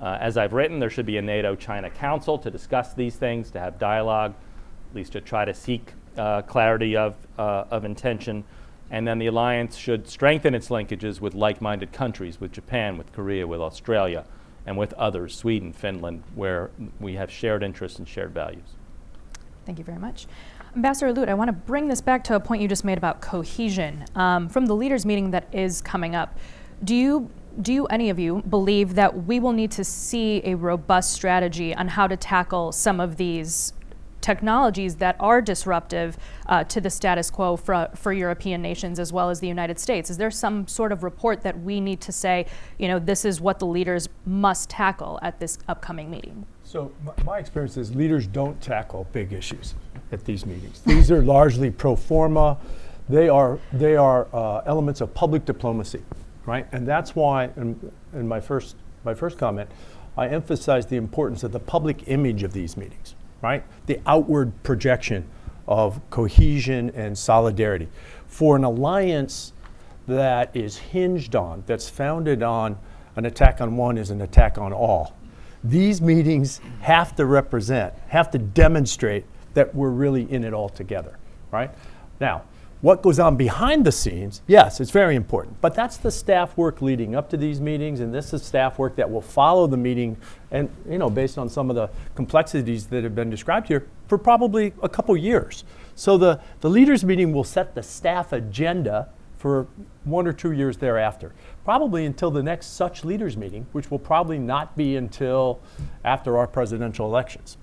As I've written, there should be a NATO-China Council to discuss these things, to have dialogue, at least to try to seek clarity of intention. And then the alliance should strengthen its linkages with like-minded countries, with Japan, with Korea, with Australia, and with others, Sweden, Finland, where we have shared interests and shared values. Thank you very much. Ambassador Lute, I want to bring this back to a point you just made about cohesion. From the leaders meeting that is coming up, do you do you, any of you, believe that we will need to see a robust strategy on how to tackle some of these technologies that are disruptive to the status quo for European nations as well as the United States? Is there some sort of report that we need to say, you know, this is what the leaders must tackle at this upcoming meeting? So my experience is leaders don't tackle big issues at these meetings. These are largely pro forma. They are elements of public diplomacy, right? And that's why in my first comment, I emphasized the importance of the public image of these meetings, right? The outward projection of cohesion and solidarity. For an alliance that is hinged on, that's founded on an attack on one is an attack on all, these meetings have to demonstrate that we're really in it all together, right? Now, what goes on behind the scenes, yes, it's very important, but that's the staff work leading up to these meetings, and this is staff work that will follow the meeting, and based on some of the complexities that have been described here, for probably a couple years. So the leaders meeting will set the staff agenda for 1 or 2 years thereafter, probably until the next such leaders meeting, which will probably not be until after our presidential elections.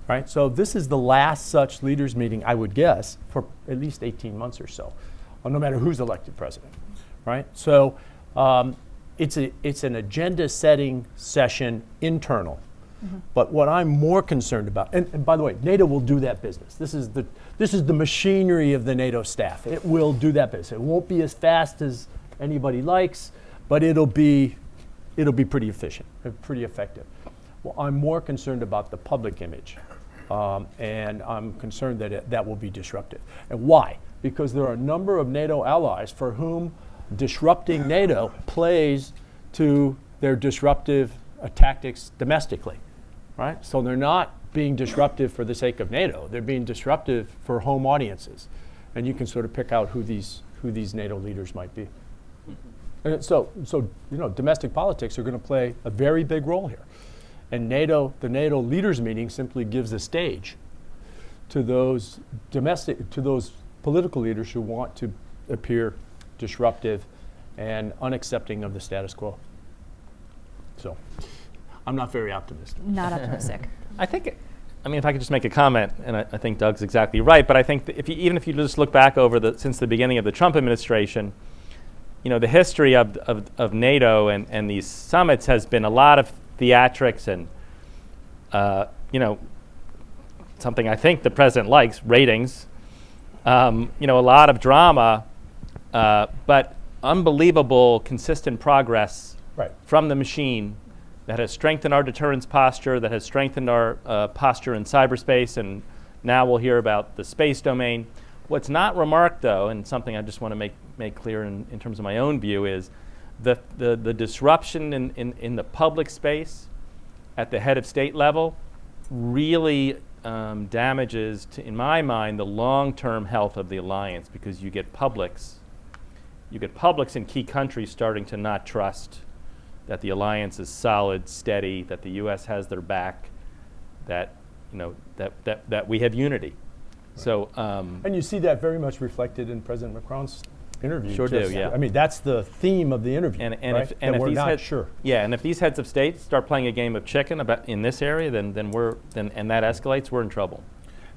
Right? So this is the last such leaders meeting, I would guess, for at least 18 months or so, no matter who's elected president. Right? So it's an agenda-setting session internal. Mm-hmm. But what I'm more concerned about, and by the way, NATO will do that business. This is the machinery of the NATO staff. It will do that business. It won't be as fast as anybody likes, but it'll be pretty efficient, pretty effective. Well, I'm more concerned about the public image. And I'm concerned that that will be disruptive. And why? Because there are a number of NATO allies for whom disrupting NATO plays to their disruptive tactics domestically, right? So they're not being disruptive for the sake of NATO. They're being disruptive for home audiences. And you can sort of pick out who these NATO leaders might be. And so domestic politics are going to play a very big role here. And the NATO leaders meeting simply gives a stage to those political leaders who want to appear disruptive and unaccepting of the status quo. So I'm not very optimistic. Not optimistic. If I could just make a comment, and I think Doug's exactly right, but I think that even if you just look back since the beginning of the Trump administration, the history of NATO and these summits has been a lot of theatrics and, something I think the president likes, ratings, a lot of drama, but unbelievable consistent progress from the machine that has strengthened our deterrence posture, that has strengthened our posture in cyberspace, and now we'll hear about the space domain. What's not remarked, though, and something I just want to make clear in terms of my own view, is the disruption in the public space at the head of state level really damages, in my mind, the long-term health of the alliance, because you get publics in key countries starting to not trust that the alliance is solid, steady, that the U.S. has their back, that we have unity. Right. So, and you see that very much reflected in President Macron's interview. Sure do, yeah. I mean, that's the theme of the interview, right? If we're these not sure. Yeah, and if these heads of state start playing a game of chicken in this area, then that escalates, we're in trouble.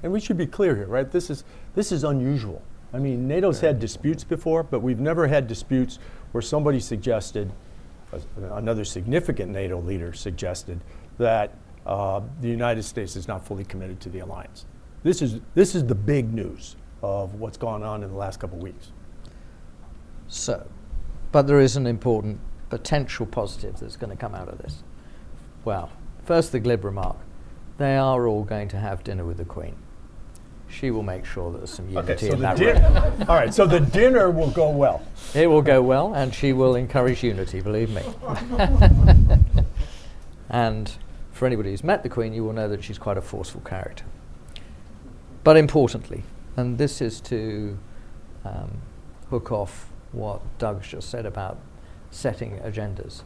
And we should be clear here, right? This is unusual. I mean, NATO's had disputes before, but we've never had disputes where somebody suggested, another significant NATO leader suggested, that the United States is not fully committed to the alliance. This is the big news of what's gone on in the last couple of weeks. So, but there is an important potential positive that's going to come out of this. Well, first the glib remark. They are all going to have dinner with the Queen. She will make sure that there's some unity in that room. All right, so the dinner will go well. It will go well, and she will encourage unity, believe me. And for anybody who's met the Queen, you will know that she's quite a forceful character. But importantly, and this is to hook off what Doug's just said about setting agendas.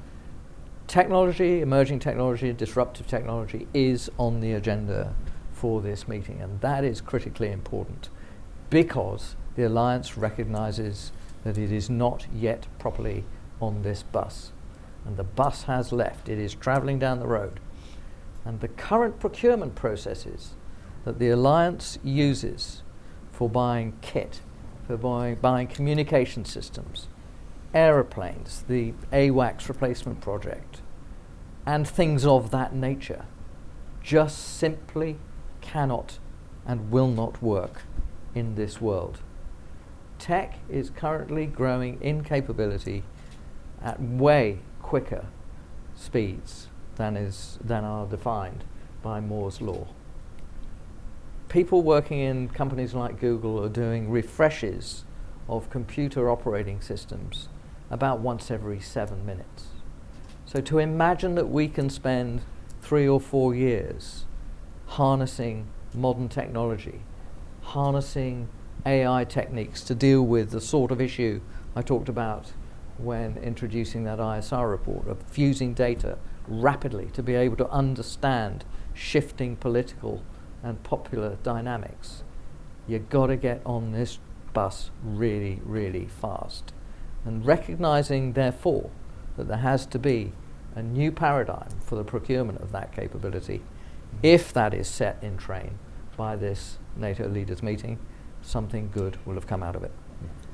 Technology, emerging technology, disruptive technology is on the agenda for this meeting, and that is critically important because the Alliance recognizes that it is not yet properly on this bus. and the bus has left. It is traveling down the road. And the current procurement processes that the Alliance uses for buying kit, for buying communication systems, aeroplanes, the AWACS replacement project, and things of that nature just simply cannot and will not work in this world. Tech is currently growing in capability at way quicker speeds than are defined by Moore's law. People working in companies like Google are doing refreshes of computer operating systems about once every 7 minutes. So to imagine that we can spend 3 or 4 years harnessing modern technology, harnessing AI techniques to deal with the sort of issue I talked about when introducing that ISR report of fusing data rapidly to be able to understand shifting political and popular dynamics, you've got to get on this bus really, really fast. And recognizing, therefore, that there has to be a new paradigm for the procurement of that capability, if that is set in train by this NATO leaders meeting, something good will have come out of it.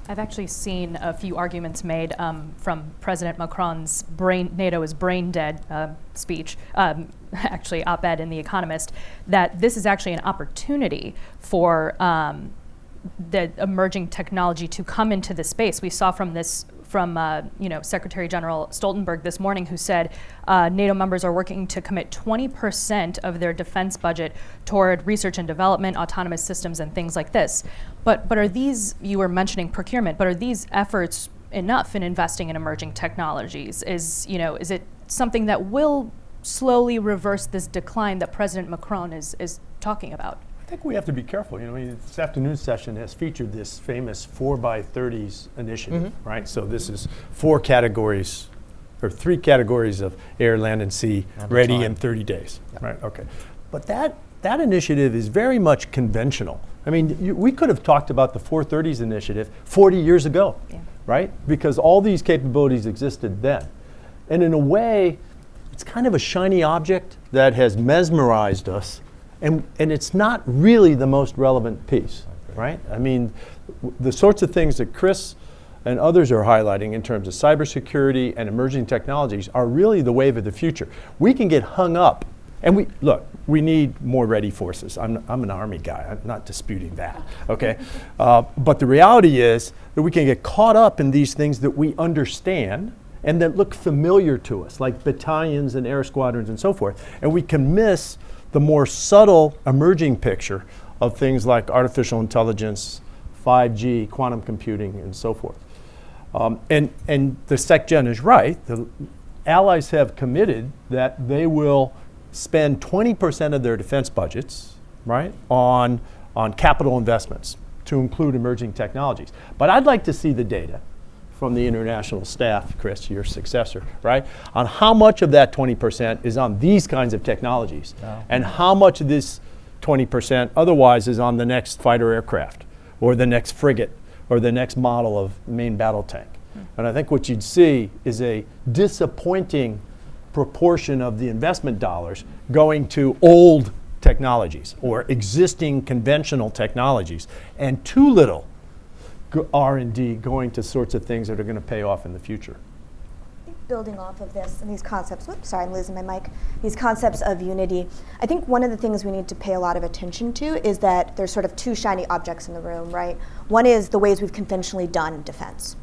I've actually seen a few arguments made from President Macron's NATO is brain dead speech, actually op-ed in The Economist, that this is actually an opportunity for the emerging technology to come into the space. We saw from Secretary General Stoltenberg this morning, who said NATO members are working to commit 20% of their defense budget toward research and development, autonomous systems, and things like this. But are these, you were mentioning procurement, but are these efforts enough in investing in emerging technologies? Is it something that will slowly reverse this decline that President Macron is talking about? I think we have to be careful. This afternoon's session has featured this famous 4x30s initiative, right? So this is 4 categories, or 3 categories of air, land, and sea ready in 30 days, right? Okay. But that initiative is very much conventional. I mean, we could have talked about the 430s initiative 40 years ago, right? Because all these capabilities existed then. And in a way, it's kind of a shiny object that has mesmerized us. And it's not really the most relevant piece, right? I mean, the sorts of things that Chris and others are highlighting in terms of cybersecurity and emerging technologies are really the wave of the future. We can get hung up, and we need more ready forces. I'm an Army guy, I'm not disputing that, okay? But the reality is that we can get caught up in these things that we understand and that look familiar to us, like battalions and air squadrons and so forth, and we can miss the more subtle emerging picture of things like artificial intelligence, 5G, quantum computing, and so forth. And the SecGen is right. The allies have committed that they will spend 20% of their defense budgets, right, on capital investments to include emerging technologies. But I'd like to see the data from the international staff, Chris, your successor, right, on how much of that 20% is on these kinds of technologies, and how much of this 20% otherwise is on the next fighter aircraft, or the next frigate, or the next model of main battle tank. And I think what you'd see is a disappointing proportion of the investment dollars going to old technologies, or existing conventional technologies, and too little R&D going to sorts of things that are going to pay off in the future. Building off of this and these concepts, sorry, I'm losing my mic, these concepts of unity, I think one of the things we need to pay a lot of attention to is that there's sort of 2 shiny objects in the room, right? One is the ways we've conventionally done defense,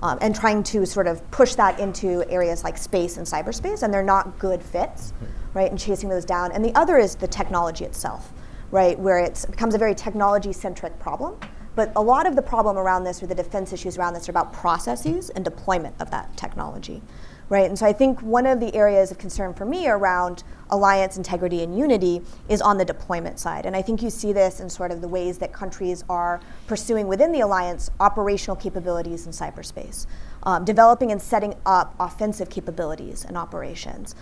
and trying to sort of push that into areas like space and cyberspace, and they're not good fits, right, and chasing those down. And the other is the technology itself, right, where it becomes a very technology-centric problem. But a lot of the problem around this, or the defense issues around this, are about processes and deployment of that technology, right? And so I think one of the areas of concern for me around alliance integrity and unity is on the deployment side. And I think you see this in sort of the ways that countries are pursuing within the alliance operational capabilities in cyberspace, developing and setting up offensive capabilities and operations,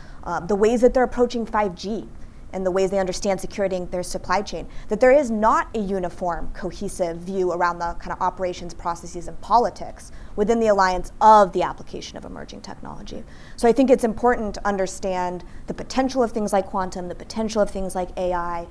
the ways that they're approaching 5G and the ways they understand securing their supply chain, that there is not a uniform, cohesive view around the kind of operations, processes, and politics within the alliance of the application of emerging technology. So I think it's important to understand the potential of things like quantum, the potential of things like AI,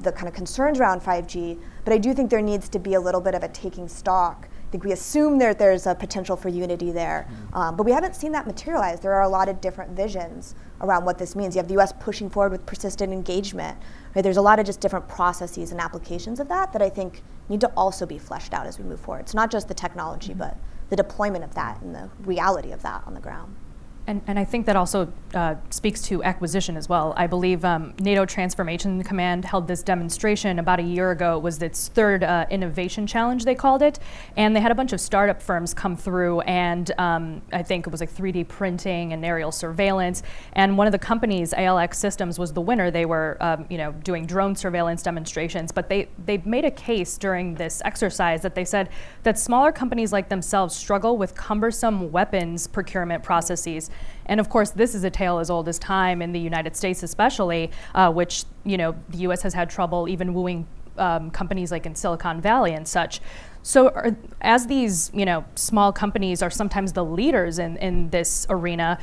the kind of concerns around 5G, but I do think there needs to be a little bit of a taking stock. I think we assume that there's a potential for unity there, but we haven't seen that materialize. There are a lot of different visions around what this means. You have the US pushing forward with persistent engagement, right? There's a lot of just different processes and applications of that I think need to also be fleshed out as we move forward. It's not just the technology, but the deployment of that and the reality of that on the ground. And I think that also speaks to acquisition as well. I believe NATO Transformation Command held this demonstration about a year ago. It was its third innovation challenge, they called it. And they had a bunch of startup firms come through, and I think it was like 3D printing and aerial surveillance. And one of the companies, ALX Systems, was the winner. They were doing drone surveillance demonstrations. But they made a case during this exercise that they said that smaller companies like themselves struggle with cumbersome weapons procurement processes. And of course, this is a tale as old as time in the United States, especially, which the U.S. has had trouble even wooing companies like in Silicon Valley and such. So, as these small companies are sometimes the leaders in this arena,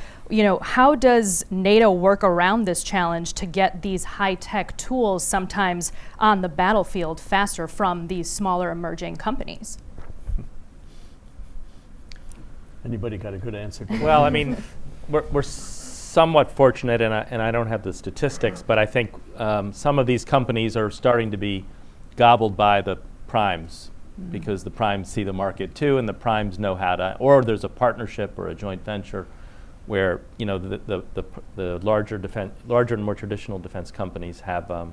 how does NATO work around this challenge to get these high-tech tools sometimes on the battlefield faster from these smaller emerging companies? Anybody got a good answer? Well, I mean, we're somewhat fortunate, and I don't have the statistics, but I think some of these companies are starting to be gobbled by the primes, because the primes see the market too, and the primes know how to, or there's a partnership or a joint venture where the larger and more traditional defense companies have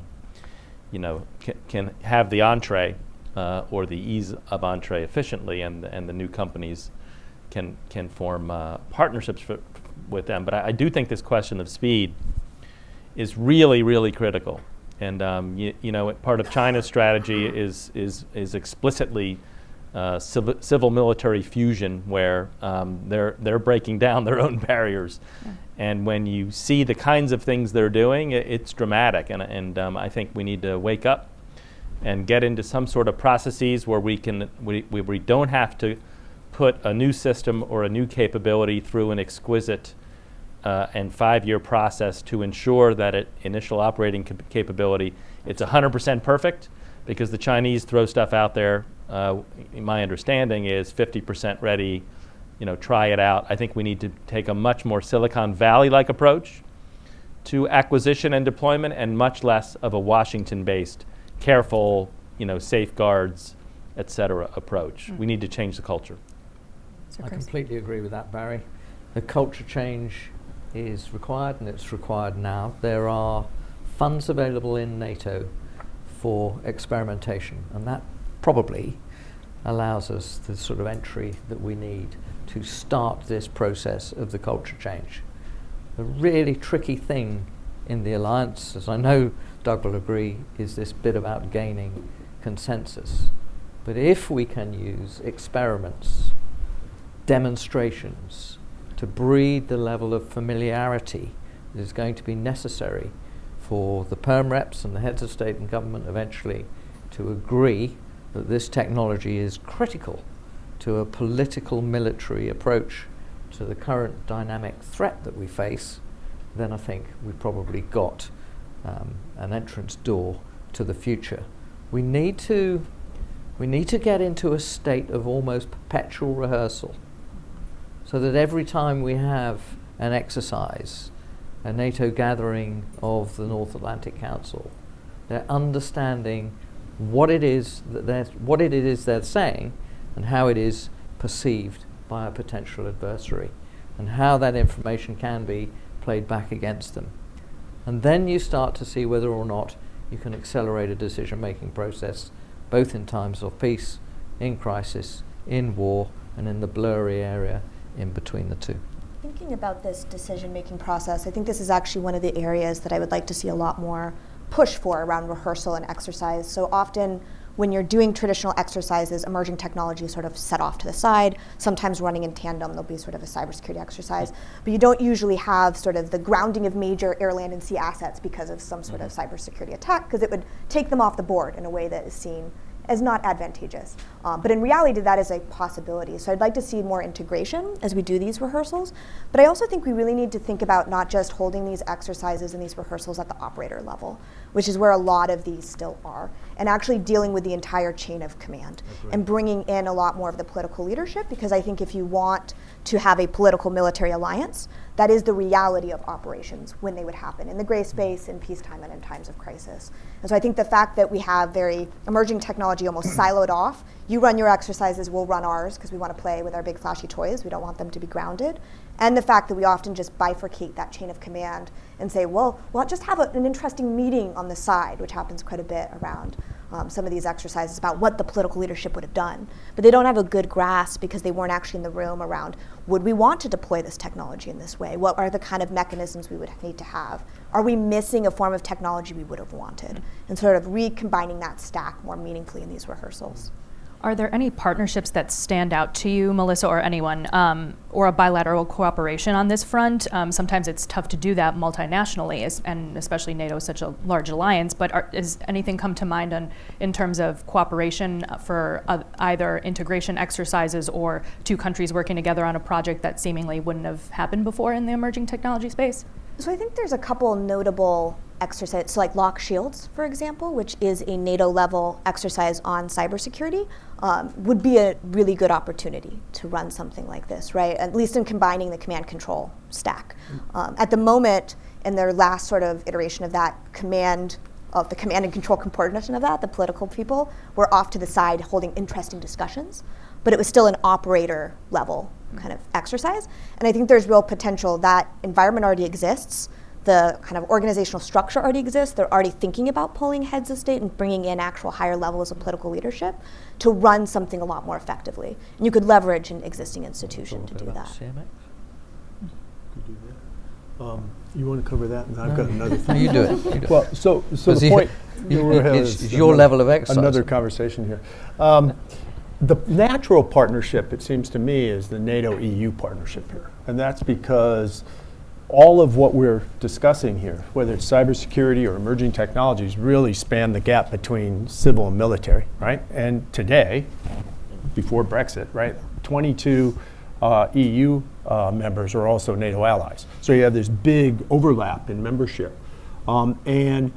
can have the entree or the ease of entree efficiently, and the new companies can form partnerships with them. But I do think this question of speed is really, really critical. And part of China's strategy is explicitly civil military fusion, where they're breaking down their own barriers. Yeah. And when you see the kinds of things they're doing, it's dramatic. And I think we need to wake up and get into some sort of processes where we don't have to put a new system or a new capability through an exquisite and 5-year process to ensure that initial operating capability, it's 100% perfect, because the Chinese throw stuff out there. My understanding is 50% ready, try it out. I think we need to take a much more Silicon Valley-like approach to acquisition and deployment, and much less of a Washington-based, careful, safeguards, et cetera approach. We need to change the culture. I completely agree with that, Barry. The culture change is required, and it's required now. There are funds available in NATO for experimentation, and that probably allows us the sort of entry that we need to start this process of the culture change. The really tricky thing in the alliance, as I know Doug will agree, is this bit about gaining consensus. But if we can use experiments, demonstrations, to breed the level of familiarity that is going to be necessary for the perm reps and the heads of state and government eventually to agree that this technology is critical to a political military approach to the current dynamic threat that we face, then I think we've probably got an entrance door to the future. We need to get into a state of almost perpetual rehearsal, so that every time we have an exercise, a NATO gathering of the North Atlantic Council, they're understanding what it is they're saying, and how it is perceived by a potential adversary, and how that information can be played back against them. And then you start to see whether or not you can accelerate a decision-making process, both in times of peace, in crisis, in war, and in the blurry area in between the two. Thinking about this decision-making process, I think this is actually one of the areas that I would like to see a lot more push for around rehearsal and exercise. So often when you're doing traditional exercises, emerging technology is sort of set off to the side. Sometimes running in tandem, there'll be sort of a cybersecurity exercise. But you don't usually have sort of the grounding of major air, land, and sea assets because of some sort of cybersecurity attack, because it would take them off the board in a way that is seen as not advantageous. But in reality, that is a possibility. So I'd like to see more integration as we do these rehearsals. But I also think we really need to think about not just holding these exercises and these rehearsals at the operator level, which is where a lot of these still are, and actually dealing with the entire chain of command and bringing in a lot more of the political leadership, because I think if you want to have a political military alliance, that is the reality of operations when they would happen in the gray space, in peacetime, and in times of crisis. And so I think the fact that we have very emerging technology almost siloed off, you run your exercises, we'll run ours, because we want to play with our big flashy toys, we don't want them to be grounded. And the fact that we often just bifurcate that chain of command and say, well, we'll just have an interesting meeting on the side, which happens quite a bit around some of these exercises about what the political leadership would have done. But they don't have a good grasp because they weren't actually in the room around, would we want to deploy this technology in this way? What are the kind of mechanisms we would need to have? Are we missing a form of technology we would have wanted? And sort of recombining that stack more meaningfully in these rehearsals. Are there any partnerships that stand out to you, Melissa, or anyone, or a bilateral cooperation on this front? Sometimes it's tough to do that multinationally, and especially NATO is such a large alliance, but is anything come to mind in terms of cooperation for either integration exercises or two countries working together on a project that seemingly wouldn't have happened before in the emerging technology space? So I think there's a couple notable exercises, so like Lock Shields, for example, which is a NATO-level exercise on cybersecurity, would be a really good opportunity to run something like this, right? At least in combining the command control stack. At the moment, in their last sort of iteration of that command and control component of that, the political people were off to the side holding interesting discussions, but it was still an operator level kind of exercise. And I think there's real potential. That environment already exists. The kind of organizational structure already exists. They're already thinking about pulling heads of state and bringing in actual higher levels of political leadership to run something a lot more effectively. And you could leverage an existing institution to do that. You want to cover that, and I've got another thing. You do it. Well, so the point it's your level of exercise. Another conversation here. The natural partnership, it seems to me, is the NATO EU partnership here, and that's because all of what we're discussing here, whether it's cybersecurity or emerging technologies, really span the gap between civil and military, right? And today, before Brexit, right, 22 EU members are also NATO allies. So you have this big overlap in membership. And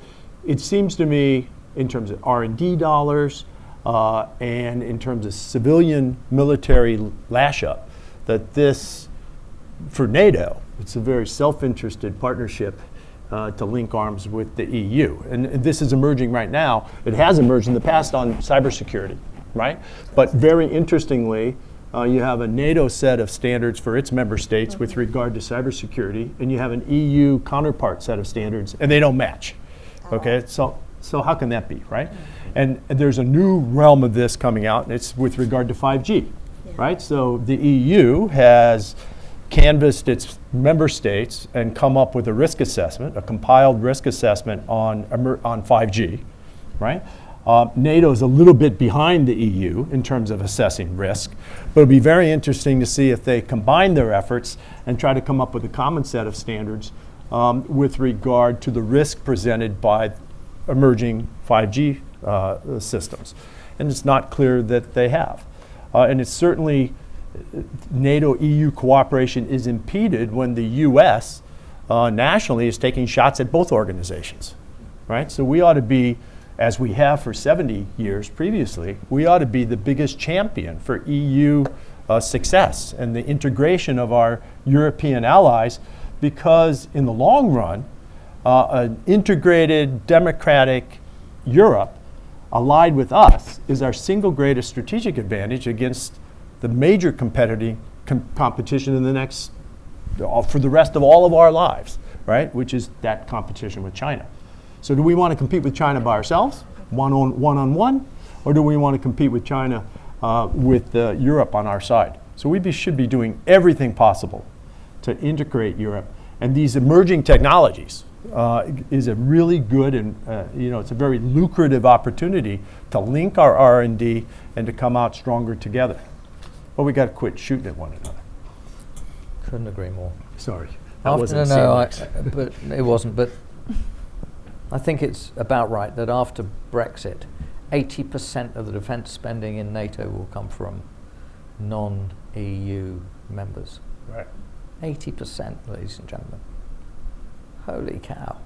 it seems to me, in terms of R&D dollars and in terms of civilian military lash-up, that this, for NATO, it's a very self-interested partnership to link arms with the EU. And this is emerging right now. It has emerged in the past on cybersecurity, right? But very interestingly, you have a NATO set of standards for its member states with regard to cybersecurity, and you have an EU counterpart set of standards, and they don't match. Okay, so how can that be, right? And there's a new realm of this coming out, and it's with regard to 5G, right? So the EU has canvassed its member states and come up with a risk assessment, a compiled risk assessment on 5G, right? NATO is a little bit behind the EU in terms of assessing risk, but it'll be very interesting to see if they combine their efforts and try to come up with a common set of standards with regard to the risk presented by emerging 5G systems. And it's not clear that they have. And it's certainly NATO-EU cooperation is impeded when the U.S. Nationally is taking shots at both organizations, right? So we ought to be, as we have for 70 years previously, we ought to be the biggest champion for EU success and the integration of our European allies, because in the long run, an integrated democratic Europe allied with us is our single greatest strategic advantage against the major competition in the next, for the rest of all of our lives, right? Which is that competition with China. So do we want to compete with China by ourselves, one-on-one, or do we want to compete with China with Europe on our side? So we should be doing everything possible to integrate Europe. And these emerging technologies, is a really good and it's a very lucrative opportunity to link our R&D and to come out stronger together. But we got to quit shooting at one another. Couldn't agree more. Sorry, but it wasn't. But I think it's about right that after Brexit, 80% of the defence spending in NATO will come from non-EU members. Right. 80%, ladies and gentlemen. Holy cow.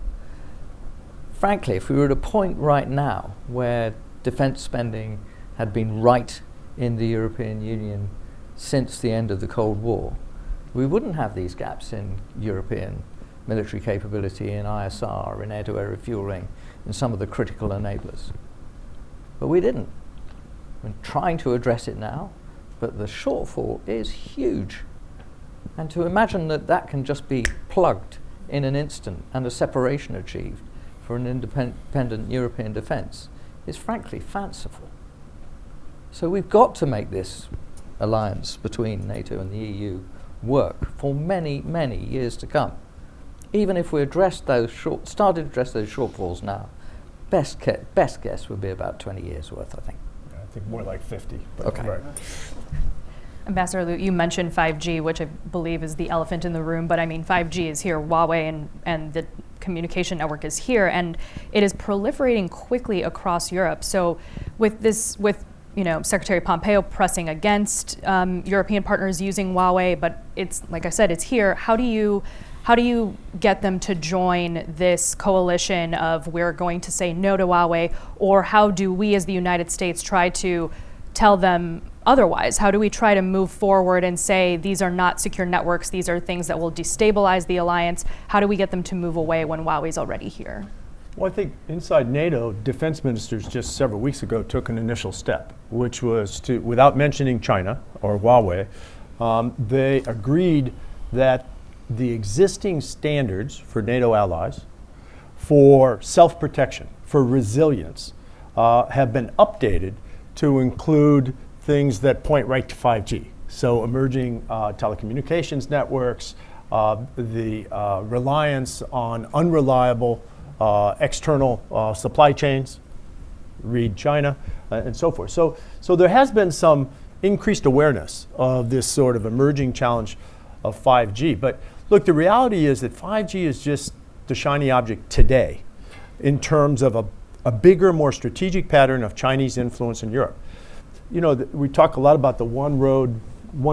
Frankly, if we were at a point right now where defence spending had been right in the European Union since the end of the Cold War, we wouldn't have these gaps in European military capability, in ISR, in air-to-air refueling, in some of the critical enablers. But we didn't. We're trying to address it now, but the shortfall is huge. And to imagine that that can just be plugged in an instant and a separation achieved for an independent European defence is frankly fanciful. So we've got to make this alliance between NATO and the EU work for many, many years to come. Even if we started to address those shortfalls now, best guess would be about 20 years worth, I think. Yeah, I think more like 50. Okay. Right. Ambassador Liu, you mentioned 5G, which I believe is the elephant in the room, but I mean 5G is here, Huawei and the communication network is here, and it is proliferating quickly across Europe. So with Secretary Pompeo pressing against European partners using Huawei, but it's, like I said, it's here. How do you get them to join this coalition of we're going to say no to Huawei, or how do we as the United States try to tell them otherwise? How do we try to move forward and say these are not secure networks, these are things that will destabilize the alliance? How do we get them to move away when Huawei's already here? Well, I think inside NATO, defense ministers just several weeks ago took an initial step, which was to, without mentioning China or Huawei, they agreed that the existing standards for NATO allies for self-protection, for resilience, have been updated to include things that point right to 5G. So emerging telecommunications networks, the reliance on unreliable external supply chains, read China, and so forth. So there has been some increased awareness of this sort of emerging challenge of 5G. But look, the reality is that 5G is just the shiny object today in terms of a bigger, more strategic pattern of Chinese influence in Europe. We talk a lot about the One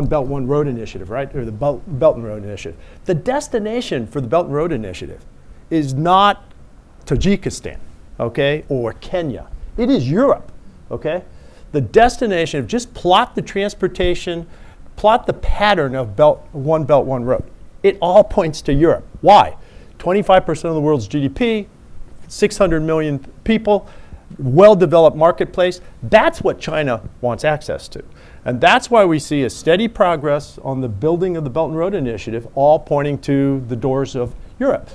Belt, One Road initiative, right? Or the Belt and Road initiative. The destination for the Belt and Road initiative is not Tajikistan, okay, or Kenya. It is Europe, okay? The destination, just plot the transportation, plot the pattern of One Belt, One Road. It all points to Europe. Why? 25% of the world's GDP, 600 million people, well-developed marketplace. That's what China wants access to. And that's why we see a steady progress on the building of the Belt and Road Initiative, all pointing to the doors of Europe.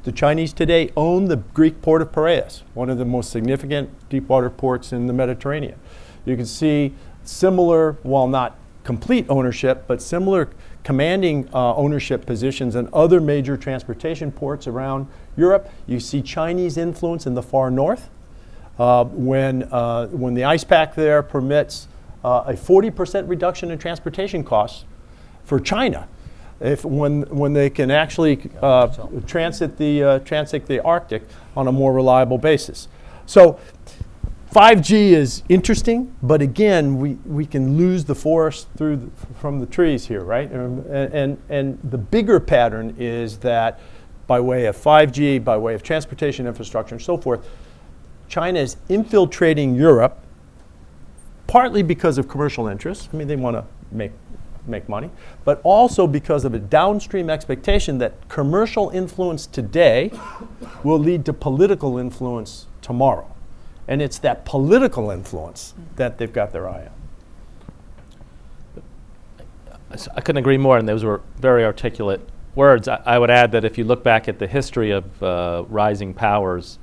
The Chinese today own the Greek port of Piraeus, one of the most significant deepwater ports in the Mediterranean. You can see similar, while not complete ownership, but similar commanding ownership positions in other major transportation ports around Europe. You see Chinese influence in the far north. When the ice pack there permits a 40% reduction in transportation costs for China, when they can actually transit the Arctic on a more reliable basis. So 5G is interesting, but again, we can lose the forest from the trees here, right? And the bigger pattern is that by way of 5G, by way of transportation infrastructure and so forth, China is infiltrating Europe, partly because of commercial interests. I mean, they want to make money, but also because of a downstream expectation that commercial influence today will lead to political influence tomorrow. And it's that political influence that they've got their eye on. I couldn't agree more, and those were very articulate words. I would add that if you look back at the history of rising powers,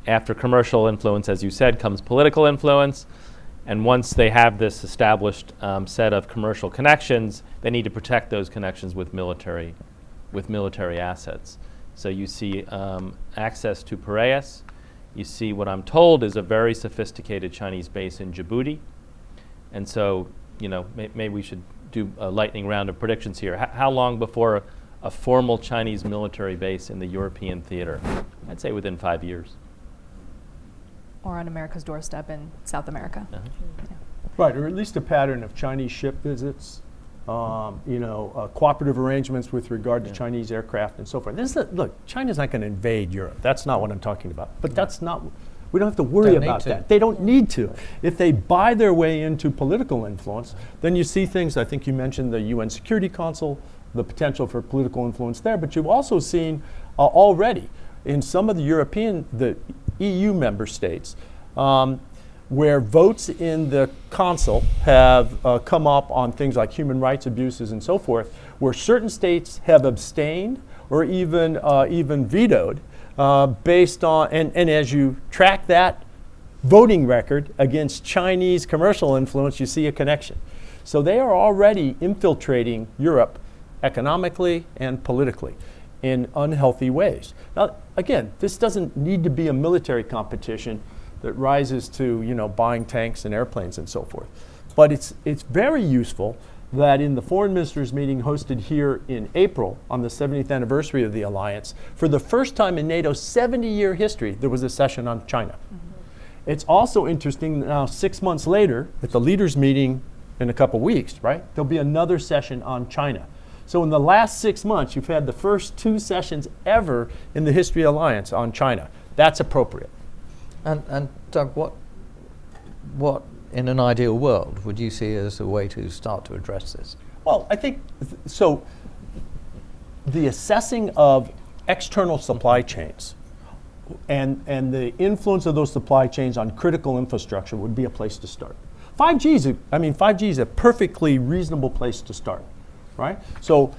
after commercial influence, as you said, comes political influence. And once they have this established set of commercial connections, they need to protect those connections with military assets. So you see access to Piraeus. You see what I'm told is a very sophisticated Chinese base in Djibouti. And so, you know, maybe we should do a lightning round of predictions here. How long before a formal Chinese military base in the European theater? I'd say within 5 years. Or on America's doorstep in South America. Uh-huh. Yeah. Right, or at least a pattern of Chinese ship visits, cooperative arrangements with regard to Chinese aircraft and so forth. Look, China's not going to invade Europe. That's not what I'm talking about. But that's not, we don't have to worry about that. They don't need to. If they buy their way into political influence, then you see things, I think you mentioned the UN Security Council, the potential for political influence there, but you've also seen already in some of the EU member states, where votes in the council have come up on things like human rights abuses and so forth, where certain states have abstained or even vetoed based on, and as you track that voting record against Chinese commercial influence, you see a connection. So they are already infiltrating Europe economically and politically in unhealthy ways. Now, again, this doesn't need to be a military competition that rises to, buying tanks and airplanes and so forth. But it's very useful that in the foreign ministers meeting hosted here in April on the 70th anniversary of the alliance, for the first time in NATO's 70-year history, there was a session on China. Mm-hmm. It's also interesting now 6 months later, at the leaders meeting in a couple weeks, right, there'll be another session on China. So in the last 6 months, you've had the first 2 sessions ever in the history of the alliance on China. That's appropriate. And Doug, what in an ideal world would you see as a way to start to address this? Well, I think so. The assessing of external supply chains and the influence of those supply chains on critical infrastructure would be a place to start. 5G is a perfectly reasonable place to start, right? So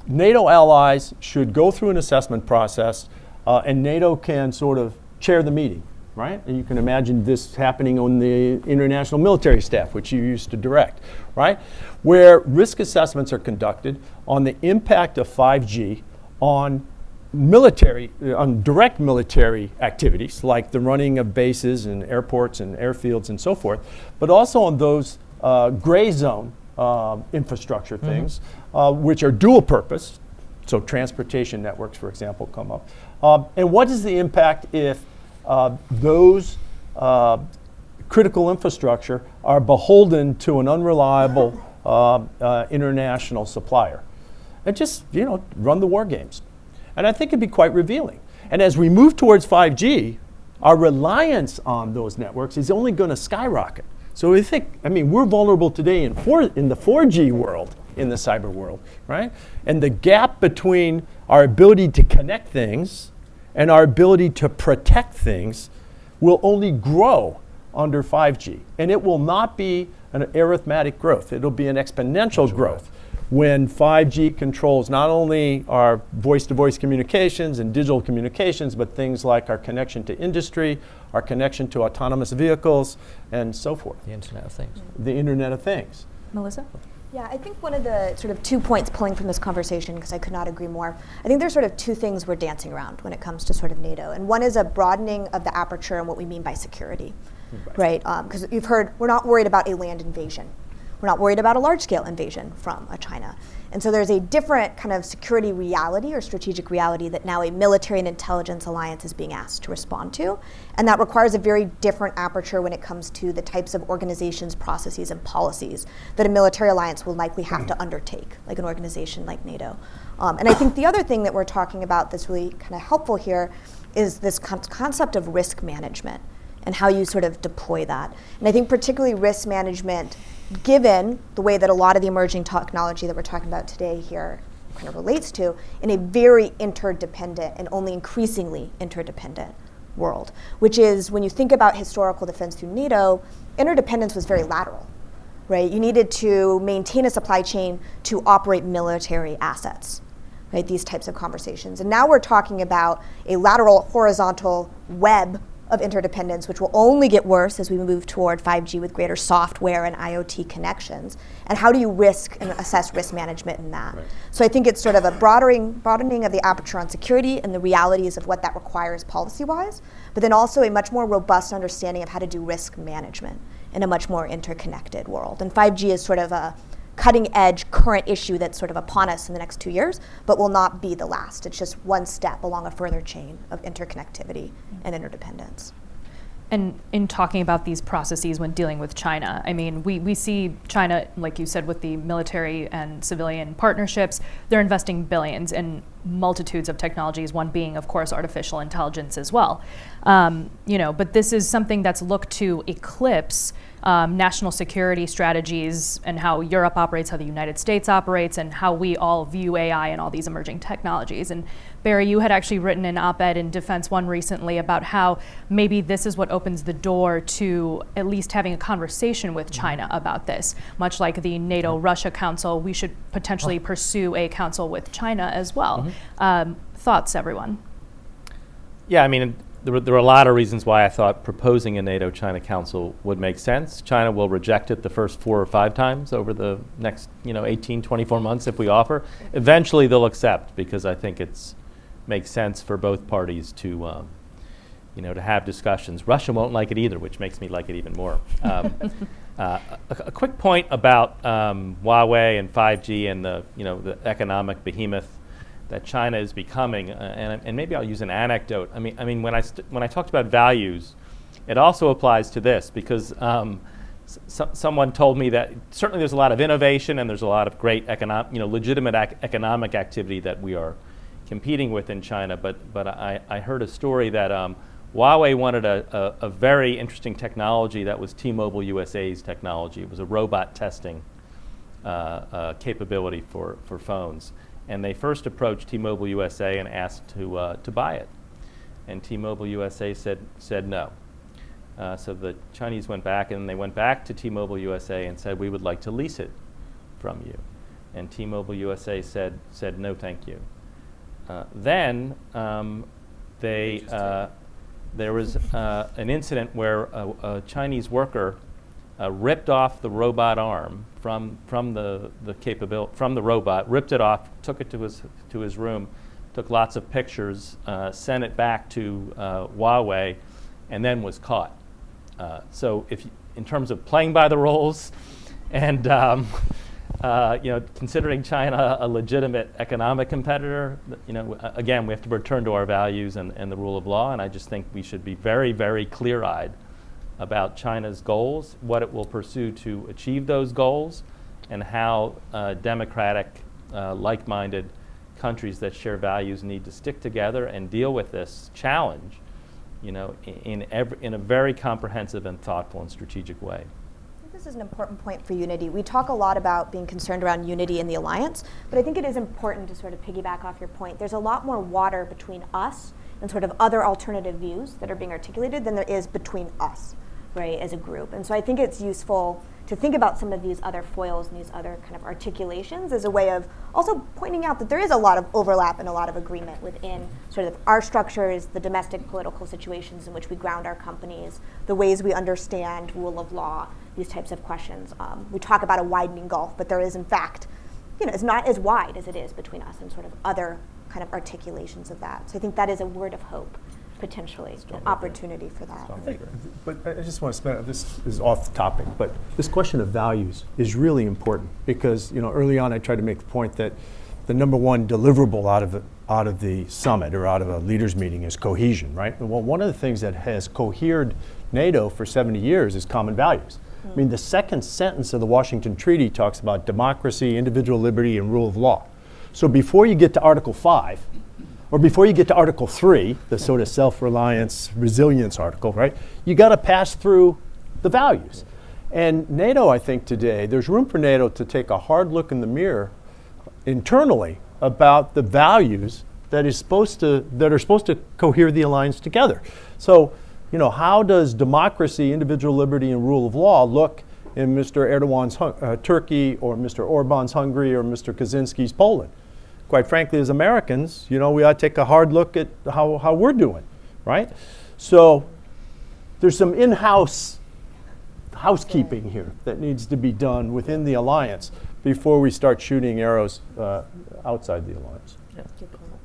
NATO allies should go through an assessment process, and NATO can sort of chair the meeting. Right? And you can imagine this happening on the international military staff, which you used to direct, right? Where risk assessments are conducted on the impact of 5G on direct military activities, like the running of bases and airports and airfields and so forth, but also on those gray zone infrastructure things, which are dual purpose. So transportation networks, for example, come up. And what is the impact if those critical infrastructure are beholden to an unreliable international supplier? And just, run the war games. And I think it'd be quite revealing. And as we move towards 5G, our reliance on those networks is only going to skyrocket. So we think, we're vulnerable today in the 4G world, in the cyber world, right? And the gap between our ability to connect things and our ability to protect things will only grow under 5G. And it will not be an arithmetic growth. It'll be an exponential growth when 5G controls not only our voice-to-voice communications and digital communications, but things like our connection to industry, our connection to autonomous vehicles, and so forth. The Internet of Things. The Internet of Things. Melissa? Yeah, I think one of the sort of 2 points pulling from this conversation, because I could not agree more, I think there's sort of 2 things we're dancing around when it comes to sort of NATO. And one is a broadening of the aperture and what we mean by security, right? Because you've heard, we're not worried about a land invasion. We're not worried about a large-scale invasion from China. And so there's a different kind of security reality or strategic reality that now a military and intelligence alliance is being asked to respond to. And that requires a very different aperture when it comes to the types of organizations, processes, and policies that a military alliance will likely have to undertake, like an organization like NATO. And I think the other thing that we're talking about that's really kind of helpful here is this concept of risk management and how you sort of deploy that. And I think particularly risk management, given the way that a lot of the emerging technology that we're talking about today here kind of relates to, in a very interdependent and only increasingly interdependent world, which is when you think about historical defense through NATO, interdependence was very lateral, right? You needed to maintain a supply chain to operate military assets, right? These types of conversations. And now we're talking about a lateral horizontal web of interdependence, which will only get worse as we move toward 5G with greater software and IoT connections? And how do you risk and assess risk management in that? Right. So I think it's sort of a broadening of the aperture on security and the realities of what that requires policy-wise, but then also a much more robust understanding of how to do risk management in a much more interconnected world. And 5G is sort of a cutting-edge current issue that's sort of upon us in the next 2 years, but will not be the last. It's just one step along a further chain of interconnectivity and interdependence. And in talking about these processes when dealing with China, I mean, we see China, like you said, with the military and civilian partnerships, they're investing billions in multitudes of technologies, one being, of course, artificial intelligence as well. But this is something that's looked to eclipse national security strategies and how Europe operates, how the United States operates, and how we all view AI and all these emerging technologies. And Barry, you had actually written an op-ed in Defense One recently about how maybe this is what opens the door to at least having a conversation with China about this. Much like the NATO Russia Council, we should potentially pursue a council with China as well. Thoughts, everyone? Yeah, I mean, there were a lot of reasons why I thought proposing a NATO-China Council would make sense. China will reject it the first 4 or 5 times over the next 18, 24 months if we offer. Eventually they'll accept, because I think it makes sense for both parties to to have discussions. Russia won't like it either, which makes me like it even more. A quick point about Huawei and 5G and the economic behemoth that China is becoming, and maybe I'll use an anecdote. I mean, when I talked about values, it also applies to this, because someone told me that certainly there's a lot of innovation and there's a lot of great legitimate economic activity that we are competing with in China. But I heard a story that Huawei wanted a very interesting technology that was T-Mobile USA's technology. It was a robot testing capability for phones. And they first approached T-Mobile USA and asked to buy it. And T-Mobile USA said no. So the Chinese went back, and they went back to T-Mobile USA and said, we would like to lease it from you. And T-Mobile USA said no, thank you. Then there was an incident where a Chinese worker ripped off the robot arm from the robot, ripped it off, took it to his room, took lots of pictures, sent it back to Huawei, and then was caught. So in terms of playing by the rules, and considering China a legitimate economic competitor, again, we have to return to our values and the rule of law, and I just think we should be very, very clear-eyed about China's goals, what it will pursue to achieve those goals, and how democratic, like-minded countries that share values need to stick together and deal with this challenge, in a very comprehensive and thoughtful and strategic way. This is an important point for unity. We talk a lot about being concerned around unity in the alliance, but I think it is important to sort of piggyback off your point. There's a lot more water between us and sort of other alternative views that are being articulated than there is between us, right, as a group. And so I think it's useful to think about some of these other foils and these other kind of articulations as a way of also pointing out that there is a lot of overlap and a lot of agreement within sort of our structures, the domestic political situations in which we ground our companies, the ways we understand rule of law, these types of questions. We talk about a widening gulf, but there is in fact, it's not as wide as it is between us and sort of other kind of articulations of that. So I think that is a word of hope, potentially, an opportunity for that. But I just want to spend, this is off topic, but this question of values is really important because, early on I tried to make the point that the number one deliverable out of the summit or out of a leaders meeting is cohesion, right? Well, one of the things that has cohered NATO for 70 years is common values. I mean, the second sentence of the Washington Treaty talks about democracy, individual liberty, and rule of law. So before you get to Article 5, or before you get to Article 3, the sort of self-reliance, resilience article, right, you got to pass through the values. And NATO, I think today, there's room for NATO to take a hard look in the mirror internally about the values that are supposed to cohere the alliance together. So, how does democracy, individual liberty, and rule of law look in Mr. Erdogan's Turkey, or Mr. Orban's Hungary, or Mr. Kaczynski's Poland? Quite frankly, as Americans, we ought to take a hard look at how we're doing, right? So there's some in-house housekeeping here that needs to be done within the alliance before we start shooting arrows outside the alliance.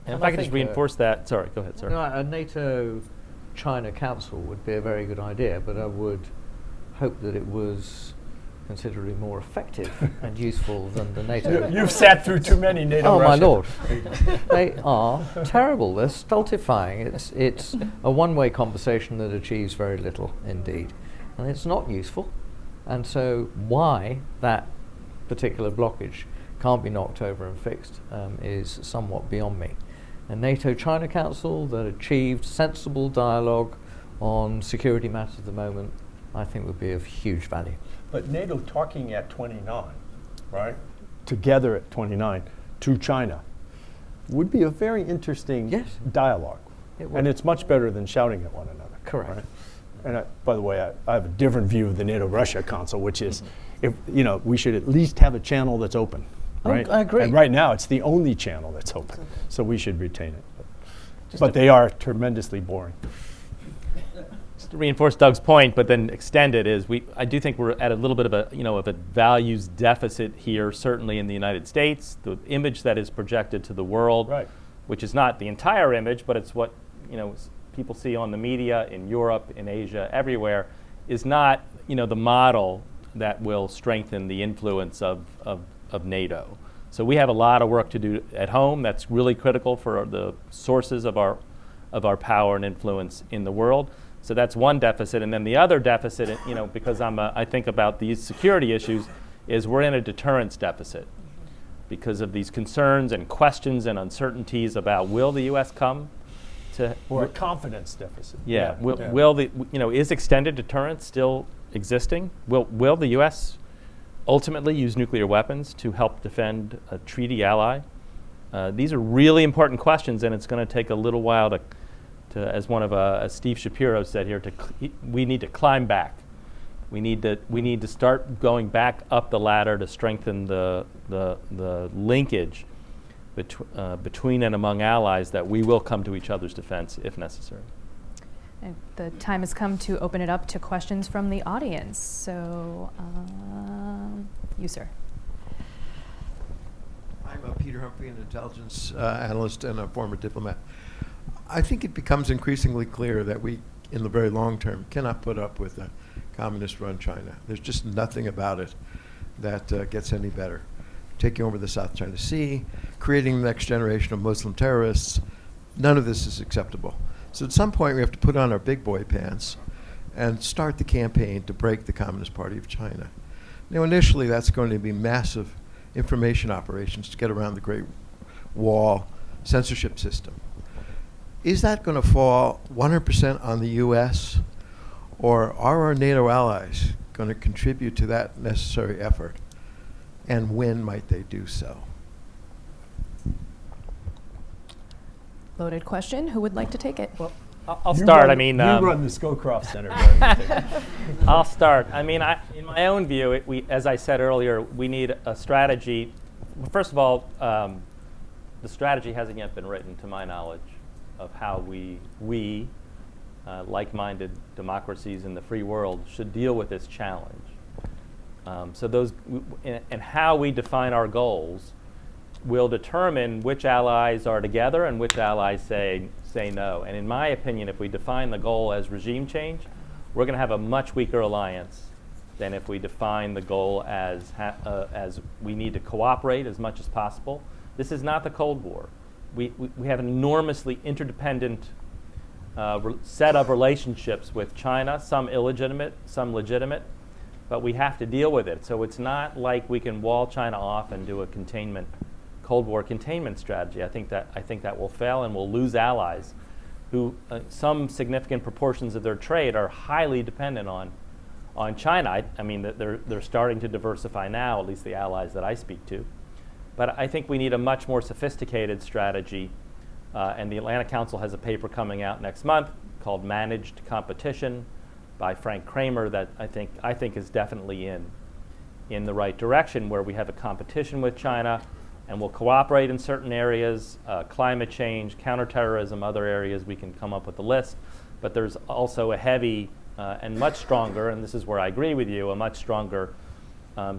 And if I could just reinforce that, sorry, go ahead, sir. No, a NATO-China Council would be a very good idea, but I would hope that it was considerably more effective and useful than the NATO. You've sat through too many NATO. Oh, my lord. They are terrible. They're stultifying. It's a one-way conversation that achieves very little indeed. And it's not useful. And so why that particular blockage can't be knocked over and fixed is somewhat beyond me. A NATO-China Council that achieved sensible dialogue on security matters at the moment, I think would be of huge value. But NATO talking at 29, right, together at 29 to China would be a very interesting dialogue. And it's much better than shouting at one another. Correct. Right? And by the way, I have a different view of the NATO-Russia Council, which is, if we should at least have a channel that's open. Right? I agree. And right now, it's the only channel that's open, so we should retain it. But they are tremendously boring. Just to reinforce Doug's point, but then extend it, is I do think we're at a little bit of a values deficit here, certainly in the United States. The image that is projected to the world, which is not the entire image, but it's what people see on the media in Europe, in Asia, everywhere, is not the model that will strengthen the influence of NATO. So we have a lot of work to do at home. That's really critical for the sources of our power and influence in the world. So that's one deficit. And then the other deficit, because I think about these security issues, is we're in a deterrence deficit because of these concerns and questions and uncertainties about will the U.S. come to... Or a confidence deficit. Yeah. Will the, is extended deterrence still existing? Will the U.S. ultimately use nuclear weapons to help defend a treaty ally? These are really important questions, and it's going to take a little while to as one of as Steve Shapiro said here, we need to climb back. We need to start going back up the ladder to strengthen the linkage between and among allies, that we will come to each other's defense if necessary. And the time has come to open it up to questions from the audience. So, you, sir. I'm Peter Humphrey, an intelligence analyst and a former diplomat. I think it becomes increasingly clear that we, in the very long term, cannot put up with a communist-run China. There's just nothing about it that gets any better. Taking over the South China Sea, creating the next generation of Muslim terrorists, none of this is acceptable. So at some point we have to put on our big boy pants and start the campaign to break the Communist Party of China. Now initially that's going to be massive information operations to get around the Great Wall censorship system. Is that going to fall 100% on the U.S., or are our NATO allies going to contribute to that necessary effort, and when might they do so? Loaded question. Who would like to take it? Well, I'll start. You run the Scowcroft Center. I'll start. In my own view, as I said earlier, we need a strategy. First of all, the strategy hasn't yet been written, to my knowledge, of how we like-minded democracies in the free world should deal with this challenge. And how we define our goals will determine which allies are together and which allies say no. And in my opinion, if we define the goal as regime change, we're going to have a much weaker alliance than if we define the goal as we need to cooperate as much as possible. This is not the Cold War. We have an enormously interdependent set of relationships with China, some illegitimate, some legitimate, but we have to deal with it. So it's not like we can wall China off and do a Cold War containment strategy. I think that will fail, and we'll lose allies who some significant proportions of their trade are highly dependent on China. They're starting to diversify now, at least the allies that I speak to. But I think we need a much more sophisticated strategy, and the Atlantic Council has a paper coming out next month called Managed Competition by Frank Kramer that I think is definitely in the right direction, where we have a competition with China and we'll cooperate in certain areas, climate change, counterterrorism, other areas we can come up with a list. But there's also a heavy and much stronger, and this is where I agree with you, a much stronger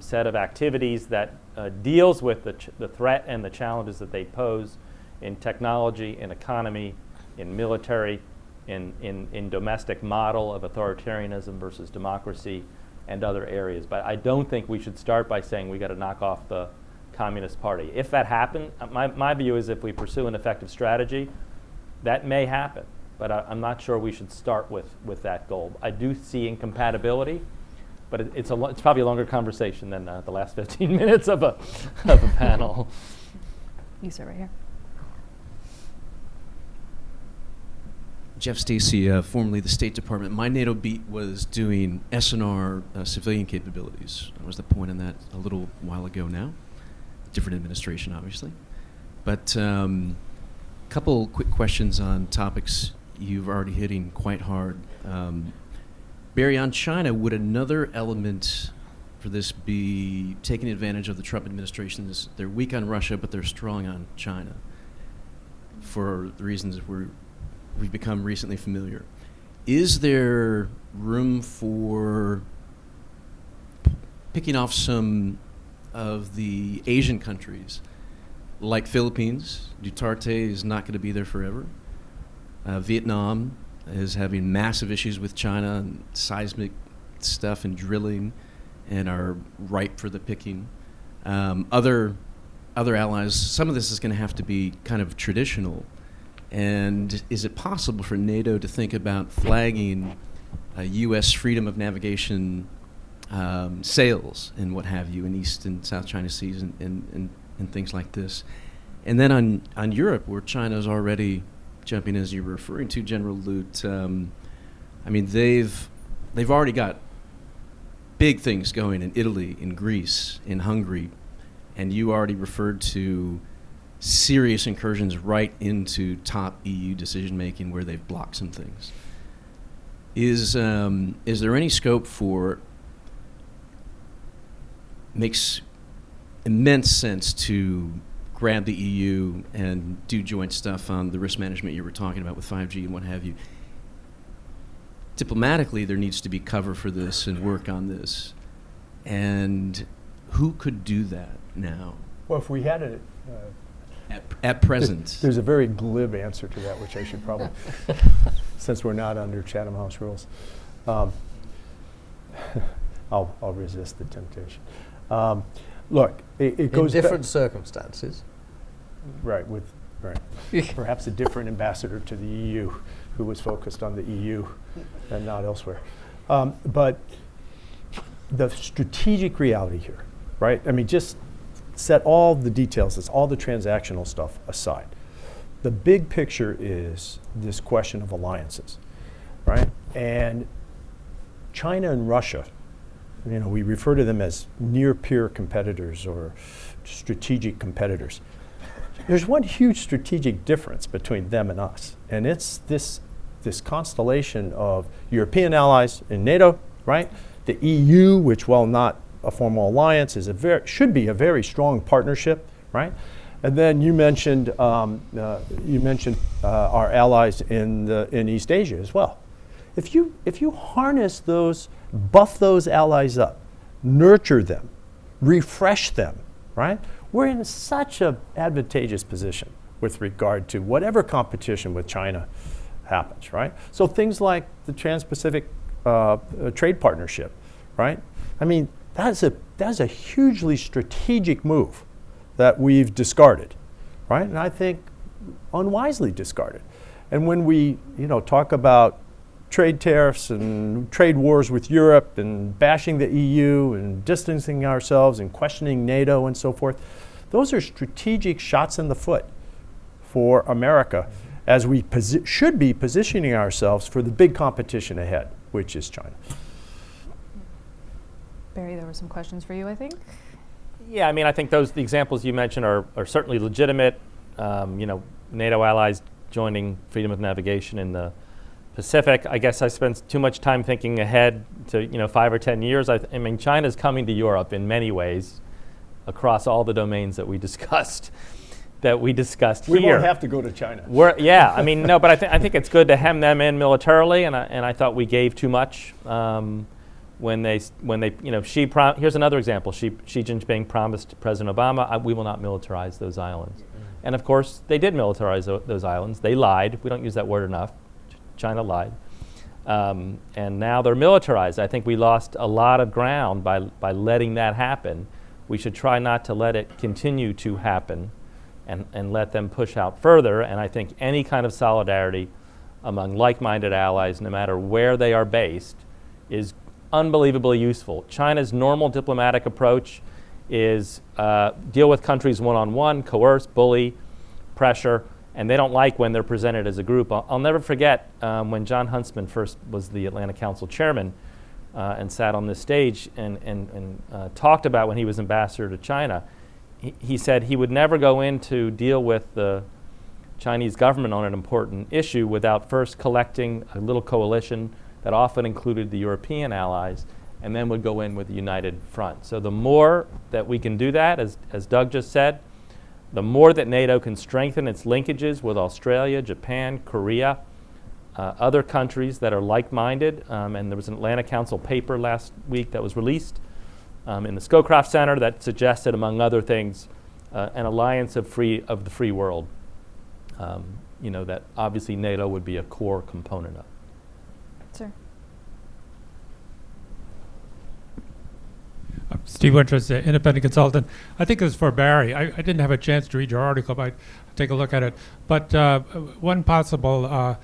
set of activities that deals with the threat and the challenges that they pose in technology, in economy, in military, in domestic model of authoritarianism versus democracy, and other areas. But I don't think we should start by saying we got to knock off the Communist Party. If that happened, my view is if we pursue an effective strategy, that may happen. But I'm not sure we should start with that goal. I do see incompatibility, but it's probably a longer conversation than the last 15 minutes of a panel. You sit right here. Jeff Stacy, formerly the State Department. My NATO beat was doing SNR civilian capabilities. I was the point on that a little while ago now. Different administration, obviously. But couple quick questions on topics you've already hitting quite hard. Barry, on China, would another element for this be taking advantage of the Trump administration? They're weak on Russia, but they're strong on China for the reasons that we've become recently familiar. Is there room for picking off some of the Asian countries, like Philippines? Duterte is not going to be there forever. Vietnam is having massive issues with China and seismic stuff and drilling, and are ripe for the picking. Other allies, some of this is going to have to be kind of traditional. And is it possible for NATO to think about flagging U.S. freedom of navigation sails and what have you in East and South China Seas and things like this? And then on Europe, where China's already jumping, as you were referring to, General Lute, I mean, they've already got big things going in Italy, in Greece, in Hungary, and you already referred to serious incursions right into top EU decision-making where they've blocked some things. Is there any scope for, makes immense sense to grab the EU and do joint stuff on the risk management you were talking about with 5G and what have you? Diplomatically, there needs to be cover for this and work on this. And who could do that now? Well, if we had it at present. There's a very glib answer to that, which I should probably, since we're not under Chatham House rules. I'll resist the temptation. Look, it goes in different circumstances. Right, perhaps a different ambassador to the EU who was focused on the EU and not elsewhere. But the strategic reality here, right? I mean, just set all the details, all the transactional stuff aside. The big picture is this question of alliances, right? And China and Russia, you know, we refer to them as near-peer competitors or strategic competitors. There's one huge strategic difference between them and us, and it's this constellation of European allies in NATO, right? The EU, which, while not a formal alliance, is should be a very strong partnership, right? And then you mentioned our allies in East Asia as well. If you harness those, buff those allies up, nurture them, refresh them, right? We're in such an advantageous position with regard to whatever competition with China happens, right? So things like the Trans-Pacific Trade Partnership, right? I mean, that's a hugely strategic move that we've discarded, right? And I think unwisely discarded. And when we, talk about trade tariffs and trade wars with Europe and bashing the EU and distancing ourselves and questioning NATO and so forth, those are strategic shots in the foot for America as we should be positioning ourselves for the big competition ahead, which is China. Barry, there were some questions for you, I think. Yeah, I mean, I think the examples you mentioned are certainly legitimate. NATO allies joining freedom of navigation in the Pacific. I guess I spent too much time thinking ahead to 5 or 10 years. I mean, China's coming to Europe in many ways across all the domains that we discussed. that we discussed We here. won't have to go to China. Yeah, I mean, no, but I think it's good to hem them in militarily, and I thought we gave too much when they you know, here's another example. Xi Jinping promised President Obama, we will not militarize those islands. And of course, they did militarize those islands. They lied. We don't use that word enough. China lied. And now they're militarized. I think we lost a lot of ground by letting that happen. We should try not to let it continue to happen and let them push out further. And I think any kind of solidarity among like-minded allies, no matter where they are based, is unbelievably useful. China's normal diplomatic approach is deal with countries one-on-one, coerce, bully, pressure, and they don't like when they're presented as a group. I'll never forget when John Huntsman first was the Atlantic Council chairman and sat on this stage and talked about when he was ambassador to China. He said he would never go in to deal with the Chinese government on an important issue without first collecting a little coalition that often included the European allies, and then would go in with a united front. So the more that we can do that, as Doug just said, the more that NATO can strengthen its linkages with Australia, Japan, Korea, other countries that are like-minded, and there was an Atlantic Council paper last week that was released in the Scowcroft Center that suggested, among other things, an alliance of the free world. You know, that obviously NATO would be a core component of. Sir. Steve Winters, independent consultant. I think this is for Barry. I didn't have a chance to read your article, but I'd take a look at it. But one possible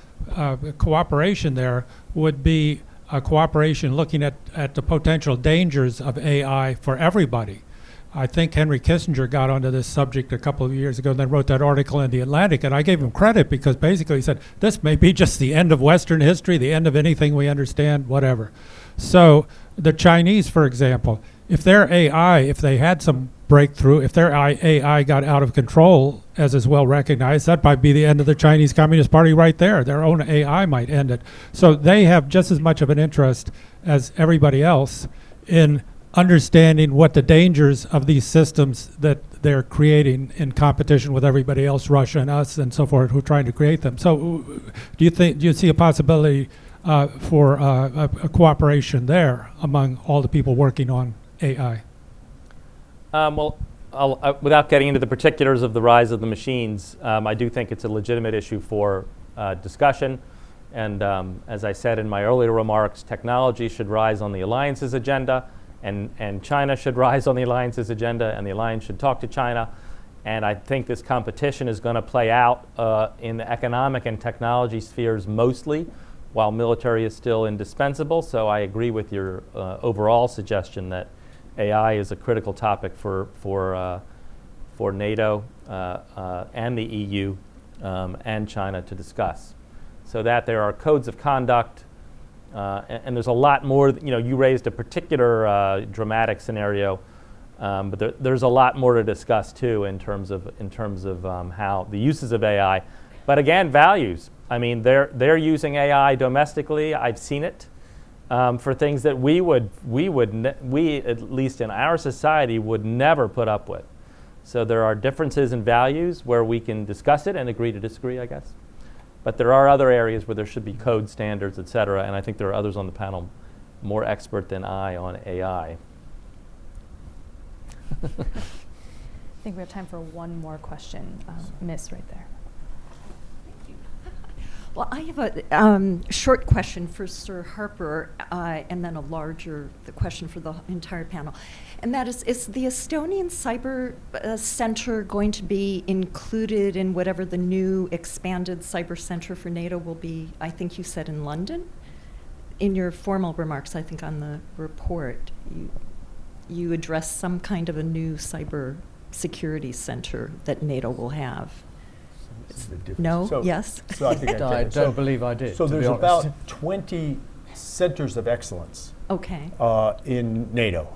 cooperation there would be a cooperation looking at the potential dangers of AI for everybody. I think Henry Kissinger got onto this subject a couple of years ago and then wrote that article in The Atlantic, and I gave him credit because basically he said, this may be just the end of Western history, the end of anything we understand, whatever. So the Chinese, for example, if their AI, if they had some breakthrough, if their AI got out of control, as is well recognized, that might be the end of the Chinese Communist Party right there. Their own AI might end it. So they have just as much of an interest as everybody else in understanding what the dangers of these systems that they're creating in competition with everybody else, Russia and us and so forth, who are trying to create them. So do you see a possibility for a cooperation there among all the people working on AI? Well, without getting into the particulars of the rise of the machines, I do think it's a legitimate issue for discussion. And as I said in my earlier remarks, technology should rise on the alliance's agenda, and China should rise on the alliance's agenda, and the alliance should talk to China. And I think this competition is going to play out in the economic and technology spheres mostly, while military is still indispensable. So I agree with your overall suggestion that AI is a critical topic for NATO and the EU and China to discuss. So that there are codes of conduct, and there's a lot more. You know, you raised a particular dramatic scenario, but there's a lot more to discuss too in terms of how the uses of AI. But again, values. I mean, they're using AI domestically. I've seen it for things that we at least in our society would never put up with. So there are differences in values where we can discuss it and agree to disagree, I guess. But there are other areas where there should be code standards, et cetera, and I think there are others on the panel more expert than I on AI. I think we have time for one more question. Miss right there. Well, I have a short question for Sir Harper, and then the question for the entire panel. And that is the Estonian Cyber Center going to be included in whatever the new expanded Cyber Center for NATO will be, I think you said in London? In your formal remarks, I think on the report, you addressed some kind of a new cyber security center that NATO will have. No? So, yes? So I think I don't believe I did. So there's about 20 centers of excellence in NATO.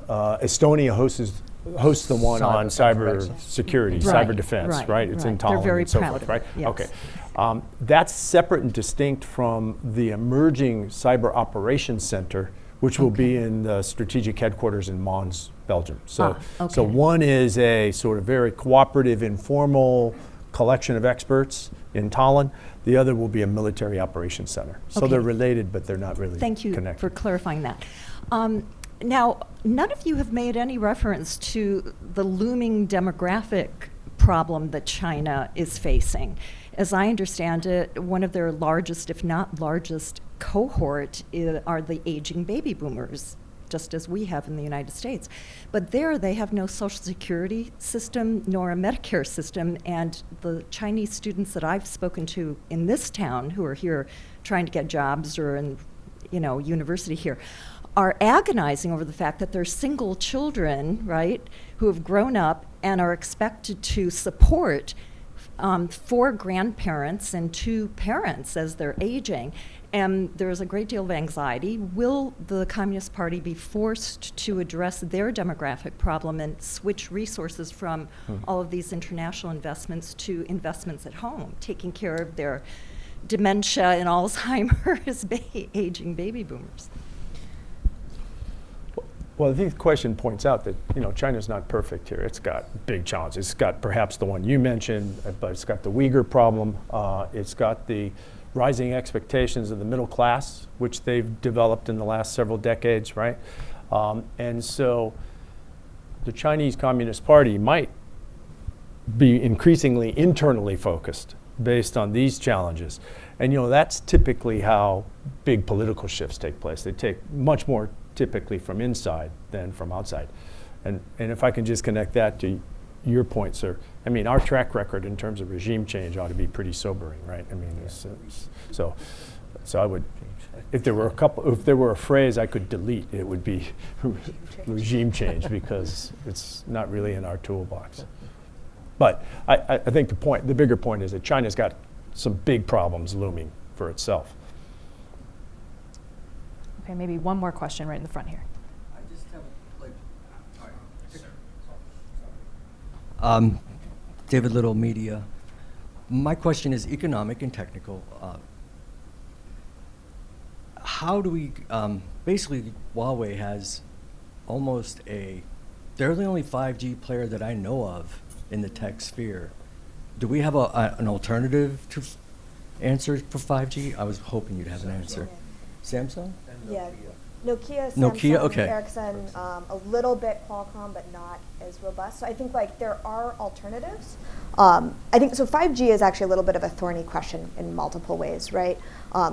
Estonia hosts the one on cyber security, cyber defense, right? It's in Tallinn. They're very and so proud forth, of right? it, yes. Okay. That's separate and distinct from the emerging Cyber Operations Center, which will be in the strategic headquarters in Mons, Belgium. So okay. one is a sort of very cooperative, informal collection of experts in Tallinn. The other will be a military operations center. So Okay. they're related, but they're not really Thank you connected. for clarifying that. Now, none of you have made any reference to the looming demographic problem that China is facing. As I understand it, one of their largest, if not largest, cohort are the aging baby boomers, just as we have in the United States. But there, they have no social security system nor a Medicare system, and the Chinese students that I've spoken to in this town who are here trying to get jobs or in, university here, are agonizing over the fact that they're single children, right, who have grown up and are expected to support 4 grandparents and 2 parents as they're aging. And there's a great deal of anxiety. Will the Communist Party be forced to address their demographic problem and switch resources from all of these international investments to investments at home, taking care of their dementia and Alzheimer's aging baby boomers? Well, I think the question points out that China's not perfect here. It's got big challenges. It's got perhaps the one you mentioned, but it's got the Uyghur problem. It's got the rising expectations of the middle class, which they've developed in the last several decades, right? And so the Chinese Communist Party might be increasingly internally focused based on these challenges. And that's typically how big political shifts take place. They take much more typically from inside than from outside. And if I can just connect that to your point, sir, I mean, our track record in terms of regime change ought to be pretty sobering, right? I mean, so I would, if there were a phrase I could delete, it would be regime change, because it's not really in our toolbox. But I think the bigger point is that China's got some big problems looming for itself. Okay, maybe one more question right in the front here. I just have David Little, Media. My question is economic and technical. How do we, basically Huawei has almost they're the only 5G player that I know of in the tech sphere. Do we have an alternative to answer for 5G? I was hoping you'd have an answer. Samsung? Yeah, Nokia, Nokia, Samsung, okay. Ericsson, a little bit Qualcomm, but not as robust. So I think there are alternatives. I think so. 5G is actually a little bit of a thorny question in multiple ways, right?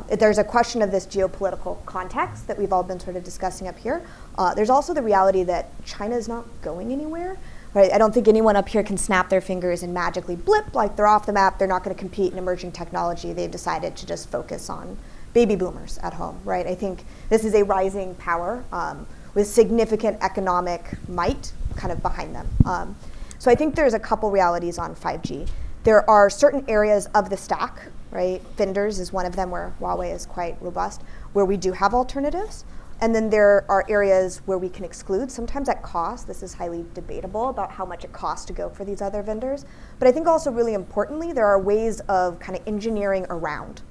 There's a question of this geopolitical context that we've all been sort of discussing up here. There's also the reality that China is not going anywhere. Right? I don't think anyone up here can snap their fingers and magically blip, like they're off the map. They're not going to compete in emerging technology. They've decided to just focus on baby boomers at home, right? I think this is a rising power with significant economic might kind of behind them. So I think there's a couple realities on 5G. There are certain areas of the stack, right? Vendors is one of them where Huawei is quite robust, where we do have alternatives. And then there are areas where we can exclude, sometimes at cost. This is highly debatable about how much it costs to go for these other vendors. But I think also really importantly, there are ways of kind of engineering around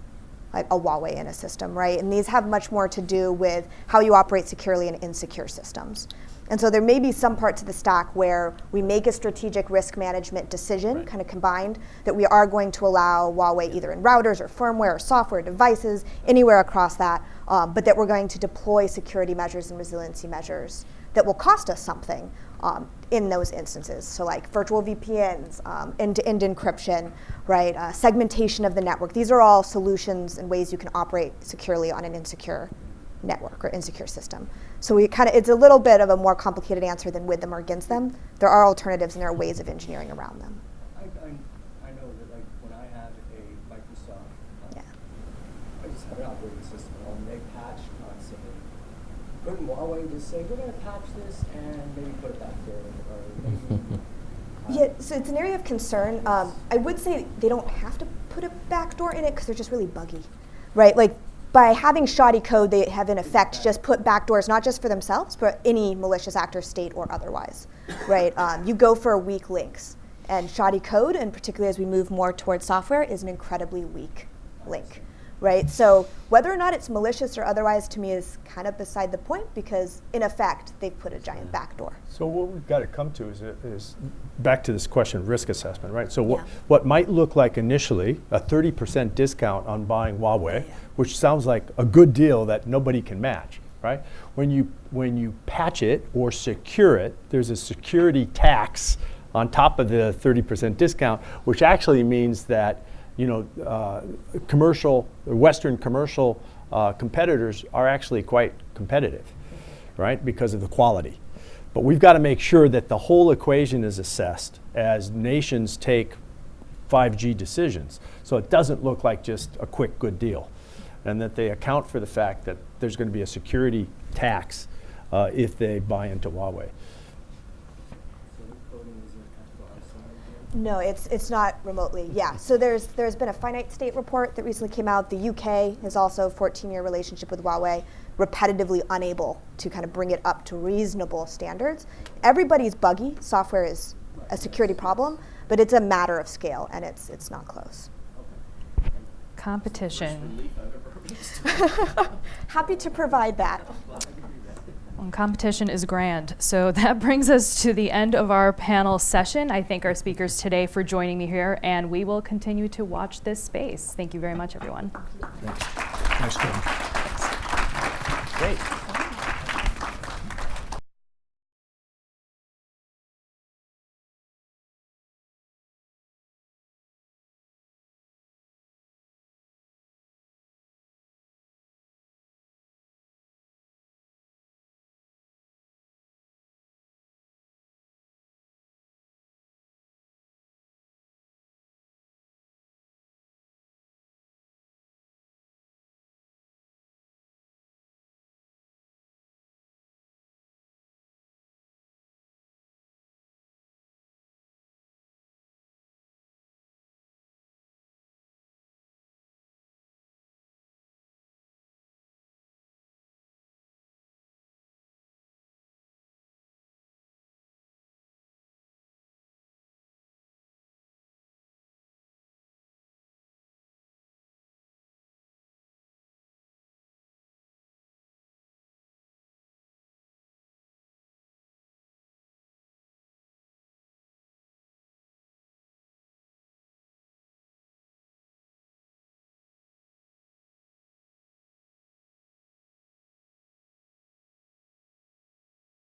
like a Huawei in a system, right? And these have much more to do with how you operate securely in insecure systems. And so there may be some parts of the stack where we make a strategic risk management decision, kind of combined, that we are going to allow Huawei either in routers or firmware or software devices, anywhere across that, but that we're going to deploy security measures and resiliency measures that will cost us something in those instances. So like virtual VPNs, end-to-end encryption, right? Segmentation of the network. These are all solutions and ways you can operate securely on an insecure network or insecure system. So it's a little bit of a more complicated answer than with them or against them. There are alternatives and there are ways of engineering around them. I know that like when I have a Microsoft, I just have an operating system and they patch constantly. Couldn't Huawei just say, we're going to patch this and maybe put it back there? Or Yeah, so it's an area of concern. I would say they don't have to put a backdoor in it because they're just really buggy, right? Like by having shoddy code, they have in effect just put backdoors, not just for themselves, but any malicious actor, state or otherwise, right? You go for weak links, and shoddy code, and particularly as we move more towards software, is an incredibly weak link, right? So whether or not it's malicious or otherwise, to me, is kind of beside the point, because in effect, they've put a giant backdoor. So what we've got to come to is back to this question of risk assessment, right? So what might look like initially a 30% discount on buying Huawei, which sounds like a good deal that nobody can match, right? When you patch it or secure it, there's a security tax on top of the 30% discount, which actually means that Western commercial competitors are actually quite competitive, right, because of the quality. But we've got to make sure that the whole equation is assessed as nations take 5G decisions, so it doesn't look like just a quick good deal, and that they account for the fact that there's going to be a security tax if they buy into Huawei. No, it's not remotely. Yeah, so there's been a finite state report that recently came out. The UK has also a 14-year relationship with Huawei, repetitively unable to kind of bring it up to reasonable standards. Everybody's buggy. Software is a security problem, but it's a matter of scale, and it's not close. Competition. Happy to provide that. Well, competition is grand. So that brings us to the end of our panel session. I thank our speakers today for joining me here, and we will continue to watch this space. Thank you very much, everyone. Thanks, John. Great.